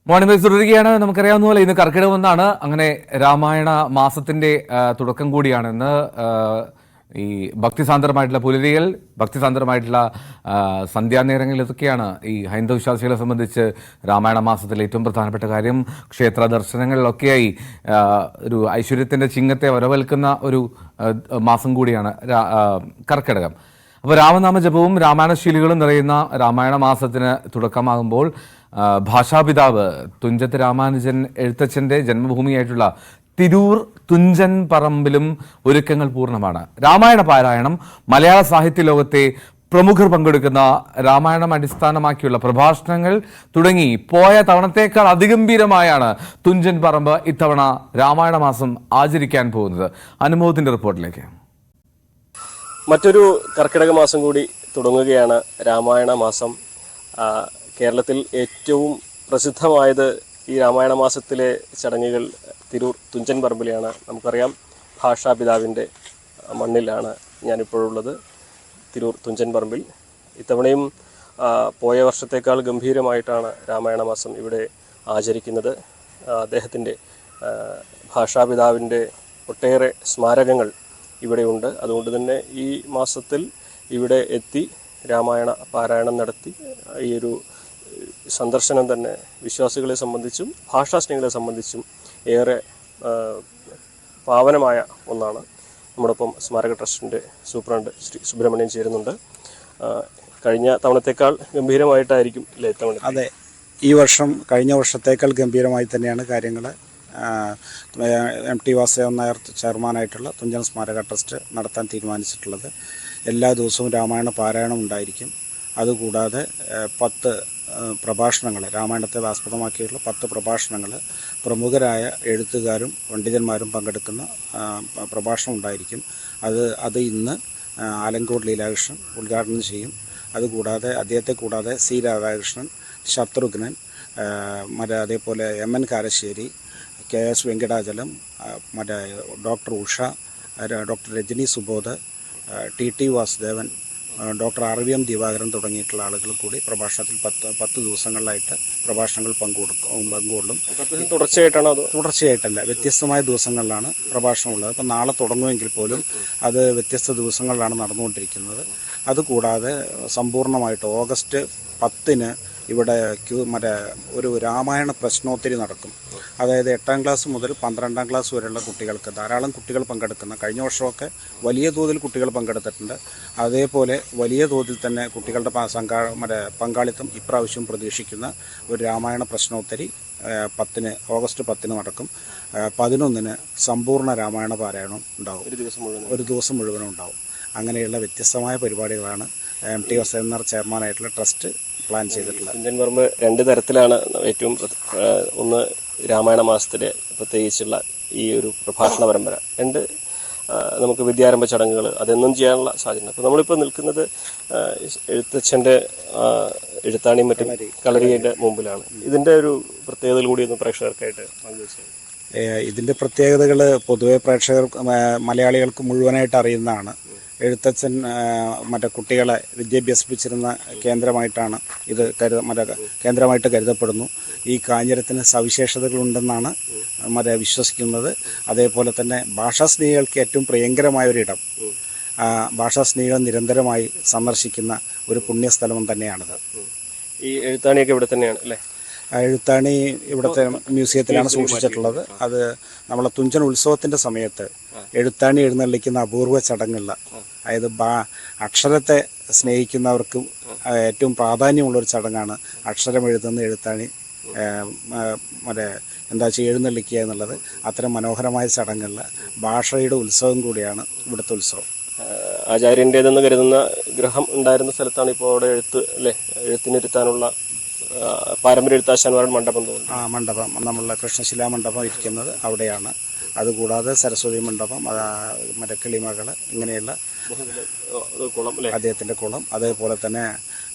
മോർണിംഗ് ന്യൂസ് തുടരുകയാണ്. നമുക്കറിയാവുന്ന പോലെ ഇന്ന് കർക്കിടകം ഒന്നാണ്. അങ്ങനെ രാമായണ മാസത്തിന്റെ തുടക്കം കൂടിയാണ് ഇന്ന്. ഈ ഭക്തിസാന്ദ്രമായിട്ടുള്ള പുലരികൾ, ഭക്തിസാന്ദ്രമായിട്ടുള്ള സന്ധ്യാനേരങ്ങൾ, ഇതൊക്കെയാണ് ഈ ഹൈന്ദവ വിശ്വാസികളെ സംബന്ധിച്ച് രാമായണ മാസത്തിലെ ഏറ്റവും പ്രധാനപ്പെട്ട കാര്യം. ക്ഷേത്ര ദർശനങ്ങളിലൊക്കെയായി ഒരു ഐശ്വര്യത്തിൻ്റെ ചിങ്ങത്തെ വരവേൽക്കുന്ന ഒരു മാസം കൂടിയാണ് കർക്കിടകം. അപ്പോൾ രാമനാമ ജപവും രാമായണശീലികളും നിറയുന്ന രാമായണ മാസത്തിന് തുടക്കമാകുമ്പോൾ ഭാഷാപിതാവ് തുഞ്ചത്ത് രാമാനുജൻ എഴുത്തച്ഛൻ്റെ ജന്മഭൂമിയായിട്ടുള്ള തിരൂർ തുഞ്ചൻ പറമ്പിലും ഒരുക്കങ്ങൾ പൂർണ്ണമാണ്. രാമായണ പാരായണം, മലയാള സാഹിത്യ ലോകത്തെ പ്രമുഖർ പങ്കെടുക്കുന്ന രാമായണം അടിസ്ഥാനമാക്കിയുള്ള പ്രഭാഷണങ്ങൾ തുടങ്ങി പോയ തവണത്തേക്കാൾ അതിഗംഭീരമായാണ് തുഞ്ചൻ പറമ്പ് ഇത്തവണ രാമായണ മാസം ആചരിക്കാൻ പോകുന്നത്. അനുമോദിന്റെ റിപ്പോർട്ടിലേക്ക്. മറ്റൊരു കർക്കിടക മാസം കൂടി തുടങ്ങുകയാണ് രാമായണ മാസം. കേരളത്തിൽ ഏറ്റവും പ്രസിദ്ധമായത് ഈ രാമായണ മാസത്തിലെ ചടങ്ങുകൾ തിരൂർ തുഞ്ചൻ പറമ്പിലാണ്. നമുക്കറിയാം, ഭാഷാപിതാവിൻ്റെ മണ്ണിലാണ് ഞാനിപ്പോഴുള്ളത്, തിരൂർ തുഞ്ചൻ പറമ്പിൽ. ഇത്തവണയും പോയ വർഷത്തേക്കാൾ ഗംഭീരമായിട്ടാണ് രാമായണ മാസം ഇവിടെ ആചരിക്കുന്നത്. അദ്ദേഹത്തിൻ്റെ ഭാഷാപിതാവിൻ്റെ ഒട്ടേറെ സ്മാരകങ്ങൾ ഇവിടെയുണ്ട്. അതുകൊണ്ട് തന്നെ ഈ മാസത്തിൽ ഇവിടെ എത്തി രാമായണ പാരായണം നടത്തി ഈ ഒരു സന്ദർശനം തന്നെ വിശ്വാസികളെ സംബന്ധിച്ചും ഭാഷാസ്നേഹികളെ സംബന്ധിച്ചും ഏറെ പാവനമായ ഒന്നാണ്. നമ്മോടൊപ്പം സ്മാരക ട്രസ്റ്റിൻ്റെ സൂപ്രണ്ട് ശ്രീ സുബ്രഹ്മണ്യൻ ചേരുന്നുണ്ട്. കഴിഞ്ഞ തവണത്തേക്കാൾ ഗംഭീരമായിട്ടായിരിക്കും അല്ലേ ഇത്തവണ? അതെ, ഈ വർഷം കഴിഞ്ഞ വർഷത്തേക്കാൾ ഗംഭീരമായി തന്നെയാണ് കാര്യങ്ങൾ. MT വാസുദേവൻ നായർ ചെയർമാനായിട്ടുള്ള തുഞ്ചൻ സ്മാരക ട്രസ്റ്റ് നടത്താൻ തീരുമാനിച്ചിട്ടുള്ളത്. എല്ലാ ദിവസവും രാമായണ പാരായണം ഉണ്ടായിരിക്കും. അതുകൂടാതെ 10 പ്രഭാഷണങ്ങൾ, രാമായണത്തെ ആസ്പദമാക്കിയിട്ടുള്ള 10 പ്രഭാഷണങ്ങൾ പ്രമുഖരായ എഴുത്തുകാരും പണ്ഡിതന്മാരും പങ്കെടുക്കുന്ന പ്രഭാഷണം ഉണ്ടായിരിക്കും. അത് ഇന്ന് ആലങ്കോട് ലീലാകൃഷ്ണൻ ഉദ്ഘാടനം ചെയ്യും. അതുകൂടാതെ അദ്ദേഹത്തെ കൂടാതെ C രാധാകൃഷ്ണൻ, ശത്രുഘ്നൻ, അതേപോലെ MN Karassery, KS Venkatachalam, doctor Usha, doctor Rajani Subodh, TT Vasudevan, doctor RVM Divakaran തുടങ്ങിയിട്ടുള്ള ആളുകൾ കൂടി പ്രഭാഷണത്തിൽ 10 ദിവസങ്ങളിലായിട്ട് പ്രഭാഷണങ്ങൾ പങ്കുകൊള്ളും. തുടർച്ചയായിട്ടാണോ? തുടർച്ചയായിട്ടല്ല, വ്യത്യസ്തമായ ദിവസങ്ങളിലാണ് പ്രഭാഷണം ഉള്ളത്. ഇപ്പം നാളെ തുടങ്ങുമെങ്കിൽ പോലും അത് വ്യത്യസ്ത ദിവസങ്ങളിലാണ് നടന്നുകൊണ്ടിരിക്കുന്നത്. അതുകൂടാതെ സമ്പൂർണ്ണമായിട്ട് ഓഗസ്റ്റ് 10-ന് ഇവിടെ ഒരു രാമായണ പ്രശ്നോത്തരി നടക്കും. അതായത് 8ാം ക്ലാസ് മുതൽ 12ാം ക്ലാസ് വരെയുള്ള കുട്ടികൾക്ക്, ധാരാളം കുട്ടികൾ പങ്കെടുക്കുന്ന, കഴിഞ്ഞ വർഷമൊക്കെ വലിയ തോതിൽ കുട്ടികൾ പങ്കെടുത്തിട്ടുണ്ട്. അതേപോലെ വലിയ തോതിൽ തന്നെ കുട്ടികളുടെ പങ്കാളിത്തം ഇപ്രാവശ്യം പ്രതീക്ഷിക്കുന്ന ഒരു രാമായണ പ്രശ്നോത്തരി ഓഗസ്റ്റ് 10-ന് നടക്കും. 11-ന് സമ്പൂർണ്ണ രാമായണ പാരായണം ഉണ്ടാവും. ഒരു ദിവസം മുഴുവനും ഉണ്ടാവും. അങ്ങനെയുള്ള വ്യത്യസ്തമായ പരിപാടികളാണ് MT വാസുദേവൻ നായർ ചെയർമാനായിട്ടുള്ള ട്രസ്റ്റ് പ്ലാൻ ചെയ്തിട്ടുള്ളത്. തുഞ്ചൻ പറമ്പ് 2 തരത്തിലാണ്. ഏറ്റവും ഒന്ന് രാമായണ മാസത്തിലെ പ്രത്യേകിച്ചുള്ള ഈ ഒരു പ്രഭാഷണ പരമ്പര, 2 നമുക്ക് വിദ്യാരംഭ ചടങ്ങുകൾ, അതെന്നും ചെയ്യാനുള്ള സാധ്യത. അപ്പോൾ നമ്മളിപ്പോൾ നിൽക്കുന്നത് എഴുത്തച്ഛൻ്റെ എഴുത്താണിയും മറ്റും കളരിയുടെ മുമ്പിലാണ്. ഇതിൻ്റെ ഒരു പ്രത്യേകതകൾ കൂടി ഒന്ന് പ്രേക്ഷകർക്കായിട്ട് പങ്കുവെച്ചത്. ഇതിൻ്റെ പ്രത്യേകതകൾ പൊതുവെ മലയാളികൾക്ക് മുഴുവനായിട്ട് അറിയുന്നതാണ്. എഴുത്തച്ഛൻ കുട്ടികളെ വിദ്യാഭ്യസിപ്പിച്ചിരുന്ന കേന്ദ്രമായിട്ടാണ് ഇത് കേന്ദ്രമായിട്ട് കരുതപ്പെടുന്നു. ഈ കാഞ്ഞിരത്തിന് സവിശേഷതകളുണ്ടെന്നാണ് വിശ്വസിക്കുന്നത്. അതേപോലെ തന്നെ ഭാഷാസ്നേഹികൾക്ക് ഏറ്റവും പ്രിയങ്കരമായ ഒരിടം, ഭാഷാസ്നേഹികൾ നിരന്തരമായി സന്ദർശിക്കുന്ന ഒരു പുണ്യസ്ഥലം തന്നെയാണിത്. ഈ എഴുത്താണിയൊക്കെ ഇവിടെ തന്നെയാണ് അല്ലേ? എഴുത്താണി ഇവിടുത്തെ മ്യൂസിയത്തിലാണ് സൂക്ഷിച്ചിട്ടുള്ളത്. അത് നമ്മളെ തുഞ്ചൻ ഉത്സവത്തിൻ്റെ സമയത്ത് എഴുത്താണി എഴുന്നള്ളിക്കുന്ന അപൂർവ ചടങ്ങുള്ള, അതായത് അക്ഷരത്തെ സ്നേഹിക്കുന്നവർക്ക് ഏറ്റവും പ്രാധാന്യമുള്ളൊരു ചടങ്ങാണ് അക്ഷരം എഴുതുന്ന എഴുത്താണി എഴുന്നള്ളിക്കുക എന്നുള്ളത്. അത്തരം മനോഹരമായ ചടങ്ങുള്ള ഭാഷയുടെ ഉത്സവം കൂടിയാണ് ഇവിടുത്തെ ഉത്സവം. ആചാര്യൻ്റേതെന്ന് കരുതുന്ന ഗ്രഹം ഉണ്ടായിരുന്ന സ്ഥലത്താണ് ഇപ്പോൾ അവിടെ എഴുത്തിനിരുത്താനുള്ള പാരമ്പര്യ എഴുത്താശാന്മാരുടെ മണ്ഡപം തോന്നുന്നു. മണ്ഡപം, നമ്മളുടെ കൃഷ്ണശിലാ മണ്ഡപം ഇരിക്കുന്നത് അവിടെയാണ്. അതുകൂടാതെ സരസ്വതി മണ്ഡപം, കിളിമകൾ, ഇങ്ങനെയുള്ള അദ്ദേഹത്തിൻ്റെ കുളം, അതേപോലെ തന്നെ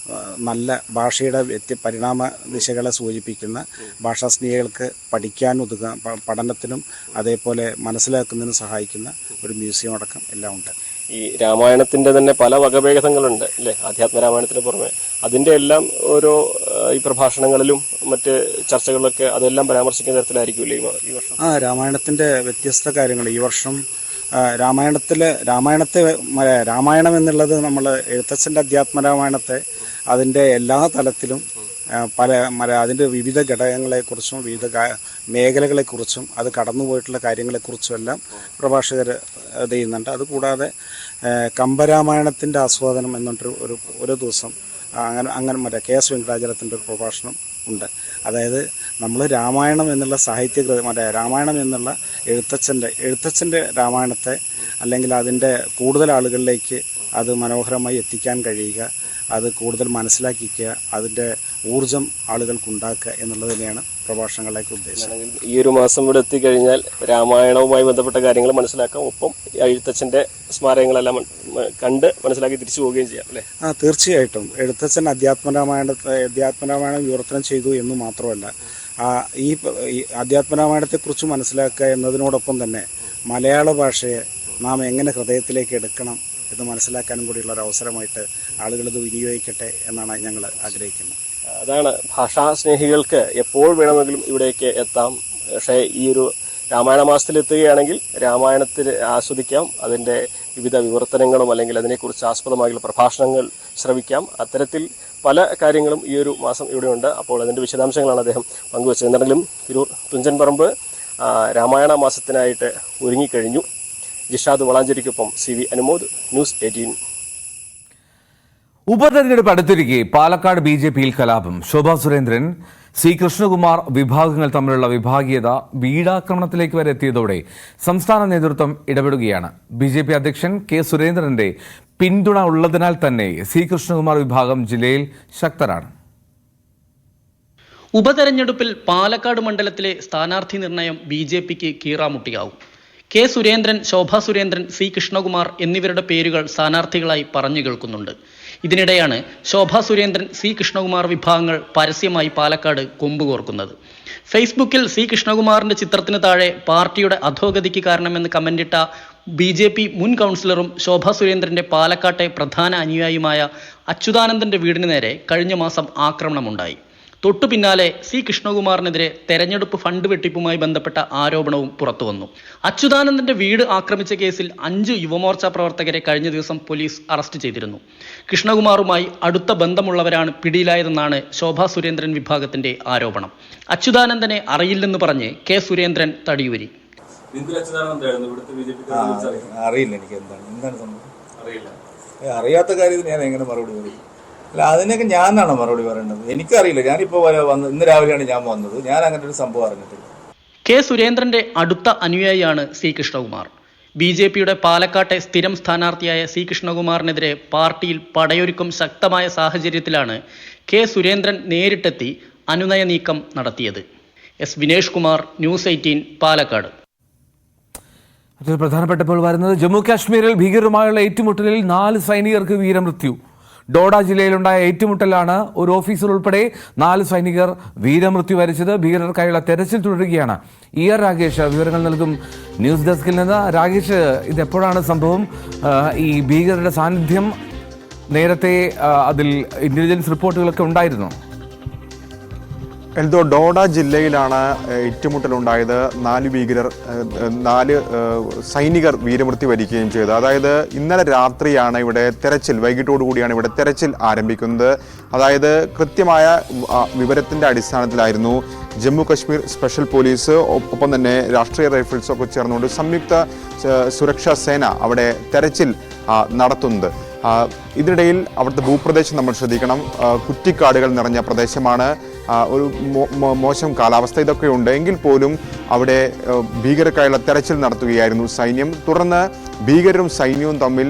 നല്ല ഭാഷയുടെ പരിണാമ ദിശകളെ സൂചിപ്പിക്കുന്ന, ഭാഷാസ്നേഹികൾക്ക് പഠനത്തിനും അതേപോലെ മനസ്സിലാക്കുന്നതിനും സഹായിക്കുന്ന ഒരു മ്യൂസിയം അടക്കം എല്ലാം ഉണ്ട്. ഈ രാമായണത്തിന്റെ തന്നെ പല വകഭേദങ്ങളുണ്ട് അല്ലേ? ആധ്യാത്മ രാമായണത്തിന് പുറമെ അതിന്റെ എല്ലാം ഓരോ ഈ പ്രഭാഷണങ്ങളിലും മറ്റ് ചർച്ചകളിലൊക്കെ അതെല്ലാം പരാമർശിക്കുന്ന തരത്തിലായിരിക്കുമല്ലേ ഈ വർഷം? രാമായണത്തിന്റെ വ്യത്യസ്ത കാര്യങ്ങൾ ഈ വർഷം രാമായണം എന്നുള്ളത് നമ്മൾ എഴുത്തച്ഛൻ്റെ അധ്യാത്മരാമായണത്തെ അതിൻ്റെ എല്ലാ തലത്തിലും അതിൻ്റെ വിവിധ ഘടകങ്ങളെക്കുറിച്ചും വിവിധ മേഖലകളെക്കുറിച്ചും അത് കടന്നുപോയിട്ടുള്ള കാര്യങ്ങളെക്കുറിച്ചും എല്ലാം പ്രഭാഷകർ ഇത് ചെയ്യുന്നുണ്ട്. അതുകൂടാതെ കമ്പരാമായണത്തിൻ്റെ ആസ്വാദനം എന്നിട്ട് ഒരു ദിവസം അങ്ങനെ KS വെങ്കടാചലത്തിൻ്റെ ഒരു പ്രഭാഷണം ഉണ്ട്. അതായത് നമ്മൾ രാമായണം എന്നുള്ള രാമായണം എന്നുള്ള എഴുത്തച്ഛൻ്റെ രാമായണത്തെ അല്ലെങ്കിൽ അതിൻ്റെ കൂടുതൽ ആളുകളിലേക്ക് അത് മനോഹരമായി എത്തിക്കാൻ കഴിയുക, അത് കൂടുതൽ മനസ്സിലാക്കിക്കുക, അതിൻ്റെ ഊർജം ആളുകൾക്കുണ്ടാക്കുക എന്നുള്ളത് തന്നെയാണ് പ്രഭാഷണങ്ങളിലേക്ക് ഉദ്ദേശം. ഈ ഒരു മാസം ഇവിടെ എത്തിക്കഴിഞ്ഞാൽ രാമായണവുമായി ബന്ധപ്പെട്ട കാര്യങ്ങൾ മനസ്സിലാക്കാം, ഒപ്പം എഴുത്തച്ഛൻ്റെ സ്മാരകങ്ങളെല്ലാം കണ്ട് മനസ്സിലാക്കി തിരിച്ചു പോവുകയും ചെയ്യാം അല്ലേ? തീർച്ചയായിട്ടും. എഴുത്തച്ഛൻ അധ്യാത്മരാമായണം വിവർത്തനം ചെയ്തു എന്ന് മാത്രമല്ല, ഈ അധ്യാത്മരാമായണത്തെക്കുറിച്ച് മനസ്സിലാക്കുക എന്നതിനോടൊപ്പം തന്നെ മലയാള ഭാഷയെ നാം എങ്ങനെ ഹൃദയത്തിലേക്ക് എടുക്കണം എന്ന് മനസ്സിലാക്കാനും കൂടിയുള്ള ഒരു അവസരമായിട്ട് ആളുകളിത് വിനിയോഗിക്കട്ടെ എന്നാണ് ഞങ്ങൾ ആഗ്രഹിക്കുന്നത്. അതാണ്, ഭാഷാ സ്നേഹികൾക്ക് എപ്പോൾ വേണമെങ്കിലും ഇവിടേക്ക് എത്താം. പക്ഷേ ഈ ഒരു രാമായണ മാസത്തിൽ എത്തുകയാണെങ്കിൽ രാമായണത്തിൽ ആസ്വദിക്കാം, അതിൻ്റെ വിവിധ വിവർത്തനങ്ങളും അല്ലെങ്കിൽ അതിനെക്കുറിച്ച് ആസ്പദമായുള്ള പ്രഭാഷണങ്ങൾ ശ്രവിക്കാം. അത്തരത്തിൽ പല കാര്യങ്ങളും ഈ ഒരു മാസം ഇവിടെയുണ്ട്. അപ്പോൾ അതിൻ്റെ വിശദാംശങ്ങളാണ് അദ്ദേഹം പങ്കുവച്ചത്. എന്താണെങ്കിലും തിരൂർ തുഞ്ചൻ പറമ്പ് രാമായണ മാസത്തിനായിട്ട് ഒരുങ്ങിക്കഴിഞ്ഞു. ജിഷാദ് വളാഞ്ചേരിക്കൊപ്പം CV അനുമോദ്, ന്യൂസ് 18. ഉപതെരഞ്ഞെടുപ്പ് അടുത്തിരിക്കെ പാലക്കാട് BJPയിൽ കലാപം. ശോഭാ സുരേന്ദ്രൻ, C കൃഷ്ണകുമാർ വിഭാഗങ്ങൾ തമ്മിലുള്ള വിഭാഗീയത വീടാക്രമണത്തിലേക്ക് വരെ എത്തിയതോടെ സംസ്ഥാന നേതൃത്വം ഇടപെടുകയാണ്. BJP അധ്യക്ഷൻ K സുരേന്ദ്രന്റെ പിന്തുണ ഉള്ളതിനാൽ തന്നെ C കൃഷ്ണകുമാർ വിഭാഗം ജില്ലയിൽ ശക്തരാണ്. ഉപതെരഞ്ഞെടുപ്പിൽ പാലക്കാട് മണ്ഡലത്തിലെ സ്ഥാനാർത്ഥി നിർണയം BJPക്ക് കീറാമുട്ടിയാവും. K സുരേന്ദ്രൻ, ശോഭാ സുരേന്ദ്രൻ, C കൃഷ്ണകുമാർ എന്നിവരുടെ പേരുകൾ സ്ഥാനാർത്ഥികളായി പറഞ്ഞു കേൾക്കുന്നുണ്ട്. ഇതിനിടെയാണ് ശോഭാ സുരേന്ദ്രൻ, C കൃഷ്ണകുമാർ വിഭാഗങ്ങൾ പരസ്യമായി പാലക്കാട് കൊമ്പുകോർക്കുന്നത്. ഫേസ്ബുക്കിൽ C കൃഷ്ണകുമാറിന്റെ ചിത്രത്തിന് താഴെ പാർട്ടിയുടെ അധോഗതിക്ക് കാരണമെന്ന് കമന്റിട്ട BJP മുൻ കൗൺസിലറും ശോഭാ സുരേന്ദ്രന്റെ പാലക്കാട്ടെ പ്രധാന അനുയായിയുമായ അച്യുതാനന്ദന്റെ വീടിന് നേരെ കഴിഞ്ഞ മാസം ആക്രമണമുണ്ടായി. തൊട്ടു പിന്നാലെ C കൃഷ്ണകുമാറിനെതിരെ തെരഞ്ഞെടുപ്പ് ഫണ്ട് വെട്ടിപ്പുമായി ബന്ധപ്പെട്ട ആരോപണവും പുറത്തുവന്നു. അച്യുതാനന്ദന്റെ വീട് ആക്രമിച്ച കേസിൽ 5 യുവമോർച്ച പ്രവർത്തകരെ കഴിഞ്ഞ ദിവസം പോലീസ് അറസ്റ്റ് ചെയ്തിരുന്നു. കൃഷ്ണകുമാറുമായി അടുത്ത ബന്ധമുള്ളവരാണ് പിടിയിലായതെന്നാണ് ശോഭാ സുരേന്ദ്രൻ വിഭാഗത്തിന്റെ ആരോപണം. അച്യുതാനന്ദനെ അറിയില്ലെന്ന് പറഞ്ഞ് K സുരേന്ദ്രൻ തടിയൂരി. അറിയില്ല, എനിക്ക് എന്താണ് സംഭവം അറിയാത്ത കാര്യത്തിൽ ഞാൻ എങ്ങനെ മറുപടി പറയും? അല്ല, അതിനൊക്കെ ഞാനാണ് മറുപടി പറയേണ്ടത്. എനിക്കറിയില്ല. ഞാനിപ്പോൾ ഇന്ന് രാവിലെയാണ് ഞാൻ വന്നത്. ഞാൻ അങ്ങനെ ഒരു സംഭവം അറിഞ്ഞിട്ടില്ല. K സുരേന്ദ്രന്റെ അടുത്ത അനുയായിയാണ് C കൃഷ്ണകുമാർ. BJPയുടെ പാലക്കാട്ടെ സ്ഥിരം സ്ഥാനാർത്ഥിയായ C കൃഷ്ണകുമാറിനെതിരെ പാർട്ടിയിൽ പടയൊരുക്കം ശക്തമായ സാഹചര്യത്തിലാണ് K സുരേന്ദ്രൻ നേരിട്ടെത്തി അനുനയ നീക്കം നടത്തിയത്. S Vinesh Kumar, news 18, Palakkad. മറ്റൊരു പ്രധാനപ്പെട്ട ഇപ്പോൾ വരുന്നത് ജമ്മു കാശ്മീരിൽ ഭീകരരുമായുള്ള ഏറ്റുമുട്ടലിൽ 4 സൈനികർക്ക് വീരമൃത്യു. ഡോഡ ജില്ലയിലുണ്ടായ ഏറ്റുമുട്ടലാണ് ഒരു ഓഫീസർ ഉൾപ്പെടെ 4 സൈനികർ വീരമൃത്യു വരിച്ചത്. ഭീകരർക്കായുള്ള തെരച്ചിൽ തുടരുകയാണ്. രാകേഷ് വിവരങ്ങൾ നൽകും ന്യൂസ് ഡെസ്കിൽ നിന്ന്. രാകേഷ്, ഇതെപ്പോഴാണ് സംഭവം? ഈ ഭീകരരുടെ സാന്നിധ്യം നേരത്തെ അതിൽ ഇന്റലിജൻസ് റിപ്പോർട്ടുകളൊക്കെ ഉണ്ടായിരുന്നു. എൽദോ, ഡോഡ ജില്ലയിലാണ് ഏറ്റുമുട്ടലുണ്ടായത്. 4 സൈനികർ വീരമൃത്യു വരിക്കുകയും ചെയ്തു. അതായത് ഇന്നലെ രാത്രിയാണ് ഇവിടെ തെരച്ചിൽ, വൈകിട്ടോടുകൂടിയാണ് ഇവിടെ തെരച്ചിൽ ആരംഭിക്കുന്നത്. അതായത് കൃത്യമായ വിവരത്തിൻ്റെ അടിസ്ഥാനത്തിലായിരുന്നു ജമ്മു കശ്മീർ സ്പെഷ്യൽ പോലീസ് ഒപ്പം തന്നെ രാഷ്ട്രീയ റൈഫിൾസൊക്കെ ചേർന്നുകൊണ്ട് സംയുക്ത സുരക്ഷാ സേന അവിടെ തെരച്ചിൽ നടത്തുന്നത്. ഇതിനിടയിൽ അവിടുത്തെ ഭൂപ്രദേശം നമ്മൾ ശ്രദ്ധിക്കണം. കുറ്റിക്കാടുകൾ നിറഞ്ഞ പ്രദേശമാണ്, ഒരു മോശം കാലാവസ്ഥ ഇതൊക്കെ ഉണ്ട്. എങ്കിൽ പോലും അവിടെ ഭീകരർക്കായുള്ള തെരച്ചിൽ നടത്തുകയായിരുന്നു സൈന്യം. തുടർന്ന് ഭീകരരും സൈന്യവും തമ്മിൽ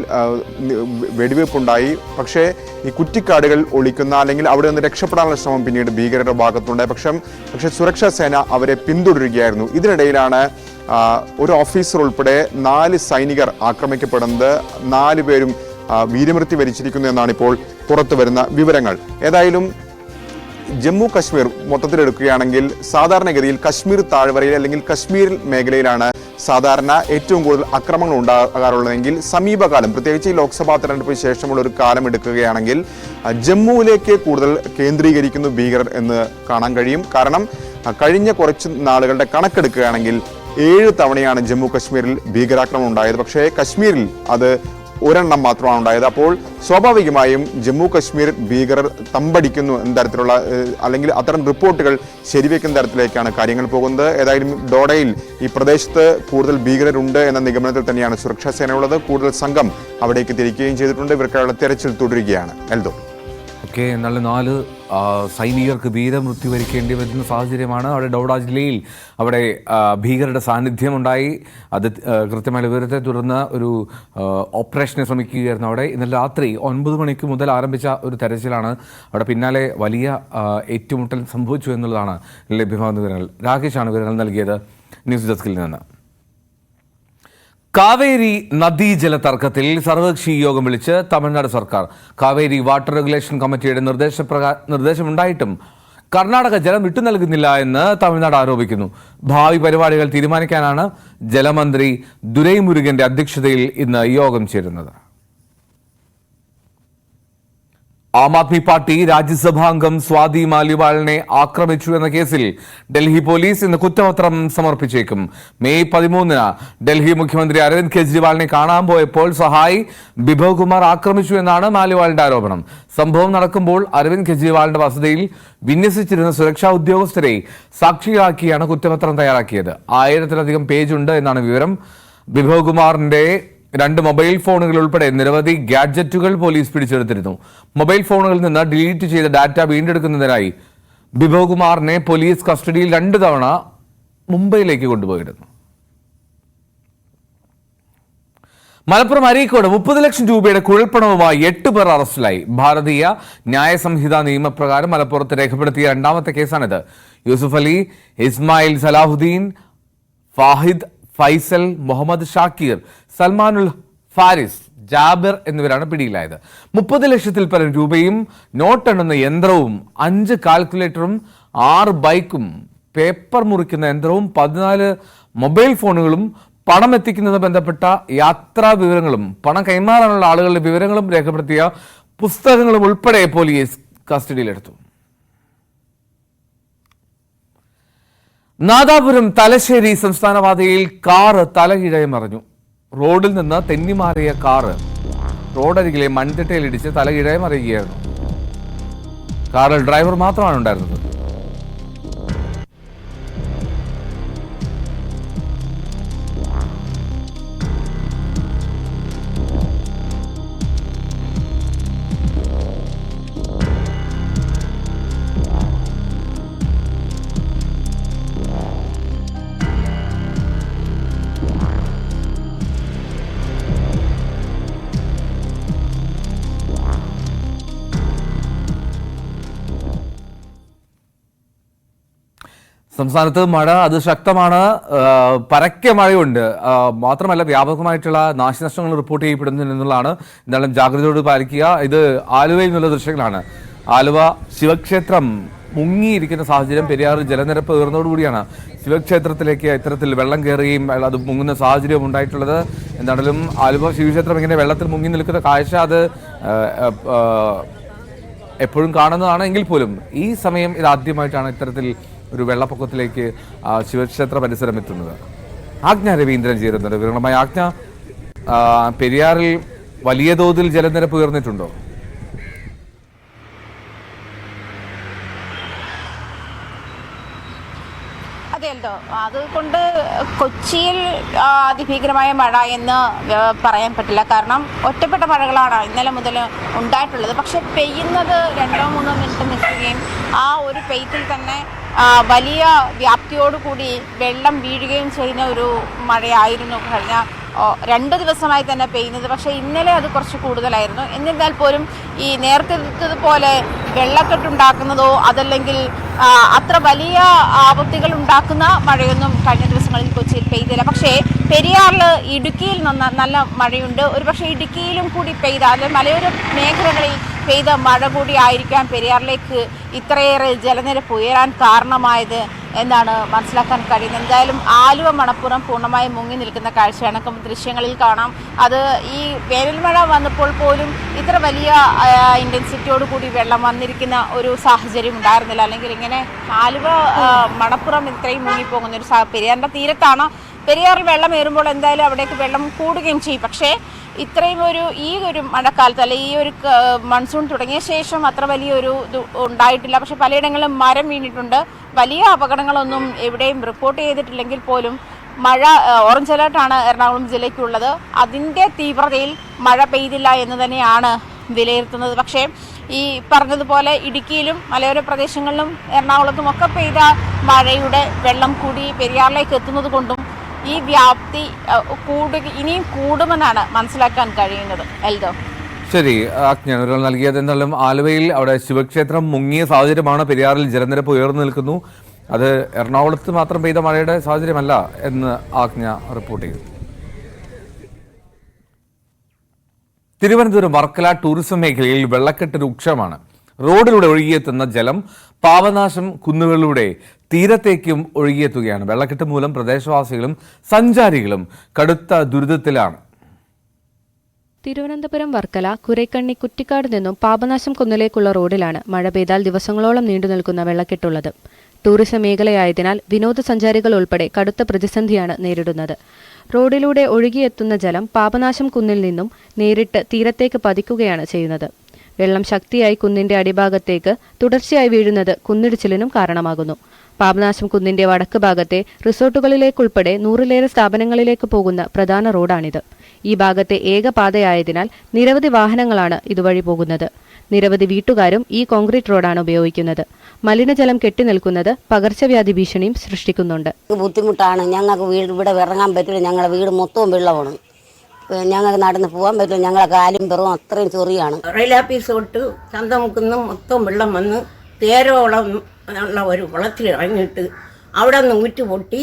വെടിവെപ്പുണ്ടായി. പക്ഷേ ഈ കുറ്റിക്കാടുകൾ ഒളിക്കുന്ന അല്ലെങ്കിൽ അവിടെ നിന്ന് രക്ഷപ്പെടാനുള്ള ശ്രമം പിന്നീട് ഭീകരരുടെ ഭാഗത്തുണ്ടായി. പക്ഷേ സുരക്ഷാ സേന അവരെ പിന്തുടരുകയായിരുന്നു. ഇതിനിടയിലാണ് ഒരു ഓഫീസർ ഉൾപ്പെടെ 4 സൈനികർ ആക്രമിക്കപ്പെടുന്നത്. 4 പേരും വീരമൃത്യു വരിച്ചിരിക്കുന്നു എന്നാണ് ഇപ്പോൾ പുറത്തു വരുന്ന വിവരങ്ങൾ. ഏതായാലും ജമ്മു കശ്മീർ മൊത്തത്തിലെടുക്കുകയാണെങ്കിൽ സാധാരണഗതിയിൽ കശ്മീർ താഴ്വരയിൽ അല്ലെങ്കിൽ കശ്മീർ മേഖലയിലാണ് സാധാരണ ഏറ്റവും കൂടുതൽ ആക്രമണങ്ങൾ ഉണ്ടാകാറുള്ളതെങ്കിൽ സമീപകാലം, പ്രത്യേകിച്ച് ഈ ലോക്സഭാ തെരഞ്ഞെടുപ്പിന് ശേഷമുള്ള ഒരു കാലം എടുക്കുകയാണെങ്കിൽ ജമ്മുവിലേക്ക് കൂടുതൽ കേന്ദ്രീകരിക്കുന്നു ഭീകരർ എന്ന് കാണാൻ കഴിയും. കാരണം കഴിഞ്ഞ കുറച്ച് നാളുകളുടെ കണക്കെടുക്കുകയാണെങ്കിൽ 7 തവണയാണ് ജമ്മു കശ്മീരിൽ ഭീകരാക്രമണം ഉണ്ടായത്. പക്ഷേ കശ്മീരിൽ അത് ഒരെണ്ണം മാത്രമാണ് ഉണ്ടായത്. അപ്പോൾ സ്വാഭാവികമായും ജമ്മു കശ്മീർ ഭീകരർ തമ്പടിക്കുന്നു എന്ന തരത്തിലുള്ള അല്ലെങ്കിൽ അത്തരം റിപ്പോർട്ടുകൾ ശരിവെക്കുന്ന തരത്തിലേക്കാണ് കാര്യങ്ങൾ പോകുന്നത്. ഏതായാലും ഡോഡയിൽ ഈ പ്രദേശത്ത് കൂടുതൽ ഭീകരരുണ്ട് എന്ന നിഗമനത്തിൽ തന്നെയാണ് സുരക്ഷാ സേനയുള്ളത്. കൂടുതൽ സംഘം അവിടേക്ക് തിരിക്കുകയും ചെയ്തിട്ടുണ്ട്. ഇവർക്കുള്ള തെരച്ചിൽ തുടരുകയാണ്. എൽദോ. ഓക്കെ, എന്നാൽ 4 സൈനികർക്ക് വീരമൃത്യു വരിക്കേണ്ടി വരുന്ന സാഹചര്യമാണ് അവിടെ ഡോഡ ജില്ലയിൽ. അവിടെ ഭീകരരുടെ സാന്നിധ്യമുണ്ടായി. അത് കൃത്യമായ വിവരത്തെ തുടർന്ന് ഒരു ഓപ്പറേഷനെ ശ്രമിക്കുകയായിരുന്നു. അവിടെ ഇന്നലെ രാത്രി 9 മണിക്ക് മുതൽ ആരംഭിച്ച ഒരു തെരച്ചിലാണ്. അവിടെ പിന്നാലെ വലിയ ഏറ്റുമുട്ടൽ സംഭവിച്ചു എന്നുള്ളതാണ് ലഭ്യമാകുന്ന വിവരങ്ങൾ. രാകേഷാണ് വിവരങ്ങൾ നൽകിയത് ന്യൂസ് ഡെസ്കിൽ നിന്ന്. കാവേരി നദീജല തർക്കത്തിൽ സർവകക്ഷി യോഗം വിളിച്ച് തമിഴ്നാട് സർക്കാർ. കാവേരി വാട്ടർ റെഗുലേഷൻ കമ്മിറ്റിയുടെ നിർദ്ദേശമുണ്ടായിട്ടും കർണാടക ജലം വിട്ടു നൽകുന്നില്ല എന്ന് തമിഴ്നാട് ആരോപിക്കുന്നു. ഭാവി പരിപാടികൾ തീരുമാനിക്കാനാണ് ജലമന്ത്രി ദുരൈമുരുകന്റെ അധ്യക്ഷതയിൽ ഇന്ന് യോഗം ചേരുന്നത്. ആം ആദ്മി പാർട്ടി രാജ്യസഭാംഗം സ്വാതി മാലിവാളിനെ ആക്രമിച്ചു എന്ന കേസിൽ ഡൽഹി പോലീസ് ഇന്ന് കുറ്റപത്രം സമർപ്പിച്ചേക്കും. മെയ് 13 ഡൽഹി മുഖ്യമന്ത്രി അരവിന്ദ് കെജ്രിവാളിനെ കാണാൻ പോയപ്പോൾ സഹായി ബിഭവ് കുമാർ ആക്രമിച്ചു എന്നാണ് മാലിവാളിന്റെ ആരോപണം. സംഭവം നടക്കുമ്പോൾ അരവിന്ദ് കെജ്രിവാളിന്റെ വസതിയിൽ വിന്യസിച്ചിരുന്ന സുരക്ഷാ ഉദ്യോഗസ്ഥരെ സാക്ഷികളാക്കിയാണ് കുറ്റപത്രം തയ്യാറാക്കിയത്. 1000-ലധികം പേജുണ്ട് എന്നാണ് വിവരം. ബിഭവ് കുമാറിന്റെ 2 മൊബൈൽ ഫോണുകൾ ഉൾപ്പെടെ നിരവധി ഗാഡ്ജറ്റുകൾ പോലീസ് പിടിച്ചെടുത്തിരുന്നു. മൊബൈൽ ഫോണുകളിൽ നിന്ന് ഡിലീറ്റ് ചെയ്ത ഡാറ്റ വീണ്ടെടുക്കുന്നതിനായി ബിഭവ് കുമാറിനെ പോലീസ് കസ്റ്റഡിയിൽ 2 തവണ മുംബൈയിലേക്ക് കൊണ്ടുപോയിരുന്നു. മലപ്പുറം അരീക്കോട് 30 ലക്ഷം രൂപയുടെ കുഴൽപ്പണവുമായി 8 പേർ അറസ്റ്റിലായി. ഭാരതീയ ന്യായ സംഹിത നിയമപ്രകാരം മലപ്പുറത്ത് രേഖപ്പെടുത്തിയ 2ാമത്തെ കേസാണിത്. യൂസുഫ് അലി, ഇസ്മായിൽ സലാഹുദ്ദീൻ, ഫാഹിദ്, ഫൈസൽ, മുഹമ്മദ് ഷാക്കീർ, സൽമാനുൽ ഫാരിസ്, ജാബിർ എന്നിവരാണ് പിടിയിലായത്. 30 ലക്ഷത്തിൽ പരം രൂപയും നോട്ടെണ്ണുന്ന യന്ത്രവും 5 കാൽക്കുലേറ്ററും 6 ബൈക്കും പേപ്പർ മുറിക്കുന്ന യന്ത്രവും 14 മൊബൈൽ ഫോണുകളും പണം എത്തിക്കുന്നതുമായി ബന്ധപ്പെട്ട യാത്രാ വിവരങ്ങളും പണം കൈമാറാനുള്ള ആളുകളുടെ വിവരങ്ങളും രേഖപ്പെടുത്തിയ പുസ്തകങ്ങളും ഉൾപ്പെടെ പോലീസ് കസ്റ്റഡിയിലെടുത്തു. നാദാപുരം തലശ്ശേരി സംസ്ഥാനപാതയിൽ കാറ് തലകീഴായി മറിഞ്ഞു. റോഡിൽ നിന്ന് തെന്നിമാറിയ കാറ് റോഡരികിലെ മൺതിട്ടയിലിടിച്ച് തലകീഴായി മറിയുകയായിരുന്നു. കാറിൽ ഡ്രൈവർ മാത്രമാണ് ഉണ്ടായിരുന്നത്. സംസ്ഥാനത്ത് മഴ അതിശക്തമാണ്. പരക്കെ മഴയുണ്ട്. മാത്രമല്ല വ്യാപകമായിട്ടുള്ള നാശനഷ്ടങ്ങൾ റിപ്പോർട്ട് ചെയ്യപ്പെടുന്നുള്ളതാണ്. എന്തായാലും ജാഗ്രതയോട് പാലിക്കുക. ഇത് ആലുവയിൽ നിന്നുള്ള ദൃശ്യങ്ങളാണ്. ആലുവ ശിവക്ഷേത്രം മുങ്ങിയിരിക്കുന്ന സാഹചര്യം. പെരിയാർ ജലനിരപ്പ് ഉയർന്നതോടുകൂടിയാണ് ശിവക്ഷേത്രത്തിലേക്ക് ഇത്തരത്തിൽ വെള്ളം കയറുകയും അത് മുങ്ങുന്ന സാഹചര്യം ഉണ്ടായിട്ടുള്ളത്. എന്താണെങ്കിലും ആലുവ ശിവക്ഷേത്രം ഇങ്ങനെ വെള്ളത്തിൽ മുങ്ങി നിൽക്കുന്ന കാഴ്ച അത് എപ്പോഴും കാണുന്നതാണ്. എങ്കിൽ പോലും ഈ സമയം ഇതാദ്യമായിട്ടാണ് ഇത്തരത്തിൽ ഒരു വെള്ളപ്പൊക്കത്തിലേക്ക് ശിവക്ഷേത്ര പരിസരം എത്തുന്നത്. ആജ്ഞ രവീന്ദ്രൻ ചേരുന്നുണ്ട് വിവരങ്ങളുമായി. ആജ്ഞ, പെരിയാറിൽ വലിയ തോതിൽ ജലനിരപ്പ് ഉയർന്നിട്ടുണ്ടോ? അതെയല്ലോ, അതുകൊണ്ട് കൊച്ചിയിൽ അതിഭീകരമായ മഴ എന്ന് പറയാൻ പറ്റില്ല. കാരണം ഒറ്റപ്പെട്ട മഴകളാണ് ഇന്നലെ മുതൽ ഉണ്ടായിട്ടുള്ളത്. പക്ഷെ പെയ്യുന്നത് 2-3 മിനിറ്റ് നിൽക്കുകയും ആ ഒരു പെയ്ത്തിൽ തന്നെ വലിയ വ്യാപ്തിയോടുകൂടി വെള്ളം വീഴുകയും ചെയ്യുന്ന ഒരു മഴയായിരുന്നു കഴിഞ്ഞ 2 ദിവസമായി തന്നെ പെയ്യുന്നത്. പക്ഷേ ഇന്നലെ അത് കുറച്ച് കൂടുതലായിരുന്നു. എന്നിരുന്നാൽ പോലും ഈ നേരത്തേതുപോലെ വെള്ളക്കെട്ടുണ്ടാക്കുന്നതോ അതല്ലെങ്കിൽ അത്ര വലിയ ആപത്തുകൾ ഉണ്ടാക്കുന്ന മഴയൊന്നും കഴിഞ്ഞ ദിവസങ്ങളിൽ കൊച്ചിയിൽ പെയ്തില്ല. പക്ഷേ പെരിയാറിൽ ഇടുക്കിയിൽ നല്ല മഴയുണ്ട്. ഒരുപക്ഷെ ഇടുക്കിയിലും കൂടി പെയ്ത അല്ലെങ്കിൽ മലയോര മേഖലകളിൽ പെയ്ത മഴ കൂടി ആയിരിക്കാം പെരിയാറിലേക്ക് ഇത്രയേറെ ജലനിരപ്പ് ഉയരാൻ കാരണമായത് എന്നാണ് മനസ്സിലാക്കാൻ കഴിയുന്നത്. എന്തായാലും ആലുവ മണപ്പുറം പൂർണ്ണമായും മുങ്ങി നിൽക്കുന്ന കാഴ്ചയാണ് ദൃശ്യങ്ങളിൽ കാണാം. അത് ഈ വേനൽമഴ വന്നപ്പോൾ പോലും ഇത്ര വലിയ ഇൻറ്റൻസിറ്റിയോട് കൂടി വെള്ളം വന്നിരിക്കുന്ന ഒരു സാഹചര്യം ഉണ്ടായിരുന്നില്ല. അല്ലെങ്കിൽ ഇങ്ങനെ ആലുവ മണപ്പുറം ഇത്രയും മുങ്ങിപ്പോകുന്ന ഒരു പെരിയാറിൻ്റെ തീരത്താണ്. പെരിയാറിൽ വെള്ളം ഏറുമ്പോൾ എന്തായാലും അവിടേക്ക് വെള്ളം കൂടുകയും ചെയ്യും. പക്ഷേ ഇത്രയും ഈ ഒരു മഴക്കാലത്ത് അല്ലെങ്കിൽ ഈ ഒരു മൺസൂൺ തുടങ്ങിയ ശേഷം അത്ര വലിയൊരു ഇത് ഉണ്ടായിട്ടില്ല. പക്ഷെ പലയിടങ്ങളിലും മരം വീണിട്ടുണ്ട്. വലിയ അപകടങ്ങളൊന്നും എവിടെയും റിപ്പോർട്ട് ചെയ്തിട്ടില്ലെങ്കിൽ പോലും മഴ ഓറഞ്ച് അലേർട്ടാണ് എറണാകുളം ജില്ലയ്ക്കുള്ളത്. അതിൻ്റെ തീവ്രതയിൽ മഴ പെയ്തില്ല എന്ന് തന്നെയാണ് വിലയിരുത്തുന്നത്. പക്ഷേ ഈ പറഞ്ഞതുപോലെ ഇടുക്കിയിലും മലയോര പ്രദേശങ്ങളിലും എറണാകുളത്തും ഒക്കെ പെയ്ത മഴയുടെ വെള്ളം കൂടി പെരിയാറിലേക്ക് എത്തുന്നത് കൊണ്ടും ഈ വ്യാപ്തി ഇനിയും കൂടുമെന്നാണ് മനസ്സിലാക്കാൻ കഴിയുന്നത്. എൽദോ, ശരി അജ്ഞാനങ്ങൾ നൽകിയത്. എന്നാലും ആലുവയിൽ അവിടെ ശിവക്ഷേത്രം മുങ്ങിയ സാഹചര്യമാണ്. പെരിയാറിൽ ജലനിരപ്പ് ഉയർന്നു നിൽക്കുന്നു. അത് എറണാകുളത്ത് മാത്രം പെയ്ത മഴയുടെ സാഹചര്യമല്ല എന്ന് ആജ്ഞ റിപ്പോർട്ട് ചെയ്തു. തിരുവനന്തപുരം വർക്കല ടൂറിസം മേഖലയിൽ വെള്ളക്കെട്ട് രൂക്ഷമാണ്. റോഡിലൂടെ ഒഴുകിയെത്തുന്ന ജലം പാപനാശം കുന്നുകളിലൂടെ തീരത്തേക്കും ഒഴുകിയെത്തുകയാണ്. വെള്ളക്കെട്ട് മൂലം പ്രദേശവാസികളും സഞ്ചാരികളും കടുത്ത ദുരിതത്തിലാണ്. തിരുവനന്തപുരം വർക്കല കുരൈക്കണ്ണി കുറ്റിക്കാട് നിന്നും പാപനാശം കുന്നിലേക്കുള്ള റോഡിലാണ് മഴ പെയ്താൽ ദിവസങ്ങളോളം നീണ്ടുനിൽക്കുന്ന വെള്ളക്കെട്ടുള്ളത്. ടൂറിസം മേഖലയായതിനാൽ വിനോദസഞ്ചാരികൾ ഉൾപ്പെടെ കടുത്ത പ്രതിസന്ധിയാണ് നേരിടുന്നത്. റോഡിലൂടെ ഒഴുകിയെത്തുന്ന ജലം പാപനാശം കുന്നിൽ നിന്നും നേരിട്ട് തീരത്തേക്ക് പതിക്കുകയാണ് ചെയ്യുന്നത്. വെള്ളം ശക്തിയായി കുന്നിന്റെ അടിഭാഗത്തേക്ക് തുടർച്ചയായി വീഴുന്നത് കുന്നിടിച്ചിലിനും കാരണമാകുന്നു. പാപനാശം കുന്നിന്റെ വടക്ക് ഭാഗത്തെ റിസോർട്ടുകളിലേക്കുൾപ്പെടെ 100-ലേറെ സ്ഥാപനങ്ങളിലേക്ക് പോകുന്ന പ്രധാന റോഡാണിത്. ഈ ഭാഗത്തെ ഏക പാതയായതിനാൽ നിരവധി വാഹനങ്ങളാണ് ഇതുവഴി പോകുന്നത്. നിരവധി വീട്ടുകാരും ഈ കോൺക്രീറ്റ് റോഡാണ് ഉപയോഗിക്കുന്നത്. മലിനജലം കെട്ടിനിൽക്കുന്നത് പകർച്ചവ്യാധി ഭീഷണിയും സൃഷ്ടിക്കുന്നുണ്ട്. ബുദ്ധിമുട്ടാണ്. ഞങ്ങൾക്ക് ഇവിടെ ഇറങ്ങാൻ പറ്റില്ല. ഞങ്ങളുടെ വീട് മൊത്തവും വെള്ളമാണ്. ഞങ്ങൾക്ക് നടന്ന് പോകാൻ പറ്റില്ല. ഞങ്ങളെ കാലും പെറും അത്രയും ചൊറിയാണ്. റെയിൽ ഓഫീസ് തൊട്ട് ചന്തമുക്കുന്ന മൊത്തം വെള്ളം വന്ന് തേരോളം ഉള്ള ഒരു കുളത്തിൽ ഇറങ്ങിയിട്ട് അവിടെ നിന്ന് ഊറ്റ് പൊട്ടി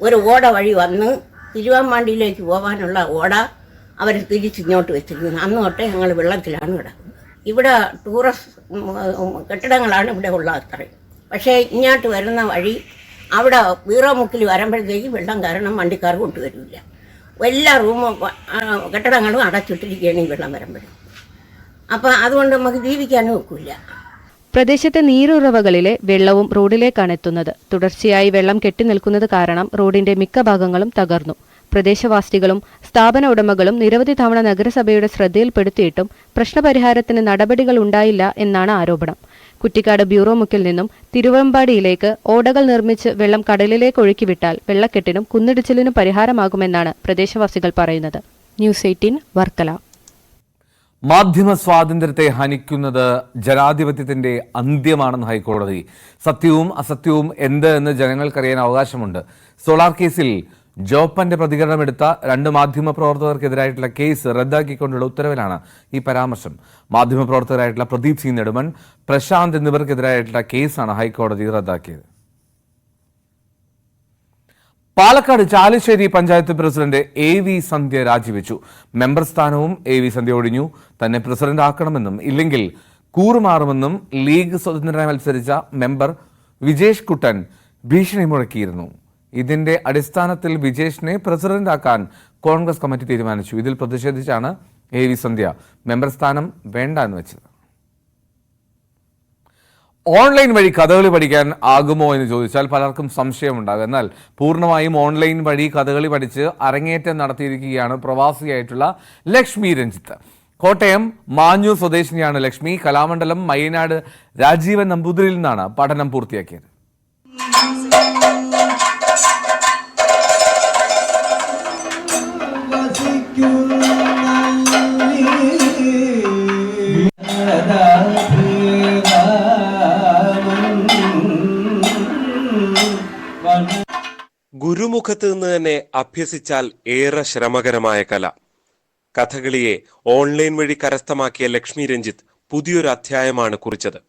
ഒരു ഓട വഴി വന്ന് തിരുവാമ്പാണ്ടിയിലേക്ക് പോകാനുള്ള ഓട അവർ തിരിച്ചിങ്ങോട്ട് വെച്ചിരിക്കുന്നു. അന്ന് തൊട്ടേ ഞങ്ങൾ വെള്ളത്തിലാണ് കിടക്കുന്നത്. ഇവിടെ ടൂറിസ്റ്റ് കെട്ടിടങ്ങളാണ് ഇവിടെ ഉള്ളത് അത്രയും. പക്ഷേ ഇങ്ങോട്ട് വരുന്ന വഴി അവിടെ വീറമുക്കിൽ വരുമ്പോഴത്തേക്ക് വെള്ളം കാരണം വണ്ടിക്കാർ കൊണ്ടുവരില്ല. എല്ലാ റൂമും കെട്ടിടങ്ങളും അടച്ചിട്ടിരിക്കുകയാണ് ഈ വെള്ളം വരുമ്പോഴും. അപ്പം അതുകൊണ്ട് നമുക്ക് ജീവിക്കാനും ഒക്കില്ല. പ്രദേശത്തെ നീരുറവകളിലെ വെള്ളവും റോഡിലേക്കാണ് എത്തുന്നത്. തുടർച്ചയായി വെള്ളം കെട്ടിനിൽക്കുന്നത് കാരണം റോഡിന്റെ മിക്ക ഭാഗങ്ങളും തകർന്നു. പ്രദേശവാസികളും സ്ഥാപന ഉടമകളും നിരവധി തവണ നഗരസഭയുടെ ശ്രദ്ധയിൽപ്പെടുത്തിയിട്ടും പ്രശ്നപരിഹാരത്തിന് നടപടികൾ ഉണ്ടായില്ല എന്നാണ് ആരോപണം. കുറ്റിക്കാട് ബ്യൂറോ മുക്കിൽ നിന്നും തിരുവമ്പാടിയിലേക്ക് ഓടകൾ നിർമ്മിച്ച് വെള്ളം കടലിലേക്ക് ഒഴുക്കിവിട്ടാൽ വെള്ളക്കെട്ടിനും കുന്നിടിച്ചിലിനും പരിഹാരമാകുമെന്നാണ് പ്രദേശവാസികൾ പറയുന്നത്. ന്യൂസ് 18 വർക്കല. മാധ്യമ സ്വാതന്ത്ര്യത്തെ ഹനിക്കുന്നത് ജനാധിപത്യത്തിന്റെ അന്ത്യമാണെന്ന് ഹൈക്കോടതി. സത്യവും അസത്യവും എന്ത് എന്ന് ജനങ്ങൾക്കറിയാൻ അവകാശമുണ്ട്. സോളാർ കേസിൽ ജോപ്പന്റെ പ്രതികരണമെടുത്ത 2 മാധ്യമപ്രവർത്തകർക്കെതിരായിട്ടുള്ള കേസ് റദ്ദാക്കിക്കൊണ്ടുള്ള ഉത്തരവിലാണ് ഈ പരാമർശം. മാധ്യമപ്രവർത്തകരായിട്ടുള്ള പ്രദീപ് സി നെടുമൺ, പ്രശാന്ത് എന്നിവർക്കെതിരായിട്ടുള്ള കേസാണ് ഹൈക്കോടതി റദ്ദാക്കിയത്. പാലക്കാട് ചാലിശ്ശേരി പഞ്ചായത്ത് പ്രസിഡന്റ് AV സന്ധ്യ രാജിവെച്ചു. മെമ്പർ സ്ഥാനവും AV സന്ധ്യ ഒഴിഞ്ഞു. തന്നെ പ്രസിഡന്റ് ആക്കണമെന്നും ഇല്ലെങ്കിൽ കൂറുമാറുമെന്നും ലീഗ് സ്വതന്ത്രനായി മത്സരിച്ച മെമ്പർ വിജേഷ് കുട്ടൻ ഭീഷണി മുഴക്കിയിരുന്നു. ഇതിന്റെ അടിസ്ഥാനത്തിൽ വിജേഷിനെ പ്രസിഡന്റാക്കാൻ കോൺഗ്രസ് കമ്മിറ്റി തീരുമാനിച്ചു. ഇതിൽ പ്രതിഷേധിച്ചാണ് AV സന്ധ്യ മെമ്പർ സ്ഥാനം വേണ്ട എന്ന് വെച്ചത്. ഓൺലൈൻ വഴി കഥകളി പഠിക്കാൻ ആകുമോ എന്ന് ചോദിച്ചാൽ പലർക്കും സംശയമുണ്ടാകും. എന്നാൽ പൂർണ്ണമായും ഓൺലൈൻ വഴി കഥകളി പഠിച്ച് അരങ്ങേറ്റം നടത്തിയിരിക്കുകയാണ് പ്രവാസിയായിട്ടുള്ള ലക്ഷ്മി രഞ്ജിത്ത്. കോട്ടയം മാഞ്ഞൂർ സ്വദേശിനിയാണ് ലക്ഷ്മി. കലാമണ്ഡലം മയ്യനാട് രാജീവൻ നമ്പൂതിരിയിൽ നിന്നാണ് പഠനം പൂർത്തിയാക്കിയത്. ഗുരുമുഖത്ത് നിന്ന് തന്നെ അഭ്യസിച്ചാൽ ഏറെ ശ്രമകരമായ കല. കഥകളിയെ ഓൺലൈൻ വഴി കരസ്ഥമാക്കിയ ലക്ഷ്മി രഞ്ജിത്ത് പുതിയൊരു അധ്യായമാണ് കുറിച്ചത്.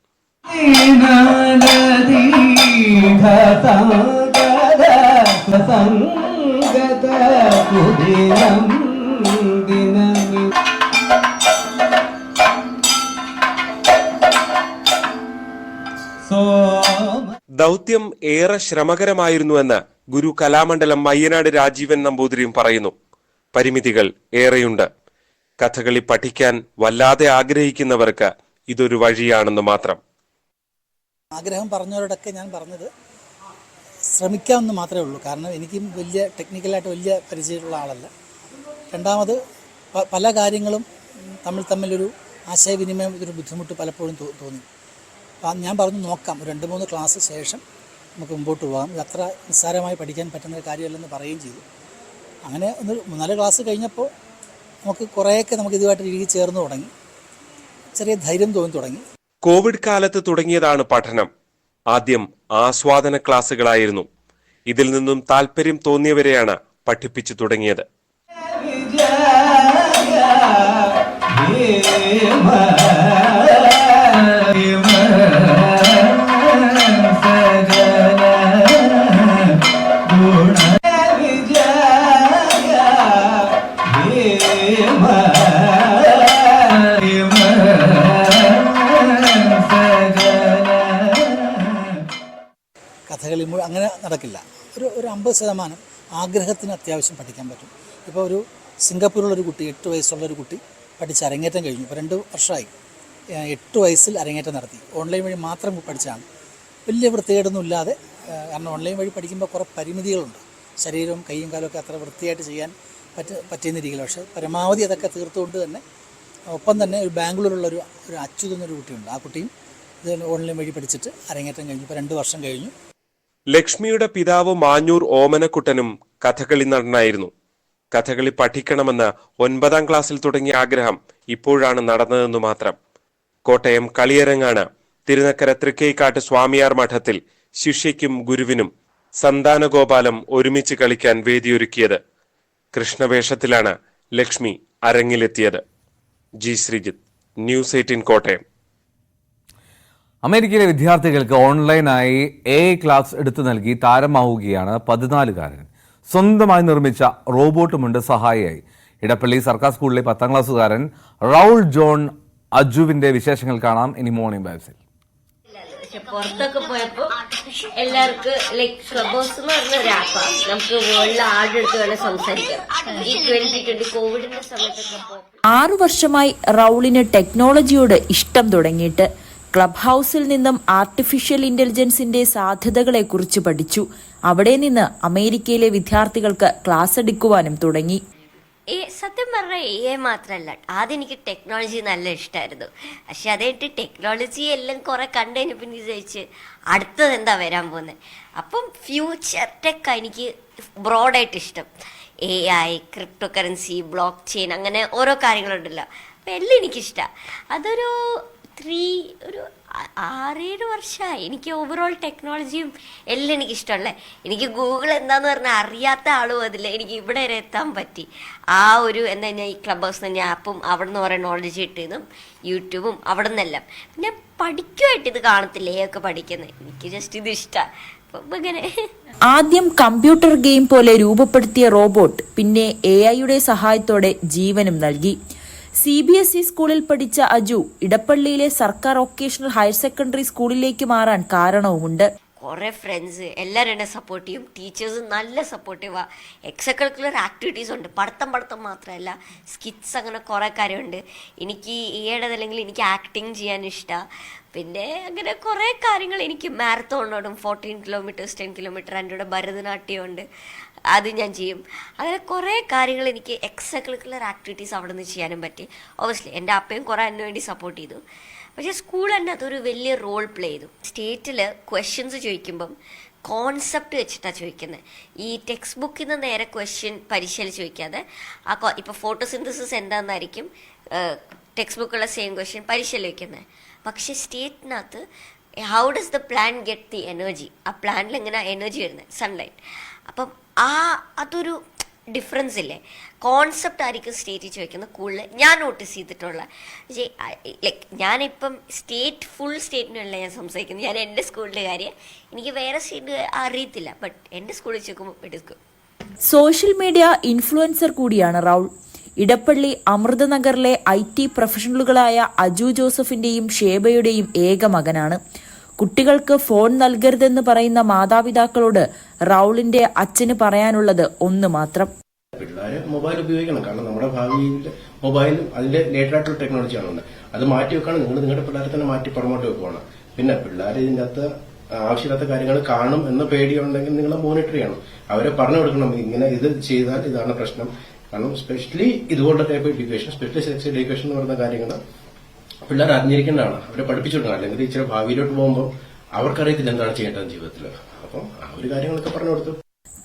ദൗത്യം ഏറെ ശ്രമകരമായിരുന്നുവെന്ന് ഗുരു കലാമണ്ഡലം മയ്യനാട് രാജീവൻ നമ്പൂതിരിയും പറയുന്നു. പരിമിതികൾ ഏറെയുണ്ട്. കഥകളി പഠിക്കാൻ വല്ലാതെ ആഗ്രഹിക്കുന്നവർക്ക് ഇതൊരു വഴിയാണെന്ന് മാത്രം. ആഗ്രഹം പറഞ്ഞവരോടൊക്കെ ഞാൻ പറഞ്ഞത് ശ്രമിക്കാമെന്ന് മാത്രമേ ഉള്ളൂ. കാരണം എനിക്കും വലിയ ടെക്നിക്കലായിട്ട് വലിയ പരിചയമുള്ള ആളല്ല. രണ്ടാമത് പല കാര്യങ്ങളും തമ്മിലൊരു ആശയവിനിമയം ഒരു ബുദ്ധിമുട്ട് പലപ്പോഴും തോന്നി. ഞാൻ പറഞ്ഞു നോക്കാം, ഒരു 2-3 ക്ലാസ് ശേഷം നമുക്ക് മുമ്പോട്ട് പോകാം, ഇത് അത്ര നിസ്സാരമായി പഠിക്കാൻ പറ്റുന്ന കാര്യമല്ലെന്ന് പറയുകയും ചെയ്തു. അങ്ങനെ 3-4 ക്ലാസ് കഴിഞ്ഞപ്പോൾ നമുക്ക് കുറേയൊക്കെ നമുക്ക് ഇതുമായിട്ട് ഇഴുകി ചേർന്ന് തുടങ്ങി, ചെറിയ ധൈര്യം തോന്നി തുടങ്ങി. കോവിഡ് കാലത്ത് തുടങ്ങിയതാണ് പഠനം. ആദ്യം ആസ്വാദന ക്ലാസുകളായിരുന്നു. ഇതിൽ നിന്നും താല്പര്യം തോന്നിയവരെയാണ് പഠിപ്പിച്ചു തുടങ്ങിയത്. കഥകളി അങ്ങനെ നടക്കില്ല. ഒരു 50% ആഗ്രഹത്തിന് അത്യാവശ്യം പഠിക്കാൻ പറ്റും. ഇപ്പോൾ ഒരു സിംഗപ്പൂരിലുള്ളൊരു കുട്ടി, 8 വയസ്സുള്ളൊരു കുട്ടി പഠിച്ച് അരങ്ങേറ്റം കഴിഞ്ഞു. ഇപ്പോൾ 2 വർഷമായി. 8 വയസ്സിൽ അരങ്ങേറ്റം നടത്തി. ഓൺലൈൻ വഴി മാത്രം പഠിച്ചാണ്. വലിയ വൃത്തികേടൊന്നും ഇല്ലാതെ. കാരണം ഓൺലൈൻ വഴി പഠിക്കുമ്പോൾ കുറേ പരിമിതികളുണ്ട്. ശരീരവും കൈയും കാലമൊക്കെ അത്ര വൃത്തിയായിട്ട് ചെയ്യാൻ പറ്റുന്ന രീതിയിൽ. പക്ഷേ പരമാവധി അതൊക്കെ തീർത്തുകൊണ്ട് തന്നെ ഒപ്പം തന്നെ ഒരു ബാംഗ്ലൂരിലുള്ളൊരു അച്യുത് എന്നൊരു കുട്ടിയുണ്ട്. ആ കുട്ടിയും ഇത് ഓൺലൈൻ വഴി പഠിച്ചിട്ട് അരങ്ങേറ്റം കഴിഞ്ഞു. ഇപ്പോൾ 2 വർഷം കഴിഞ്ഞു. ലക്ഷ്മിയുടെ പിതാവ് മാഞ്ഞൂർ ഓമനക്കുട്ടനും കഥകളി നടനായിരുന്നു. കഥകളി പഠിക്കണമെന്ന് 9ാം ക്ലാസ്സിൽ തുടങ്ങിയ ആഗ്രഹം ഇപ്പോഴാണ് നടന്നതെന്നു മാത്രം. കോട്ടയം കളിയരങ്ങാണ് തിരുനക്കര തൃക്കൈക്കാട്ട് സ്വാമിയാർ മഠത്തിൽ ശിഷ്യയ്ക്കും ഗുരുവിനും സന്താനഗോപാലം ഒരുമിച്ച് കളിക്കാൻ വേദിയൊരുക്കിയത്. കൃഷ്ണവേഷത്തിലാണ് ലക്ഷ്മി അരങ്ങിലെത്തിയത്. G Sreejith, news 18 Kottayam. അമേരിക്കയിലെ വിദ്യാർത്ഥികൾക്ക് ഓൺലൈനായി AI ക്ലാസ് എടുത്തു നൽകി താരമാവുകയാണ് 14കാരൻ. സ്വന്തമായി നിർമ്മിച്ച റോബോട്ടുമുണ്ട് സഹായിയായി. ഇടപ്പള്ളി സർക്കാർ സ്കൂളിലെ 10ാം ക്ലാസ്സുകാരൻ റൗൾ ജോൺ അജുവിന്റെ വിശേഷങ്ങൾ കാണാം ഇനി മോർണിംഗ് വൈബ്സിൽ. പുറത്തൊക്കെ പോയപ്പോ എല്ലാവർക്കും ലൈക് ക്ലബ് ഹൗസ് എന്ന് പറഞ്ഞ ഒരു ആപ്പാണ്. നമുക്ക് വേൾഡിൽ ആരുടെ അടുത്ത് വേണേൽ സംസാരിക്കാം. ഈ 2020 കോവിഡിന്റെ സമയത്തൊക്കെ 6 വർഷമായി റൗളിന് ടെക്നോളജിയോട് ഇഷ്ടം തുടങ്ങിയിട്ട്. ക്ലബ് ഹൗസിൽ നിന്നും ആർട്ടിഫിഷ്യൽ ഇന്റലിജൻസിന്റെ സാധ്യതകളെക്കുറിച്ച് പഠിച്ചു. അവിടെ നിന്ന് അമേരിക്കയിലെ വിദ്യാർത്ഥികൾക്ക് ക്ലാസ് എടുക്കുവാനും തുടങ്ങി. സത്യം പറഞ്ഞാൽ AI മാത്രമല്ല, ആദ്യം എനിക്ക് ടെക്നോളജി നല്ല ഇഷ്ടമായിരുന്നു. പക്ഷെ അതായിട്ട് ടെക്നോളജി എല്ലാം കുറെ കണ്ടു കഴിഞ്ഞപ്പോൾ വിചാരിച്ച് അടുത്തത് എന്താ വരാൻ പോകുന്നത്. അപ്പം ഫ്യൂച്ചർ ടെക്കാണ് എനിക്ക് ബ്രോഡായിട്ട് ഇഷ്ടം. AI, crypto currency, block chain, അങ്ങനെ ഓരോ കാര്യങ്ങളുണ്ടല്ലോ. അപ്പം എല്ലാം എനിക്കിഷ്ടമാണ്. അതൊരു 6-7 വർഷമായി എനിക്ക് ഓവറോൾ ടെക്നോളജിയും എല്ലാം എനിക്കിഷ്ടമല്ലേ. എനിക്ക് ഗൂഗിൾ എന്താന്ന് പറഞ്ഞാൽ അറിയാത്ത ആളും അതില്ല. എനിക്ക് ഇവിടെ വരെ എത്താൻ പറ്റി. ആ ഒരു എന്താ ഞാൻ ഈ ക്ലബ് ഹൗസ് തന്നെ ആപ്പും അവിടെ നിന്ന് കുറേ നോളജ് കിട്ടിയതും യൂട്യൂബും അവിടെ നിന്നെല്ലാം. പിന്നെ പഠിക്കുമായിട്ട് ഇത് കാണത്തില്ലേ ഒക്കെ പഠിക്കുന്നത്. എനിക്ക് ജസ്റ്റ് ഇത് ഇഷ്ടമാണ്. അപ്പം ഇങ്ങനെ ആദ്യം കമ്പ്യൂട്ടർ ഗെയിം പോലെ രൂപപ്പെടുത്തിയ റോബോട്ട് പിന്നെ AI-യുടെ സഹായത്തോടെ ജീവനും നൽകി. CBSE സ്കൂളിൽ പഠിച്ച അജു ഇടപ്പള്ളിയിലെ സർക്കാർ വൊക്കേഷണൽ ഹയർ സെക്കൻഡറി സ്കൂളിലേക്ക് മാറാൻ കാരണവുമുണ്ട്. കുറേ ഫ്രണ്ട്സ് എല്ലാവരും എന്നെ സപ്പോർട്ട് ചെയ്യും. ടീച്ചേഴ്സ് നല്ല സപ്പോർട്ടീവാണ്. എക്സ്ട്രാ കരിക്കുലർ ആക്ടിവിറ്റീസ് ഉണ്ട്. പഠിത്തം മാത്രമല്ല, സ്കിറ്റ്സ്, അങ്ങനെ കുറേ കാര്യമുണ്ട്. എനിക്ക് ഈയിടതല്ലെങ്കിൽ എനിക്ക് ആക്ടിങ് ചെയ്യാൻ ഇഷ്ടമാണ്. പിന്നെ അങ്ങനെ കുറേ കാര്യങ്ങൾ എനിക്ക് മാരത്തോണോടും 14 കിലോമീറ്റേഴ്സ് 10 കിലോമീറ്റർ എൻ്റെ കൂടെ ഭരതനാട്യമുണ്ട്, അത് ഞാൻ ചെയ്യും. അങ്ങനെ കുറേ കാര്യങ്ങൾ എനിക്ക് എക്സ്ട്രാ കരിക്കുലർ ആക്ടിവിറ്റീസ് അവിടെ നിന്ന് ചെയ്യാനും പറ്റി. ഒബ്വിയസ്ലി എൻ്റെ അപ്പയും കുറേ അതിന് വേണ്ടി സപ്പോർട്ട് ചെയ്തു. പക്ഷേ സ്കൂൾ തന്നെ അതൊരു വലിയ റോൾ പ്ലേ ചെയ്തു. സ്റ്റേറ്റിൽ ക്വസ്റ്റ്യൻസ് ചോദിക്കുമ്പം കോൺസെപ്റ്റ് വെച്ചിട്ടാണ് ചോദിക്കുന്നത്. ഈ ടെക്സ്റ്റ് ബുക്കിൽ നിന്ന് നേരെ ക്വസ്റ്റ്യൻ പരീക്ഷയിൽ ചോദിക്കാതെ ഇപ്പോൾ ഫോട്ടോസിന്തസിസ് എന്താണെന്നായിരിക്കും ടെക്സ്റ്റ് ബുക്കുള്ള സെയിം ക്വസ്റ്റ്യൻ പരീക്ഷയിൽ വയ്ക്കുന്നത്. പക്ഷേ സ്റ്റേറ്റിനകത്ത് how does the plant get the energy, ആ പ്ലാന്റിൽ എങ്ങനെ എനർജി വരുന്നത്, സൺലൈറ്റ്. അപ്പം അതൊരു ഡിഫറൻസ് ഇല്ലേ. കോൺസെപ്റ്റ് ആയിരിക്കും സ്റ്റേറ്റിൽ ചോദിക്കുന്നത് കൂടുതൽ ഞാൻ നോട്ടീസ് ചെയ്തിട്ടുള്ള. ലൈക്ക് ഞാനിപ്പം ഫുൾ സ്റ്റേറ്റിനുള്ള ഞാൻ സംസാരിക്കുന്നത്. ഞാൻ എൻ്റെ സ്കൂളിൻ്റെ കാര്യം, എനിക്ക് വേറെ സ്റ്റേറ്റ് അറിയത്തില്ല. ബട്ട് എൻ്റെ സ്കൂളിൽ ചോദിക്കുമ്പോൾ എടുക്കും. സോഷ്യൽ മീഡിയ ഇൻഫ്ലുവൻസർ കൂടിയാണ് റൗൾ. ഇടപ്പള്ളി അമൃതനഗറിലെ IT പ്രൊഫഷണലുകളായ അജു ജോസഫിന്റെയും ഷേബയുടെയും ഏക മകനാണ്. കുട്ടികൾക്ക് ഫോൺ നൽകരുതെന്ന് പറയുന്ന മാതാപിതാക്കളോട് റൗളിന്റെ അച്ഛന് പറയാനുള്ളത് ഒന്ന് മാത്രം. പിള്ളേര് മൊബൈൽ ഉപയോഗിക്കണം. കാരണം നമ്മുടെ ഭാവിയിൽ മൊബൈലും അതിന്റെ ലേറ്റർ ആയിട്ടുള്ള ടെക്നോളജിയാണ്. അത് മാറ്റി വെക്കണം. നിങ്ങൾ നിങ്ങളുടെ പിള്ളേരെ തന്നെ മാറ്റി പുറമോട്ട് വെക്കുവാണ്. പിന്നെ പിള്ളേർ ഇതിൻ്റെ അകത്ത് ആവശ്യമില്ലാത്ത കാര്യങ്ങൾ കാണും എന്ന പേടിയുണ്ടെങ്കിൽ നിങ്ങൾ മോണിറ്റർ ചെയ്യണം. അവരെ പറഞ്ഞു കൊടുക്കണം, ഇങ്ങനെ ഇത് ചെയ്താൽ ഇതാണ് പ്രശ്നം. കാരണം സ്പെഷ്യലി ഇതുപോലുള്ള type education, specially sex education എന്ന് പറയുന്ന കാര്യങ്ങൾ പിള്ളേർ അറിഞ്ഞിരിക്കേണ്ടതാണ്. അവരെ പഠിപ്പിച്ചു കൊടുക്കണം. അല്ലെങ്കിൽ ഇച്ചിരി ഭാവിയിലോട്ട് പോകുമ്പോൾ അവർക്കറിയത്തില്ല എന്താണ് ചെയ്യേണ്ടത് ജീവിതത്തിൽ. അപ്പം ആ ഒരു കാര്യങ്ങളൊക്കെ പറഞ്ഞു കൊടുത്തു.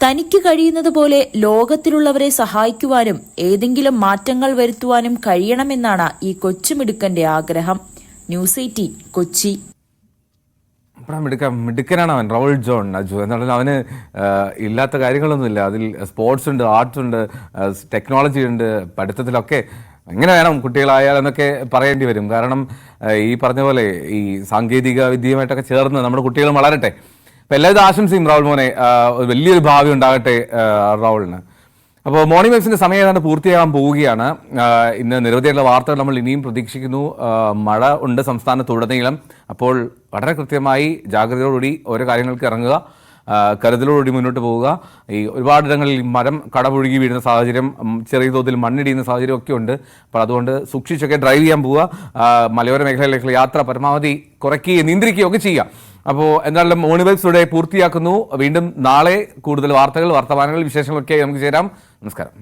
തനിക്ക് കഴിയുന്നത് പോലെ ലോകത്തിലുള്ളവരെ സഹായിക്കുവാനും ഏതെങ്കിലും മാറ്റങ്ങൾ വരുത്തുവാനും കഴിയണമെന്നാണ് ഈ കൊച്ചുമിടുക്കന്റെ ആഗ്രഹം. ന്യൂസ് 18 കൊച്ചി. മിടുക്കനാണ് അവൻ, റൗൾ ജോൺ അജു. എന്നാലും അവന് ഇല്ലാത്ത കാര്യങ്ങളൊന്നുമില്ല. അതിൽ സ്പോർട്സ് ഉണ്ട്, ആർട്സ് ഉണ്ട്, ടെക്നോളജി ഉണ്ട്, പഠിത്തത്തിലൊക്കെ എങ്ങനെ വേണം കുട്ടികളായാലെന്നൊക്കെ പറയേണ്ടി വരും. കാരണം ഈ പറഞ്ഞ പോലെ ഈ സാങ്കേതിക വിദ്യയുമായിട്ടൊക്കെ ചേർന്ന് നമ്മുടെ കുട്ടികൾ വളരട്ടെ. അപ്പം എല്ലാവിധ ആശംസയും റൗൾ മോനെ, വലിയൊരു ഭാവി ഉണ്ടാകട്ടെ റൗളിന്. അപ്പോൾ മോർണിംഗ് വെബ്സിന്റെ സമയം ഏതാണ്ട് പൂർത്തിയാകാൻ പോവുകയാണ്. ഇന്ന് നിരവധിയായിട്ടുള്ള വാർത്തകൾ നമ്മൾ ഇനിയും പ്രതീക്ഷിക്കുന്നു. മഴ ഉണ്ട് സംസ്ഥാനത്തുടനീളം. അപ്പോൾ വളരെ കൃത്യമായി ജാഗ്രതയോടുകൂടി ഓരോ കാര്യങ്ങൾക്ക് ഇറങ്ങുക, കരുതലോടുകൂടി മുന്നോട്ട് പോവുക. ഈ ഒരുപാടിടങ്ങളിൽ മരം കടപുഴുകി വീഴുന്ന സാഹചര്യം, ചെറിയ തോതിൽ മണ്ണിടിയുന്ന സാഹചര്യം ഒക്കെ ഉണ്ട്. അപ്പോൾ അതുകൊണ്ട് സൂക്ഷിച്ചൊക്കെ ഡ്രൈവ് ചെയ്യാൻ പോവുക. മലയോര മേഖലയിലേക്കുള്ള യാത്ര പരമാവധി കുറയ്ക്കുകയും നിയന്ത്രിക്കുകയും ഒക്കെ ചെയ്യുക. അപ്പോൾ എന്തായാലും മോർണിംഗ് വെബ്സ് ഇവിടെ പൂർത്തിയാക്കുന്നു. വീണ്ടും നാളെ കൂടുതൽ വാർത്തകൾ, വർത്തമാനങ്ങൾ, വിശേഷങ്ങളൊക്കെ നമുക്ക് ചേരാം. നമസ്കാരം.